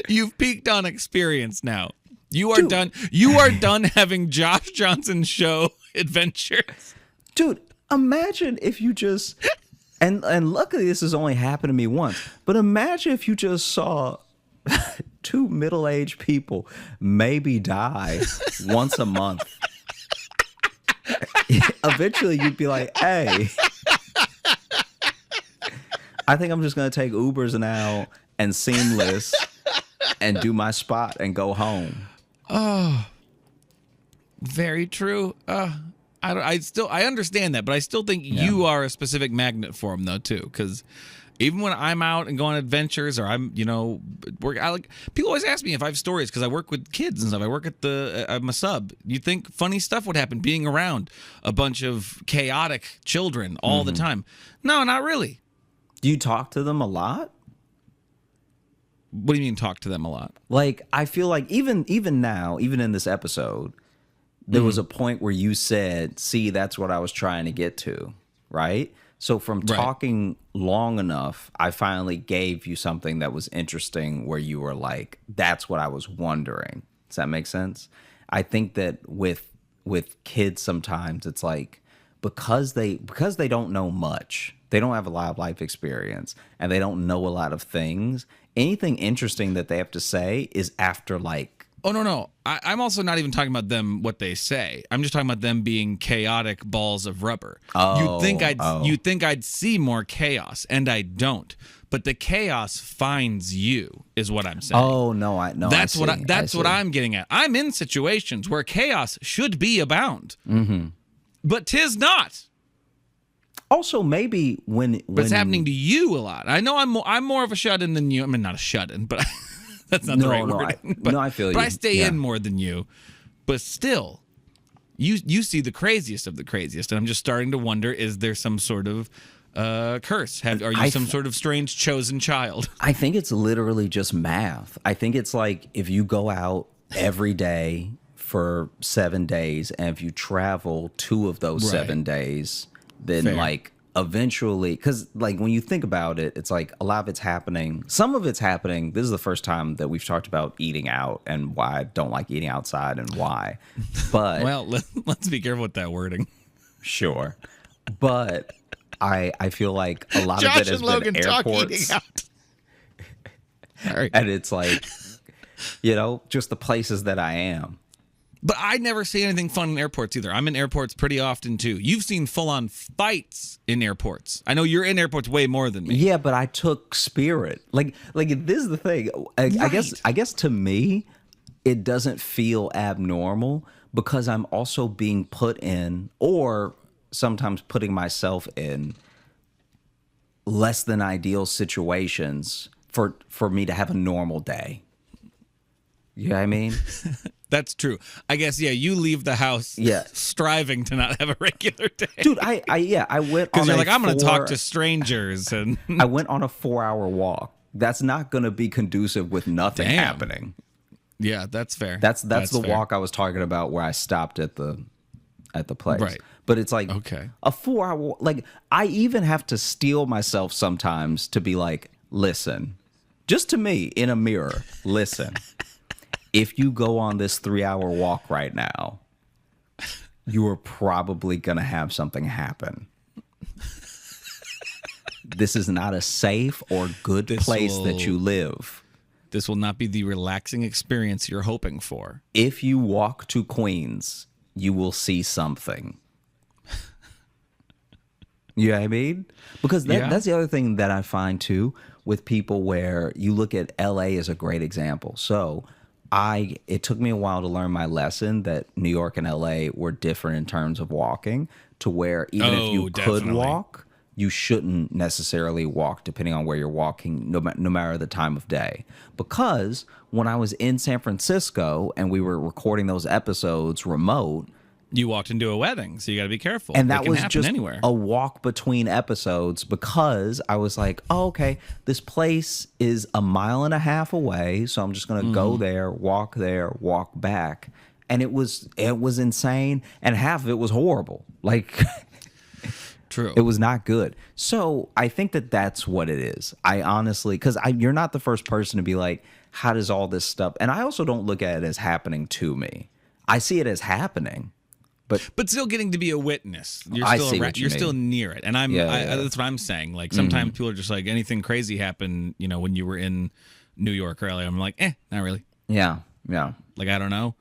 you've peaked on experience now. You are done. You are done having Josh Johnson's show adventures. Dude, imagine if you just and luckily this has only happened to me once, but imagine if you just saw 2 middle-aged people maybe die once a month. Eventually you'd be like, hey, I think I'm just going to take Ubers now and Seamless and do my spot and go home. Oh, very true. I understand that, but I still think you are a specific magnet for them, though, too. Because even when I'm out and go on adventures, or I'm, people always ask me if I have stories, because I work with kids and stuff. I work I'm a sub. You think funny stuff would happen being around a bunch of chaotic children all the time? No, not really. Do you talk to them a lot? What do you mean talk to them a lot? Like, I feel like even now, even in this episode, there was a point where you said, see, that's what I was trying to get to, right? So from talking long enough, I finally gave you something that was interesting where you were like, that's what I was wondering. Does that make sense? I think that with kids sometimes it's like, because they don't know much, they don't have a lot of life experience, and they don't know a lot of things, anything interesting that they have to say is after like Oh, no. I'm also not even talking about them, what they say. I'm just talking about them being chaotic balls of rubber. Oh, You'd think I'd see more chaos, and I don't. But the chaos finds you, is what I'm saying. Oh, no, That's I see. That's what I'm getting at. I'm in situations where chaos should be abound. Mm-hmm. But 'tis not. Also, maybe when But it's happening to you a lot. I know I'm more of a shut-in than you. I mean, not a shut-in, but that's not the right word. I feel you. But I stay in more than you. But still, you see the craziest of the craziest, and I'm just starting to wonder: is there some sort of curse? Are you some sort of strange chosen child? I think it's literally just math. I think it's like if you go out every day for 7 days, and if you travel 2 of those 7 days, then Fair. like eventually, because like when you think about it, it's like a lot of it's happening. Some of it's happening. This is the first time that we've talked about eating out and why I don't like eating outside and why. But Well, let's be careful with that wording. sure. But I feel like a lot Josh of it has and Logan been talk airports. eating out. All right. And it's like, just the places that I am. But I never see anything fun in airports either. I'm in airports pretty often too. You've seen full-on fights in airports. I know you're in airports way more than me. Yeah, but I took Spirit. Like this is the thing. I guess to me, it doesn't feel abnormal because I'm also being put in, or sometimes putting myself in, less than ideal situations for me to have a normal day. You know what I mean? That's true. I guess, you leave the house striving to not have a regular day. Dude, I went because on you're like, I'm going to talk to strangers. And I went on a 4-hour walk. That's not going to be conducive with nothing happening. Yeah, that's fair. That's the fair. Walk I was talking about where I stopped at the place. Right. But it's like okay. A 4-hour, like I even have to steel myself sometimes to be like, listen, just to me in a mirror, listen. If you go on this 3-hour walk right now, you are probably going to have something happen. This is not a safe or good place that you live. This will not be the relaxing experience you're hoping for. If you walk to Queens, you will see something. You know what I mean? Because that's the other thing that I find too with people where you look at LA as a great example. So it took me a while to learn my lesson that New York and LA were different in terms of walking, to where even if you could walk, you shouldn't necessarily walk depending on where you're walking, no matter the time of day. Because when I was in San Francisco and we were recording those episodes remote, you walked into a wedding, so you got to be careful. And that was just anywhere. A walk between episodes because I was like, oh, okay, this place is 1.5 miles away, so I'm just going to go there, walk back. And it was insane, and half of it was horrible. Like, true. It was not good. So I think that's what it is. I honestly, because you're not the first person to be like, how does all this stuff? And I also don't look at it as happening to me. I see it as happening. But still getting to be a witness. You're still near it. And that's what I'm saying. Like sometimes people are just like, anything crazy happened, when you were in New York or LA. I'm like, not really. Yeah. Like, I don't know.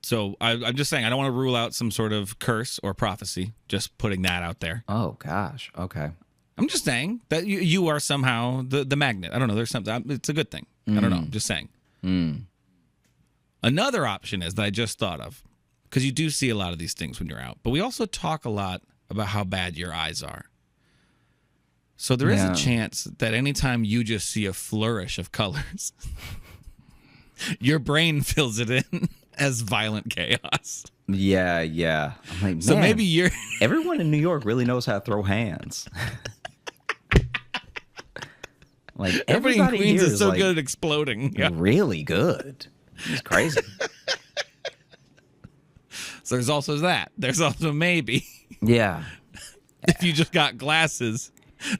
So I'm just saying, I don't want to rule out some sort of curse or prophecy. Just putting that out there. Oh, gosh. Okay. I'm just saying that you are somehow the magnet. I don't know. There's something. It's a good thing. I don't know. I'm just saying. Another option is that I just thought of, because you do see a lot of these things when you're out, but we also talk a lot about how bad your eyes are. So there is a chance that anytime you just see a flourish of colors, your brain fills it in as violent chaos. Yeah. I'm like, so maybe everyone in New York really knows how to throw hands. Like everybody in Queens is so good at exploding. Yeah. Really good. It's crazy. So there's also that. There's also maybe. Yeah. If you just got glasses,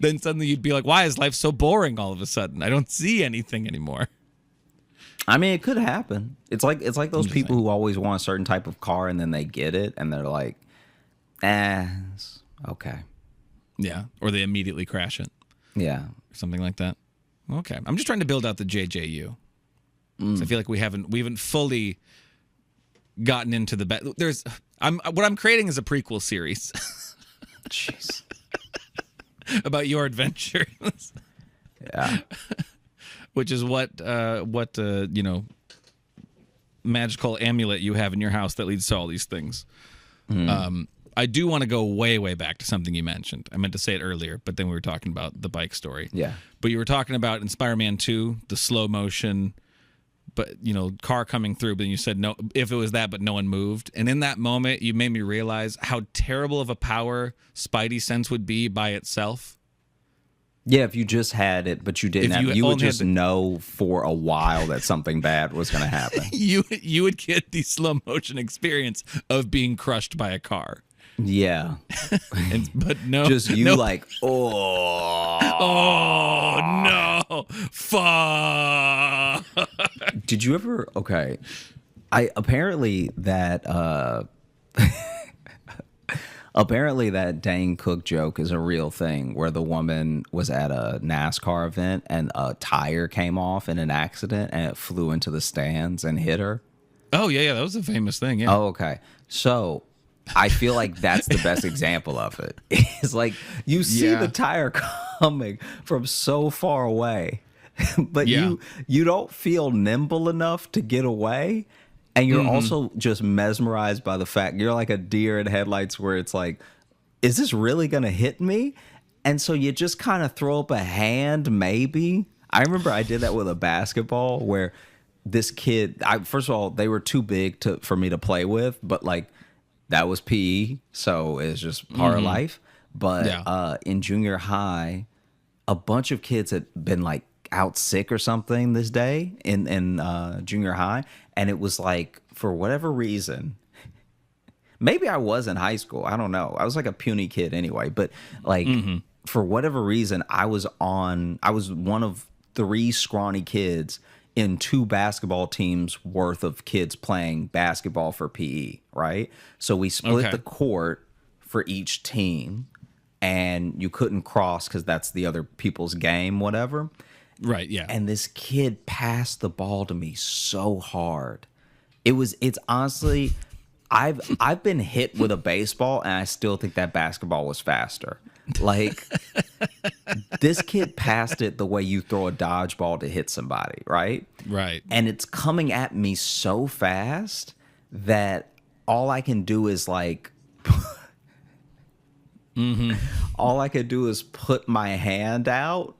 then suddenly you'd be like, why is life so boring all of a sudden? I don't see anything anymore. I mean, it could happen. It's like those people who always want a certain type of car and then they get it and they're like, it's okay. Yeah. Or they immediately crash it. Yeah. Or something like that. Okay. I'm just trying to build out the JJU. So I feel like we haven't fully gotten into the what I'm creating is a prequel series. Jeez. About your adventures. Yeah. Which is what magical amulet you have in your house that leads to all these things. I do want to go way, way back to something you mentioned. I meant to say it earlier, but then we were talking about the bike story. Yeah. But you were talking about in Spider-Man 2, the slow motion, but car coming through. But then you said no, if it was that, but no one moved. And in that moment, you made me realize how terrible of a power Spidey sense would be by itself. Yeah, if you just had it, but you didn't have it, you would just know for a while that something bad was going to happen. You would get the slow motion experience of being crushed by a car. Yeah. But no. Just you no. like, oh. Oh, no. Fuck. Did you ever, okay. Apparently that Dane Cook joke is a real thing where the woman was at a NASCAR event and a tire came off in an accident and it flew into the stands and hit her. Oh, yeah, that was a famous thing, yeah. Oh, okay. So I feel like that's the best example of it. It's like you see the tire coming from so far away, but you don't feel nimble enough to get away. And you're also just mesmerized by the fact you're like a deer in headlights where it's like, is this really going to hit me? And so you just kind of throw up a hand, maybe. I remember I did that with a basketball where this kid, first of all, they were too big for me to play with, but like that was PE. So it's just part of life. But in junior high, a bunch of kids had been like out sick or something this day in junior high. And it was like, for whatever reason, maybe I was in high school. I don't know. I was like a puny kid anyway. But like, for whatever reason, I was one of 3 scrawny kids in 2 basketball teams worth of kids playing basketball for PE, right? So we split the court for each team, and you couldn't cross because that's the other people's game, whatever. Right, yeah. And this kid passed the ball to me so hard. It's honestly, I've been hit with a baseball and I still think that basketball was faster. Like, this kid passed it the way you throw a dodgeball to hit somebody, right? Right. And it's coming at me so fast that all I can do is like, all I could do is put my hand out.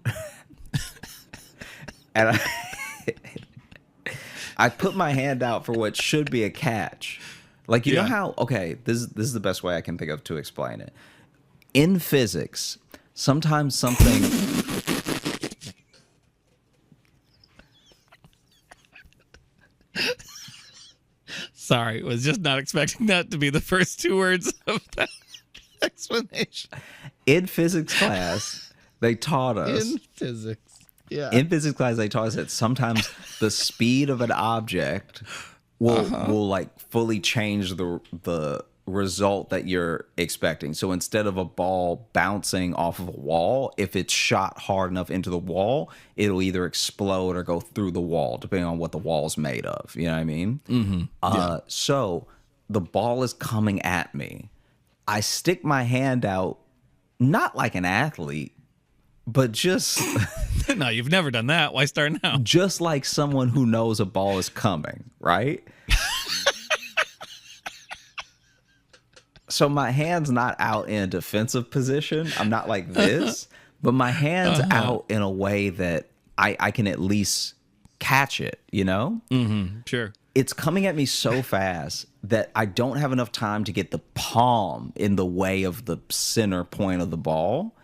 And I put my hand out for what should be a catch. Like, you know how, okay, this is the best way I can think of to explain it. In physics, sometimes something... Sorry, was just not expecting that to be the first 2 words of that explanation. In physics class, they taught us... In physics. Yeah. In physics class, they taught us that sometimes the speed of an object will like fully change the result that you're expecting. So instead of a ball bouncing off of a wall, if it's shot hard enough into the wall, it'll either explode or go through the wall, depending on what the wall's made of. You know what I mean? So the ball is coming at me. I stick my hand out, not like an athlete, but just... No, you've never done that. Why start now? Just like someone who knows a ball is coming, right? So my hand's not out in a defensive position. I'm not like this, but my hand's out in a way that I can at least catch it, you know? Sure. It's coming at me so fast that I don't have enough time to get the palm in the way of the center point of the ball.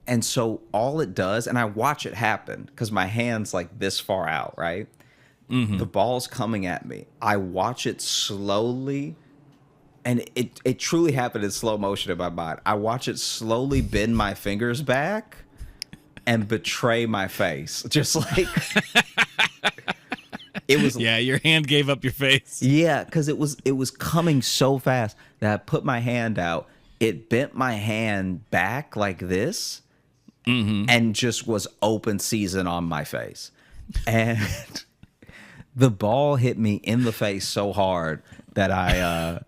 And so all it does, and I watch it happen because my hand's like this far out, right? The ball's coming at me. I watch it slowly, and it truly happened in slow motion in my mind. I watch it slowly bend my fingers back and betray my face. Just like... It was... Yeah, your hand gave up your face. Yeah, because it was coming so fast that I put my hand out. It bent my hand back like this. And just was open season on my face. And The ball hit me in the face so hard that I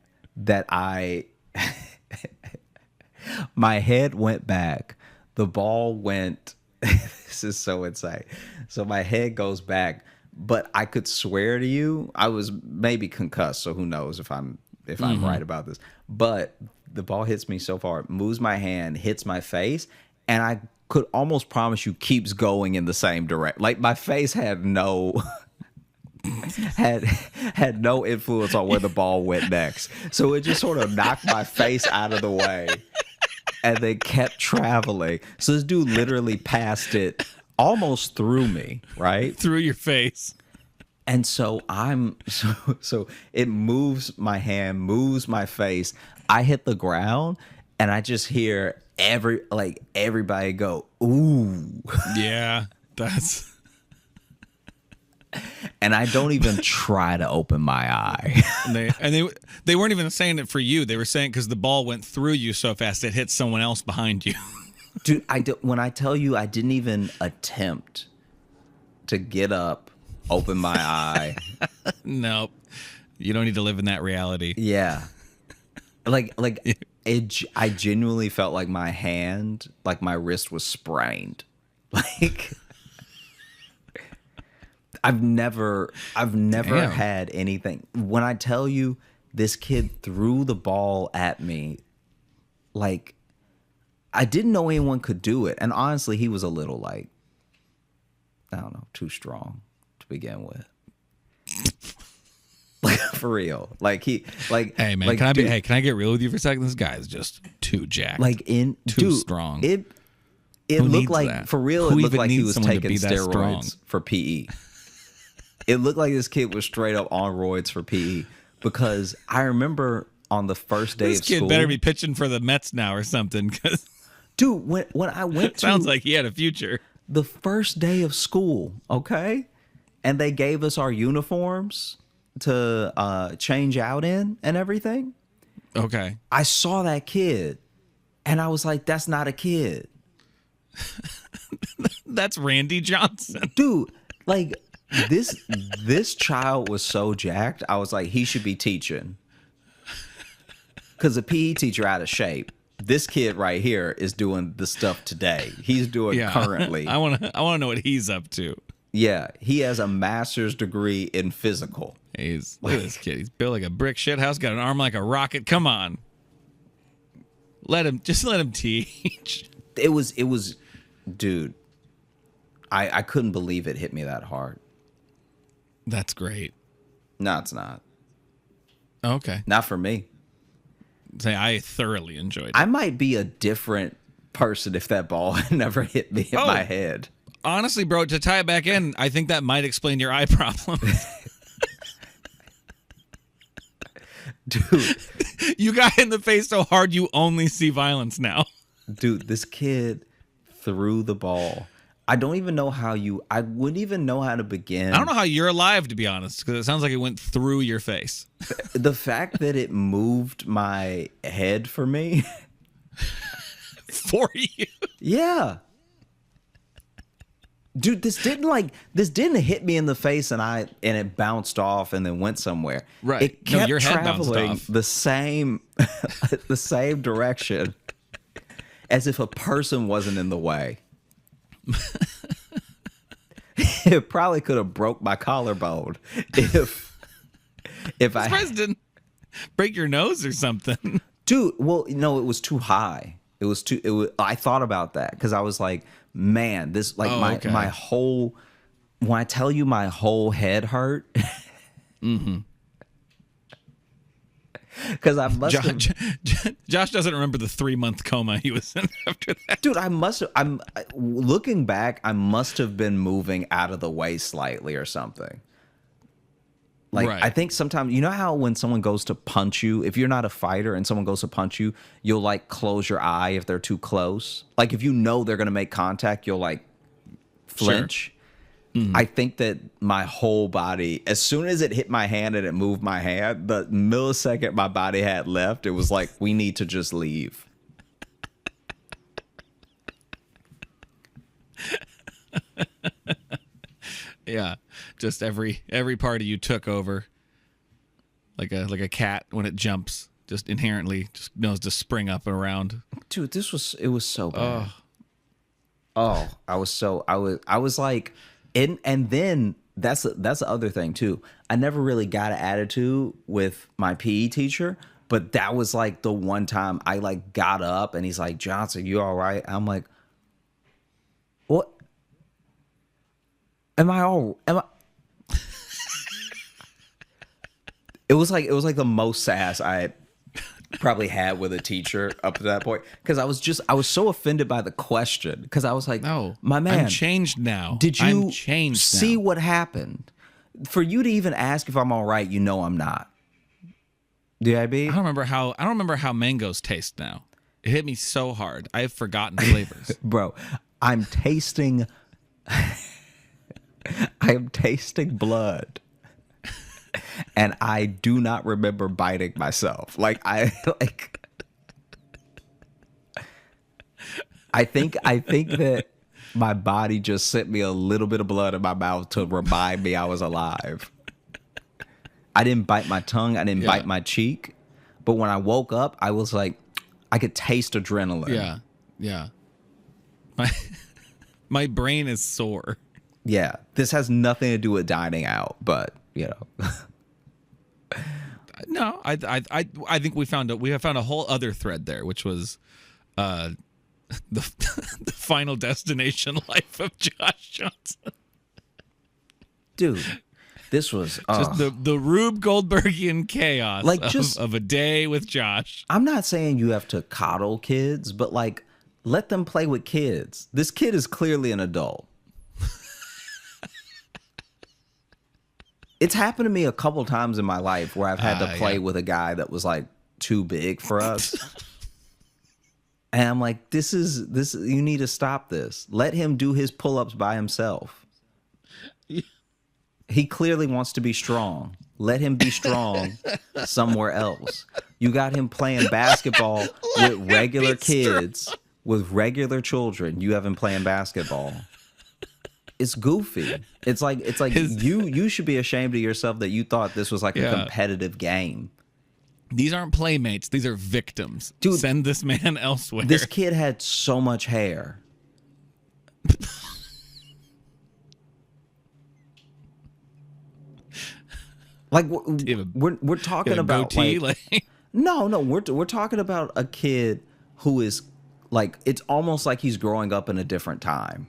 my head went back. The ball went. This is so insane. So my head goes back, but I could swear to you, I was maybe concussed. So who knows if I'm right about this? But the ball hits me so far, moves my hand, hits my face, and I could almost promise you keeps going in the same direction. Like my face had no. had no influence on where the ball went next. So it just sort of knocked my face out of the way and then kept traveling. So this dude literally passed it almost through me, right? Through your face. And so so it moves my hand, moves my face. I hit the ground and I just hear everybody go, ooh. Yeah, that's... And I don't even try to open my eye. And they weren't even saying it for you. They were saying because the ball went through you so fast it hit someone else behind you. Dude, when I tell you I didn't even attempt to get up, open my eye. Nope. You don't need to live in that reality. Yeah. I genuinely felt like my hand, like my wrist was sprained. Like I've never Damn. had anything. When I tell you this kid threw the ball at me, like I didn't know anyone could do it. And honestly, he was a little like, I don't know, too strong to begin with. Like for real. Like he like Hey man, like, can I get real with you for a second? This guy is just too jacked. like too strong. It Who looked needs like that? for real, Who it looked even like he needs was someone to taking be that strong? steroids for PE. It looked like this kid was straight up on roids for PE because I remember on the first day This of kid school. better be pitching for the Mets now or something. Cause Dude, when I went to sounds like he had a future. the first day of school, okay? And they gave us our uniforms to change out in and everything. Okay. I saw that kid and I was like, that's not a kid. That's Randy Johnson. Dude, like this child was so jacked. I was like, he should be teaching. Because the PE teacher out of shape. This kid right here is doing the stuff today. He's doing currently. I want to know what he's up to. Yeah, he has a master's degree in physical. Look at this kid. He's built like a brick shithouse, got an arm like a rocket. Come on. Let him teach. It was dude. I couldn't believe it hit me that hard. That's great. No, it's not. Okay. Not for me. Say I thoroughly enjoyed it. I might be a different person if that ball had never hit me in my head. Honestly, bro, to tie it back in, I think that might explain your eye problem. Dude. You got hit in the face so hard you only see violence now. Dude, this kid threw the ball. I wouldn't even know how to begin. I don't know how you're alive, to be honest, because it sounds like it went through your face. The fact that it moved my head for me. For you. Yeah. Dude, this didn't hit me in the face and it bounced off and then went somewhere. Right. It kept your head bounced traveling off. the same direction as if a person wasn't in the way. It probably could have broke my collarbone if I Surprised didn't break your nose or something. Dude, well, no, it was too high. I thought about that because I was like, man, this my whole, when I tell you my whole head hurt. Mm-hmm. Because I must have, Josh doesn't remember the 3-month coma he was in after that. dude, I'm looking back, I must have been moving out of the way slightly or something. Like, Right. I think sometimes, you know how when someone goes to punch you, if you're not a fighter and someone goes to punch you, you'll like close your eye if they're too close. Like if you know they're going to make contact, you'll like flinch. Sure. Mm-hmm. I think that my whole body, as soon as it hit my hand and it moved my hand, the millisecond my body had left, it was like, we need to just leave. Yeah. Just every part of you took over. Like a cat when it jumps, just inherently just knows to spring up and around. Dude, it was so bad. I was like, and then that's the other thing too. I never really got an attitude with my PE teacher, but that was like the one time I like got up and he's like, Johnson, you all right? I'm like, what? Am I? It was like the most sass I had probably had with a teacher up to that point, because I was so offended by the question, because I was like, no, my man, I'm changed now. Did you see now. what happened? For you to even ask if I'm all right, you know I'm not. DIB? I don't remember how mangoes taste now. It hit me so hard. I have forgotten flavors. Bro, I'm tasting blood. And I do not remember biting myself. I think that my body just sent me a little bit of blood in my mouth to remind me I was alive. I didn't bite my tongue. I didn't bite my cheek. But when I woke up, I was like, I could taste adrenaline. Yeah. My brain is sore. Yeah. This has nothing to do with dining out, but, you know. No, I think we found a whole other thread there, which was the the final destination life of Josh Johnson. Dude, this was just the Rube Goldbergian chaos of a day with Josh. I'm not saying you have to coddle kids, but like let them play with kids. This kid is clearly an adult. It's happened to me a couple times in my life where I've had to play with a guy that was like too big for us. And I'm like, this you need to stop this. Let him do his pull-ups by himself. He clearly wants to be strong. Let him be strong somewhere else. You got him playing basketball with regular kids, with regular children. You have him playing basketball. It's goofy. It's like you should be ashamed of yourself that you thought this was like a competitive game. These aren't playmates. These are victims. Dude, send this man elsewhere. This kid had so much hair. Like we're talking about goatee, no, we're talking about a kid who is like, it's almost like he's growing up in a different time.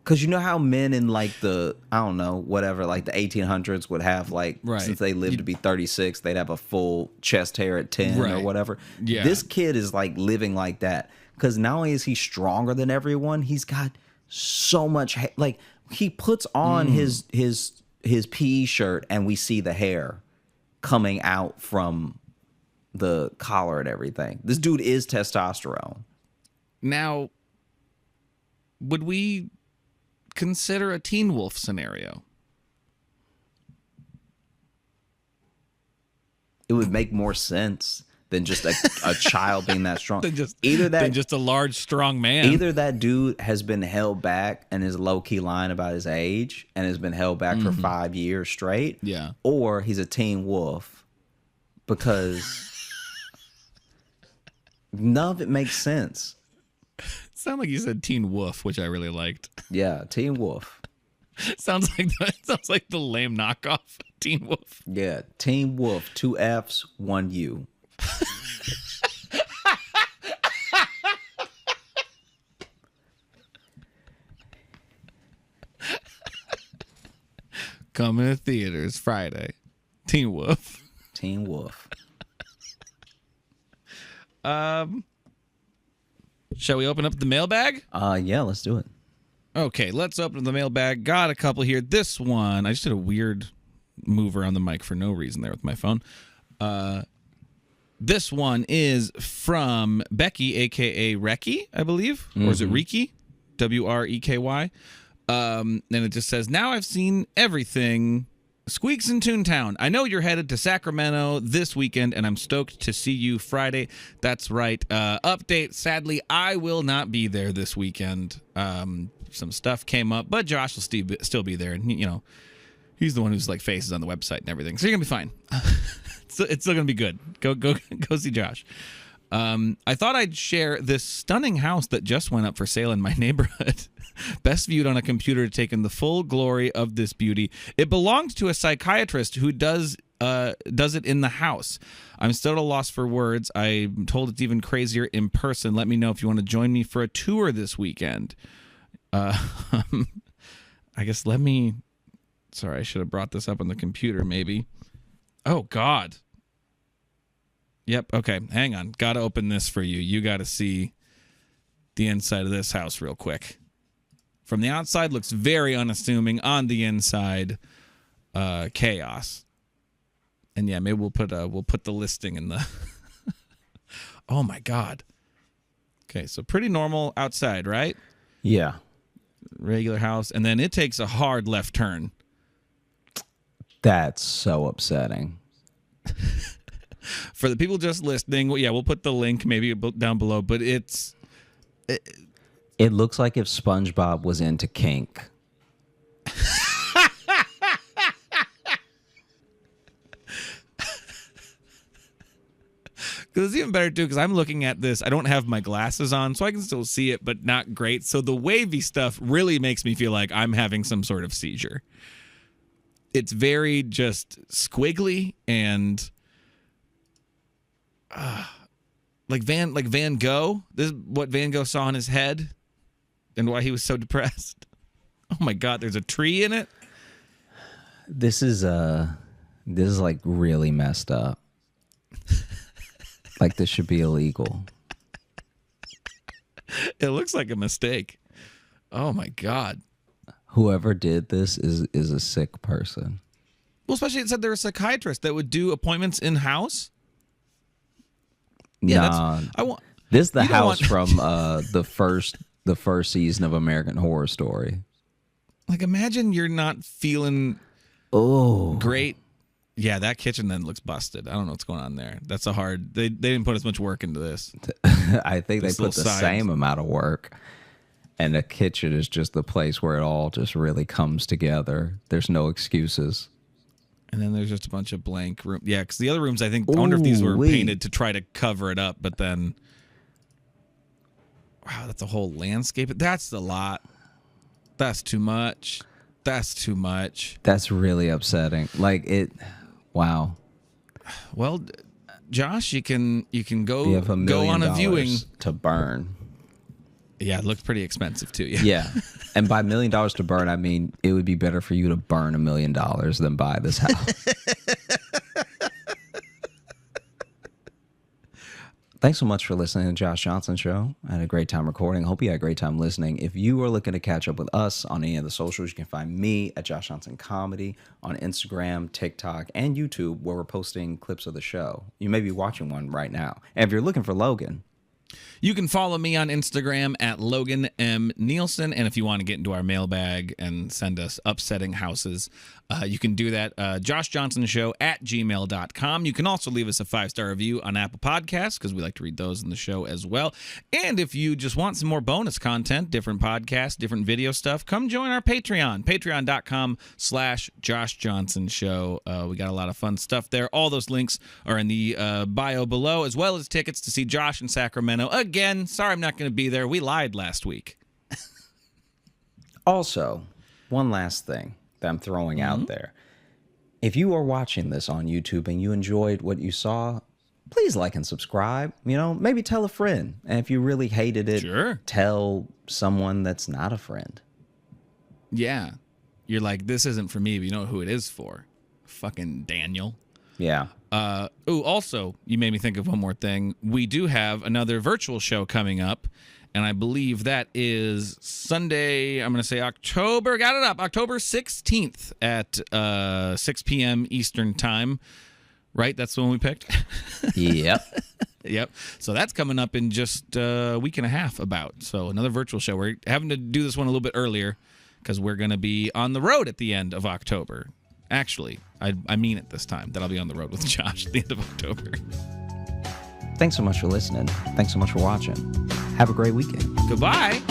Because you know how men in like the, I don't know, whatever, like the 1800s would have like, since they lived to be 36, they'd have a full chest hair at 10 or whatever. Yeah. This kid is like living like that. Because not only is he stronger than everyone, he's got so much hair. Like he puts on his PE shirt and we see the hair coming out from the collar and everything. This dude is testosterone. Now, would we consider a Teen Wolf scenario? It would make more sense than just a child being that strong. than just a large, strong man. Either that dude has been held back and is low-key lying about his age and has been held back for 5 years straight. Yeah. Or he's a teen wolf, because none of it makes sense. Sound like you said Teen Wolf, which I really liked. Yeah, Teen Wolf. sounds like the lame knockoff of Teen Wolf. Yeah, Teen Wolf, 2 F's, 1 U. Coming to theaters Friday. Teen Wolf. Teen Wolf. Shall we open up the mailbag? Yeah, let's do it. Okay, let's open the mailbag. Got a couple here. This one, I just did a weird move around the mic for no reason there with my phone. This one is from Becky, a.k.a. Recky, I believe. Or is it Reeky? W-R-E-K-Y. And it just says, now I've seen everything. Squeaks in Toontown. I know you're headed to Sacramento this weekend, and I'm stoked to see you Friday. That's right. Update. Sadly, I will not be there this weekend. some stuff came up, but Josh will still be there, and you know, he's the one who's like faces on the website and everything, so you're gonna be fine. It's still gonna be good. Go see Josh. I thought I'd share this stunning house that just went up for sale in my neighborhood. Best viewed on a computer, taking the full glory of this beauty. It belongs to a psychiatrist who does it in the house. I'm still at a loss for words. I'm told it's even crazier in person. Let me know if you want to join me for a tour this weekend. I guess sorry, I should have brought this up on the computer maybe. Oh, God. Yep, okay, hang on. Got to open this for you. You got to see the inside of this house real quick. From the outside, looks very unassuming. On the inside, chaos. And yeah, maybe we'll put the listing in the. Oh my God. Okay, so pretty normal outside, right? Yeah. Regular house, and then it takes a hard left turn. That's so upsetting. For the people just listening, well, yeah, we'll put the link maybe down below, but it looks like if SpongeBob was into kink. Because it's even better, too, because I'm looking at this. I don't have my glasses on, so I can still see it, but not great. So the wavy stuff really makes me feel like I'm having some sort of seizure. It's very just squiggly and like Van Gogh. This is what Van Gogh saw in his head and why he was so depressed. Oh, my God, there's a tree in it? This is like really messed up. Like this should be illegal. It looks like a mistake. Oh my God. Whoever did this is a sick person. Well, especially it said they're a psychiatrist that would do appointments in house. Yeah, nah, this is the house from the first season of American Horror Story. Like, imagine you're not feeling great. Yeah, that kitchen then looks busted. I don't know what's going on there. That's a hard. They didn't put as much work into this. I think they put the same amount of work. And the kitchen is just the place where it all just really comes together. There's no excuses. And then there's just a bunch of blank room. Yeah, because the other rooms, I think, I wonder if these were painted to try to cover it up. But then, wow, that's a whole landscape. That's a lot. That's too much. That's too much. That's really upsetting. Like it. Wow. Well, Josh, you can go you have $1 million on a viewing to burn. Yeah, it looked pretty expensive too. Yeah. And by $1 million to burn, I mean it would be better for you to burn $1 million than buy this house. Thanks so much for listening to the Josh Johnson Show. I had a great time recording. Hope you had a great time listening. If you are looking to catch up with us on any of the socials, you can find me at Josh Johnson Comedy on Instagram, TikTok, and YouTube, where we're posting clips of the show. You may be watching one right now. And if you're looking for Logan, you can follow me on Instagram at Logan M. Nielsen. And if you want to get into our mailbag and send us upsetting houses, you can do that. JoshJohnsonShow@gmail.com. You can also leave us a 5-star review on Apple Podcasts because we like to read those in the show as well. And if you just want some more bonus content, different podcasts, different video stuff, come join our Patreon. Patreon.com/Josh Johnson Show. We got a lot of fun stuff there. All those links are in the bio below, as well as tickets to see Josh in Sacramento. Again, sorry I'm not going to be there. We lied last week. Also, one last thing that I'm throwing out there. If you are watching this on YouTube and you enjoyed what you saw, please like and subscribe. You know, maybe tell a friend. And if you really hated it, tell someone that's not a friend. Yeah. You're like, this isn't for me, but you know who it is for. Fucking Daniel. Yeah. Also, you made me think of one more thing. We do have another virtual show coming up, and I believe that is Sunday, I'm going to say October 16th at 6 p.m. Eastern Time. Right? That's the one we picked? Yep. Yep. So that's coming up in just a week and a half about. So another virtual show. We're having to do this one a little bit earlier because we're going to be on the road at the end of October. Actually, I mean it this time, that I'll be on the road with Josh at the end of October. Thanks so much for listening. Thanks so much for watching. Have a great weekend. Goodbye.